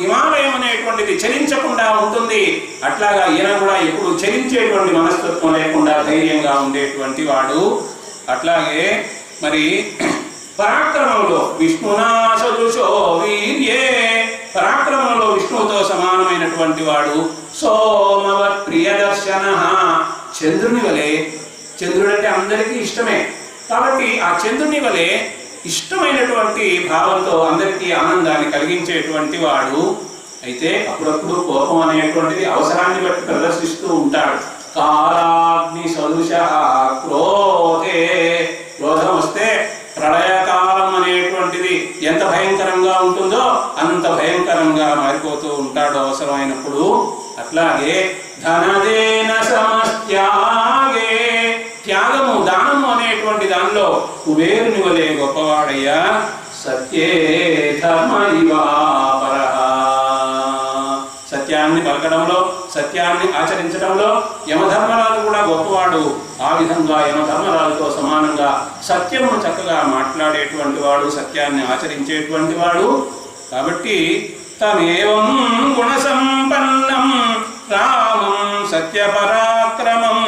హిమాలయం అనేటువంటిది చలించకుండా ఉంటుంది. అట్లాగా ఈయన కూడా ఎప్పుడు చలించేటువంటి మనస్తత్వం లేకుండా ధైర్యంగా ఉండేటువంటి వాడు. అట్లాగే మరి పరాక్రమంలో విష్ణునా సదృశో వీర్యే, పరాక్రమంలో విష్ణువుతో సమానమైనటువంటి వాడు. సోమవత్ ప్రియదర్శన, చంద్రుని వలె, చంద్రుడు అంటే అందరికీ ఇష్టమే కాబట్టి ఆ చంద్రుని వలె ఇష్టమైనటువంటి భావంతో అందరికీ ఆనందాన్ని కలిగించేటువంటి వాడు. అయితే అప్పుడప్పుడు కోపం అనేటువంటిది అవసరాన్ని బట్టి ప్రదర్శిస్తూ ఉంటాడు. కాలాగ్ని సదృశ క్రోధే, క్రోధం వస్తే ప్రళయకాలం అనేటువంటిది ఎంత భయంకరంగా ఉంటుందో అంత భయంకరంగా మారిపోతూ ఉంటాడు అవసరమైనప్పుడు. అట్లాగే ధనదేన సమస్త్యాగే, త్యాగము దానము అనేటువంటి దానిలో కుబేరుని వలె గొప్పవాడయ్యా. సత్యే ధర్మ ఇవాపరః, సత్యాన్ని పలకడంలో, సత్యాన్ని ఆచరించడంలో యమధర్మరాజు కూడా గొప్పవాడు. ఆ విధంగా యమధర్మరాజుతో సమానంగా సత్యమును చక్కగా మాట్లాడేటువంటి వాడు, సత్యాన్ని ఆచరించేటువంటి వాడు. కాబట్టి తమేవం గుణసంపన్నం రామం సత్యపరాక్రమం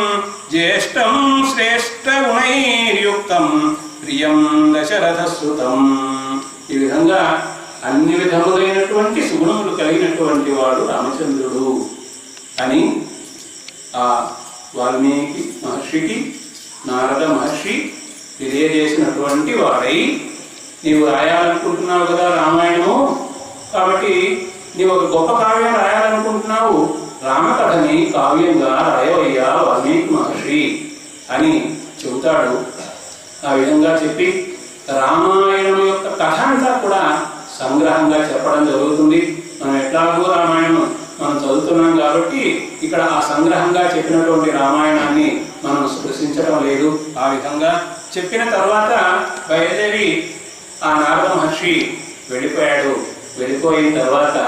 జ్యేష్టం శ్రేష్ఠ గుణైర్యుక్తం ప్రియం దశరథసుతం. ఈ విధంగా అన్ని విధములైనటువంటి సుగుణములు కలిగినటువంటి వాడు రామచంద్రుడు అని ఆ వాల్మీకి మహర్షికి నారద మహర్షి తెలియజేసినటువంటి వాడై, నీవు రాయాలనుకుంటున్నావు కదా రామాయణము, కాబట్టి నీవు ఒక గొప్ప కావ్యం రాయాలనుకుంటున్నావు, రామకథని కావ్యంగా రాయవయ్యా వాల్మీకి మహర్షి అని చెబుతాడు. ఆ విధంగా చెప్పి రామాయణం యొక్క కథ అంతా కూడా సంగ్రహంగా చెప్పడం జరుగుతుంది. మనం ఎట్లాగో రామాయణం మనం చదువుతున్నాం కాబట్టి ఇక్కడ ఆ సంగ్రహంగా చెప్పినటువంటి రామాయణాన్ని మనం స్పృశించడం లేదు. ఆ విధంగా చెప్పిన తర్వాత బయలుదేరి ఆ నారద మహర్షి వెళ్ళిపోయాడు. వెళ్ళిపోయిన తర్వాత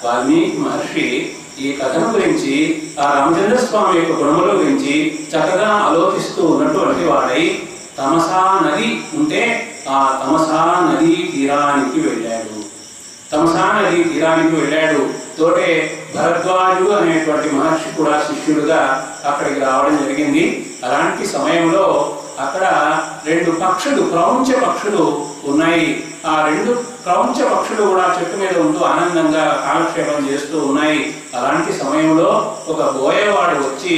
వాల్మీకి మహర్షి ఈ కథను గురించి, ఆ రామచంద్ర స్వామి యొక్క గుణముల గురించి చక్కగా ఆలోచిస్తూ ఉన్నటువంటి వాడై తమసా నది ఉంటే ఆ తమసా నదీ తీరానికి వెళ్ళాడు. తమసా నదీ తీరానికి వెళ్ళాడు. తోటే భరద్వాజు అనేటువంటి మహర్షి కూడా శిష్యుడుగా అక్కడికి రావడం జరిగింది. అలాంటి సమయంలో అక్కడ 2 పక్షులు, క్రౌంచ పక్షులు ఉన్నాయి. ఆ 2 క్రౌంచ పక్షులు కూడా చెట్టు మీద ఉంటూ ఆనందంగా కాలక్షేపం చేస్తూ ఉన్నాయి. అలాంటి సమయంలో ఒక బోయవాడు వచ్చి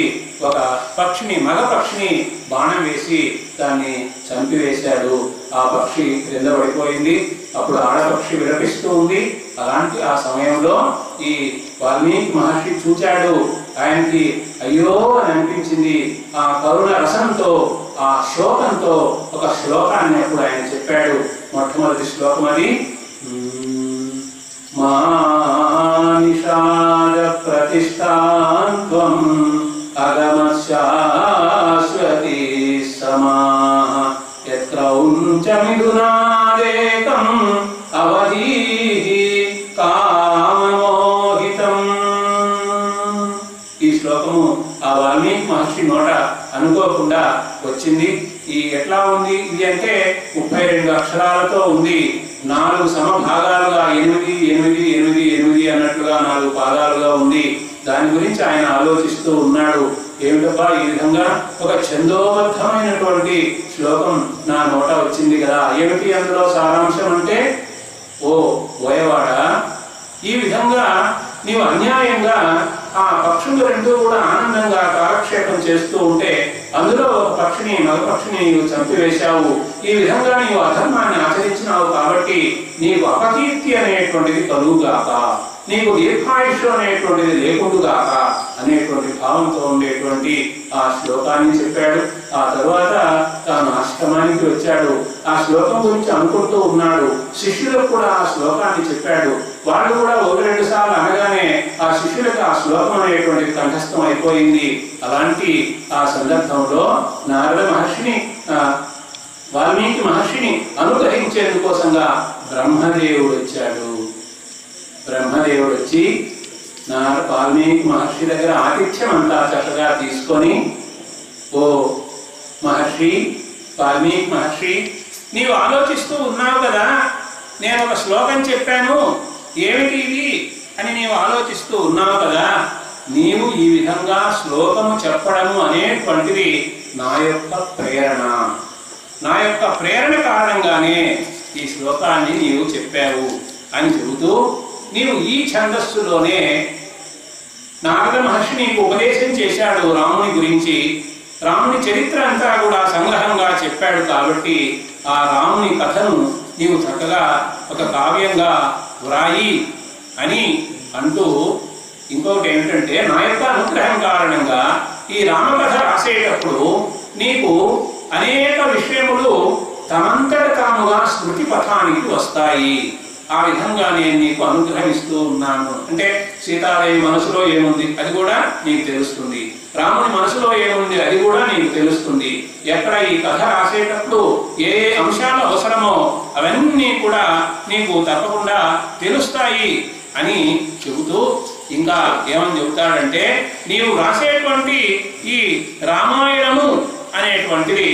ఒక పక్షిని, మగ పక్షిని బాణం వేసి దాన్ని చంపివేశాడు. ఆ పక్షి క్రింద పడిపోయింది. అప్పుడు ఆడపక్షి విలపిస్తూ ఉంది. అలాంటి ఆ సమయంలో ఈ వాల్మీకి మహర్షి చూచాడు. ఆయనకి అయ్యో అని అనిపించింది. ఆ కరుణ రసంతో, ఆ శోకంతో ఒక శ్లోకాన్ని అప్పుడు ఆయన చెప్పాడు. మొట్టమొదటి శ్లోకం అది, మానిషాద ప్రతిష్టాంత్వం అగమశాశ్వతి సమాః యత్క్రౌంచమిథునాదేకం అవధీహి కామమోహితం. ఈ శ్లోకము ఆ వాల్మీకి మహర్షి నోట అనుకోకుండా వచ్చింది. ఈ ఎట్లా ఉంది ఇది అంటే 32 అక్షరాలతో ఉంది. 4 సమభాగాలుగా 8, 8, 8, 8 అన్నట్లుగా 4 పాదాలుగా ఉంది. దాని గురించి ఆయన ఆలోచిస్తూ ఉన్నాడు. ఏమిటబ్బా ఈ విధంగా ఒక ఛందోబద్ధమైనటువంటి శ్లోకం నా నోట వచ్చింది కదా, ఏమిటి అందులో సారాంశం అంటే, ఓ బోయవాడ, ఈ విధంగా నీవు అన్యాయంగా ఆ పక్షులు 2 కూడా ఆనందంగా కాలక్షేపం చేస్తూ ఉంటే అందులో ఒక పక్షిని, మగ పక్షిని నీవు చంపివేశావు. ఈ విధంగా నీవు అధర్మాన్ని ఆచరించినావు కాబట్టి నీకు అపకీర్తి అనేటువంటిది కలుగుగాక, నీకు దీర్ఘాయుష్ అనేటువంటిది లేకుండుగాక అనేటువంటి భావంతో ఉండేటువంటి ఆ శ్లోకాన్ని చెప్పాడు. ఆ తరువాత తాను ఆశ్రమానికి వచ్చాడు. ఆ శ్లోకం గురించి అనుకుంటూ ఉన్నాడు. శిష్యులకు కూడా ఆ శ్లోకాన్ని చెప్పాడు. వాళ్ళు కూడా 1-2 సార్లు అనగానే ఆ శిష్యులకు ఆ శ్లోకం అనేటువంటిది కంఠస్థం అయిపోయింది. అలాంటి ఆ సందర్భంలో నారద మహర్షిని, వాల్మీకి మహర్షిని అనుగ్రహించేందుకోసంగా బ్రహ్మదేవుడు వచ్చాడు. బ్రహ్మదేవుడు వచ్చి వాల్మీకి మహర్షి దగ్గర ఆతిథ్యం అంతా చక్కగా తీసుకొని, ఓ మహర్షి, వాల్మీకి మహర్షి, నీవు ఆలోచిస్తూ ఉన్నావు కదా, నేను ఒక శ్లోకం చెప్పాను, ఏమిటి ఇది అని నీవు ఆలోచిస్తూ ఉన్నావు కదా, నీవు ఈ విధంగా శ్లోకము చెప్పడము అనేటువంటిది నా యొక్క ప్రేరణ. నా యొక్క ప్రేరణ కారణంగానే ఈ శ్లోకాన్ని నీవు చెప్పావు అని చెబుతూ, నీవు ఈ ఛందస్సులోనే నారద మహర్షి నీకు ఉపదేశం చేశాడు రాముని గురించి. రాముని చరిత్ర అంతా కూడా సంగ్రహంగా చెప్పాడు కాబట్టి ఆ రాముని కథను నీవు చక్కగా ఒక కావ్యంగా వ్రాయి అని అంటూ, ఇంకొకటి ఏమిటంటే, నా యొక్క అనుగ్రహం కారణంగా ఈ రామకథ రాసేటప్పుడు నీకు అనేక విషయములు తమంతట తాముగా స్మృతి పథానికి వస్తాయి. ఆ విధంగా నేను నీకు అనుగ్రహిస్తూ ఉన్నాను. అంటే సీతాదేవి మనసులో ఏముంది అది కూడా నీకు తెలుస్తుంది, రాముని మనసులో ఏముంది అది కూడా నీకు తెలుస్తుంది. ఎక్కడ ఈ కథ రాసేటప్పుడు ఏ అంశాలు అవసరమో అవన్నీ కూడా నీకు తప్పకుండా తెలుస్తాయి అని చెబుతూ, ఇంకా ఏమని చెబుతాడంటే, నీవు రాసేటువంటి ఈ రామాయణము అనేటువంటిది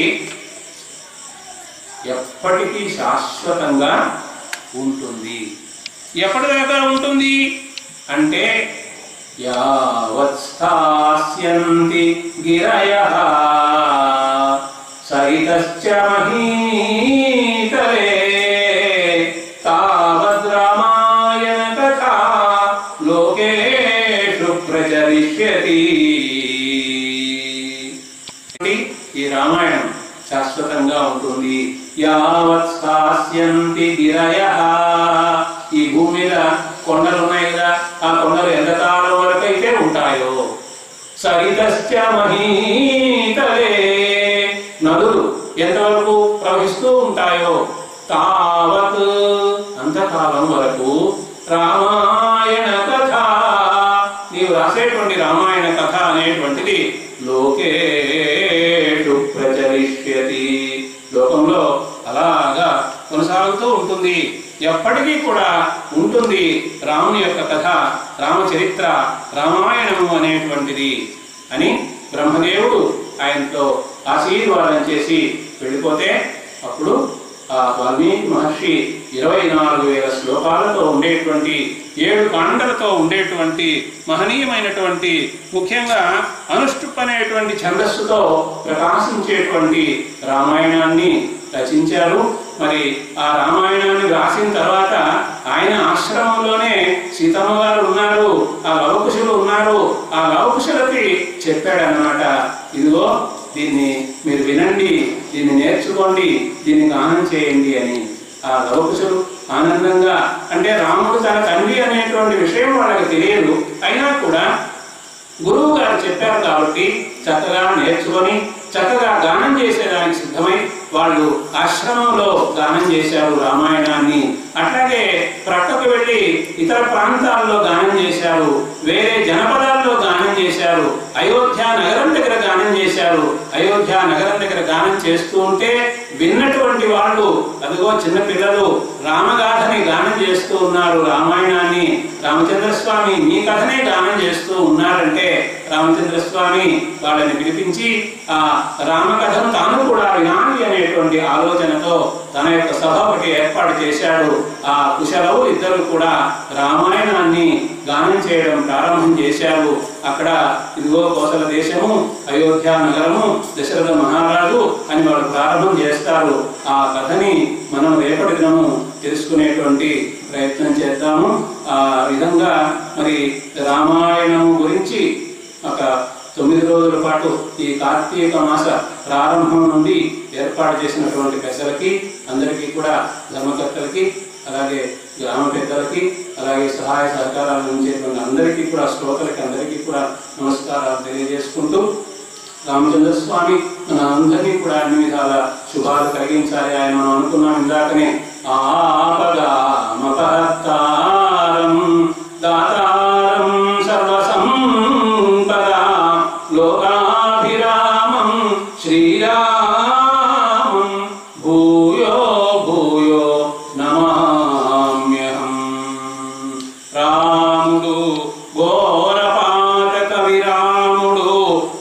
ఎప్పటికీ శాశ్వతంగా ఉంటుంది. ఎప్పటిదాకా ఉంటుంది అంటే, యావత్ స్థాస్యంతి గిరయః సరితశ్చ మహీతలే తావద్ రామాయణ కథా లోకేషు ప్రచరిష్యతి. ఈ రామాయణం శాశ్వతంగా ఉంటుంది. యావత్ స్థాస్యంతి గిరయః, ఈ భూమి మీద కొండలు ఉన్నాయి కదా, ఆ కొండలు ఎంతకాలం వరకు అయితే ఉంటాయో. సరితశ్చ మహీతలే, నదులు ఎంతవరకు ప్రవహిస్తూ ఉంటాయో. తావత్, అంతకాలం వరకు. రామాయణ కథ, నీవు రాసేటువంటి రామాయణ కథ అనేటువంటిది లోకేషు ప్రచరిష్యతి, లోకంలో అలాగా కొనసాగుతూ ఉంటుంది, ఎప్పటికీ కూడా ఉంటుంది రాముని యొక్క కథ, రామచరిత్ర, రామాయణము అనేటువంటిది అని బ్రహ్మదేవుడు ఆయనతో ఆశీర్వాదం చేసి వెళ్ళిపోతే, అప్పుడు ఆ వాల్మీకి మహర్షి 24,000 శ్లోకాలతో ఉండేటువంటి 7 కాండలతో ఉండేటువంటి మహనీయమైనటువంటి ముఖ్యంగా అనుష్టుప్ అనేటువంటి ఛందస్సుతో ప్రకాశించేటువంటి రామాయణాన్ని రచించారు. మరి ఆ రామాయణాన్ని రాసిన తర్వాత ఆయన ఆశ్రమంలోనే సీతమ్మ గారు ఉన్నారు, ఆ లవకుశులు ఉన్నారు. ఆ లవకుశులకి చెప్పాడనమాట, ఇదిగో దీన్ని మీరు వినండి, దీన్ని నేర్చుకోండి, దీన్ని గానం చేయండి అని. ఆ లవకుశులు ఆనందంగా, అంటే రాముడు తన తండ్రి అనేటువంటి విషయం వాళ్ళకి తెలియదు, అయినా కూడా గురువు గారు చెప్పారు కాబట్టి చక్కగా నేర్చుకొని చక్కగా గానం చేసేదానికి సిద్ధమై వాళ్ళు ఆశ్రమంలో గానం చేశారు రామాయణాన్ని. అట్లాగే ప్రక్కకు వెళ్ళి ఇతర ప్రాంతాల్లో గానం చేశారు, వేరే జనపదాల్లో గానం చేశారు, అయోధ్య నగరం దగ్గర గానం చేశారు. అయోధ్య నగరం దగ్గర గానం చేస్తూ ఉంటే విన్నటువంటి వాళ్ళు, అదిగో చిన్న పిల్లలు రామగాథని గానం చేస్తూ ఉన్నారు, రామాయణాన్ని. రామచంద్రస్వామి మీ కథనే గానం చేస్తూ ఉన్నారంటే రామచంద్రస్వామి వాళ్ళని పిలిపించి ఆ రామకథను తాను కూడా వినాలి అనేటువంటి ఆలోచనతో తన యొక్క సభ ఒకటి ఏర్పాటు చేశాడు. ఆ కుశలవు ఇద్దరు కూడా రామాయణాన్ని గానం చేయడం ప్రారంభం చేశారు. అక్కడ ఇదిగో కోసల దేశము, అయోధ్య నగరము, దశరథ మహారాజు అని వాళ్ళు ప్రారంభం చేస్తారు. ఆ కథని మనం రేపటి దినము తెలుసుకునేటువంటి ప్రయత్నం చేద్దాము. ఆ విధంగా మరి రామాయణం గురించి ఒక 9 రోజుల పాటు ఈ కార్తీక మాస ప్రారంభం నుండి ఏర్పాటు చేసినటువంటి పెద్దలకి అందరికీ కూడా, ధర్మకర్తలకి, అలాగే గ్రామ పెద్దలకి, అలాగే సహాయ సహకారాలు అందించేటువంటి అందరికీ కూడా, శ్రోతలకి అందరికీ కూడా నమస్కారాలు తెలియజేసుకుంటూ, రామచంద్రస్వామి మన అందరినీ కూడా అన్ని విధాల శుభాలు కలిగించాలి. ఆయన మనం అనుకున్నాం ఇందాకనే, ఆపదామపహర్తారం దాతారం సర్వసంపదా లోకాభిరామం శ్రీరామం భూయో భూయో నమామ్యహం. రాముడు ఘోరపాతక విరాముడు,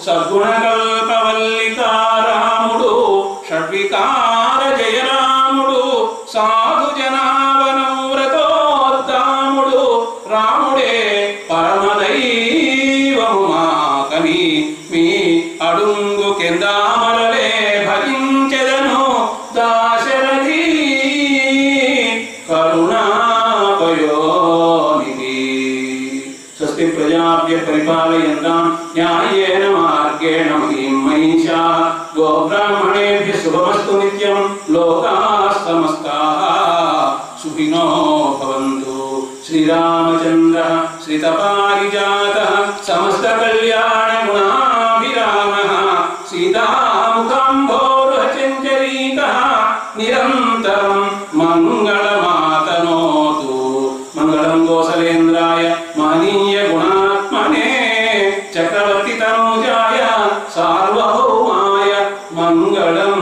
సద్గుణకల్పవల్లికారాముడు, షడ్వికార జయరాముడు, సాధు జనావనవ్రతోద్దాముడు, రాముడే పరమదైవము మాకని మీ అడుంగు కిందామలలే భజించెదను దాశరథి కరుణాపయోనిధి. స్వస్తి ప్రజాభ్య పరిపాలయంతాం న్యాయేన మార్గేణ మహీం మహిషాః. గోబ్రాహ్మణేభ్య శుభమస్తు నిత్యం. లోకాః సమస్తాః సుఖినో భవంతు. శ్రీరామచంద్రః శ్రితపారిజాతః సమస్త కళ్యాణ గుణాభిరామః సీతాముఖాంభోరుహచంచరీతః నిరంతరం మంగళమాతనోతు. మంగళం కోసలేంద్రాయ మహనీయ గుణాత్మనే చక్రవర్తి తనూజాయ సార్వభౌమాయ మంగళం.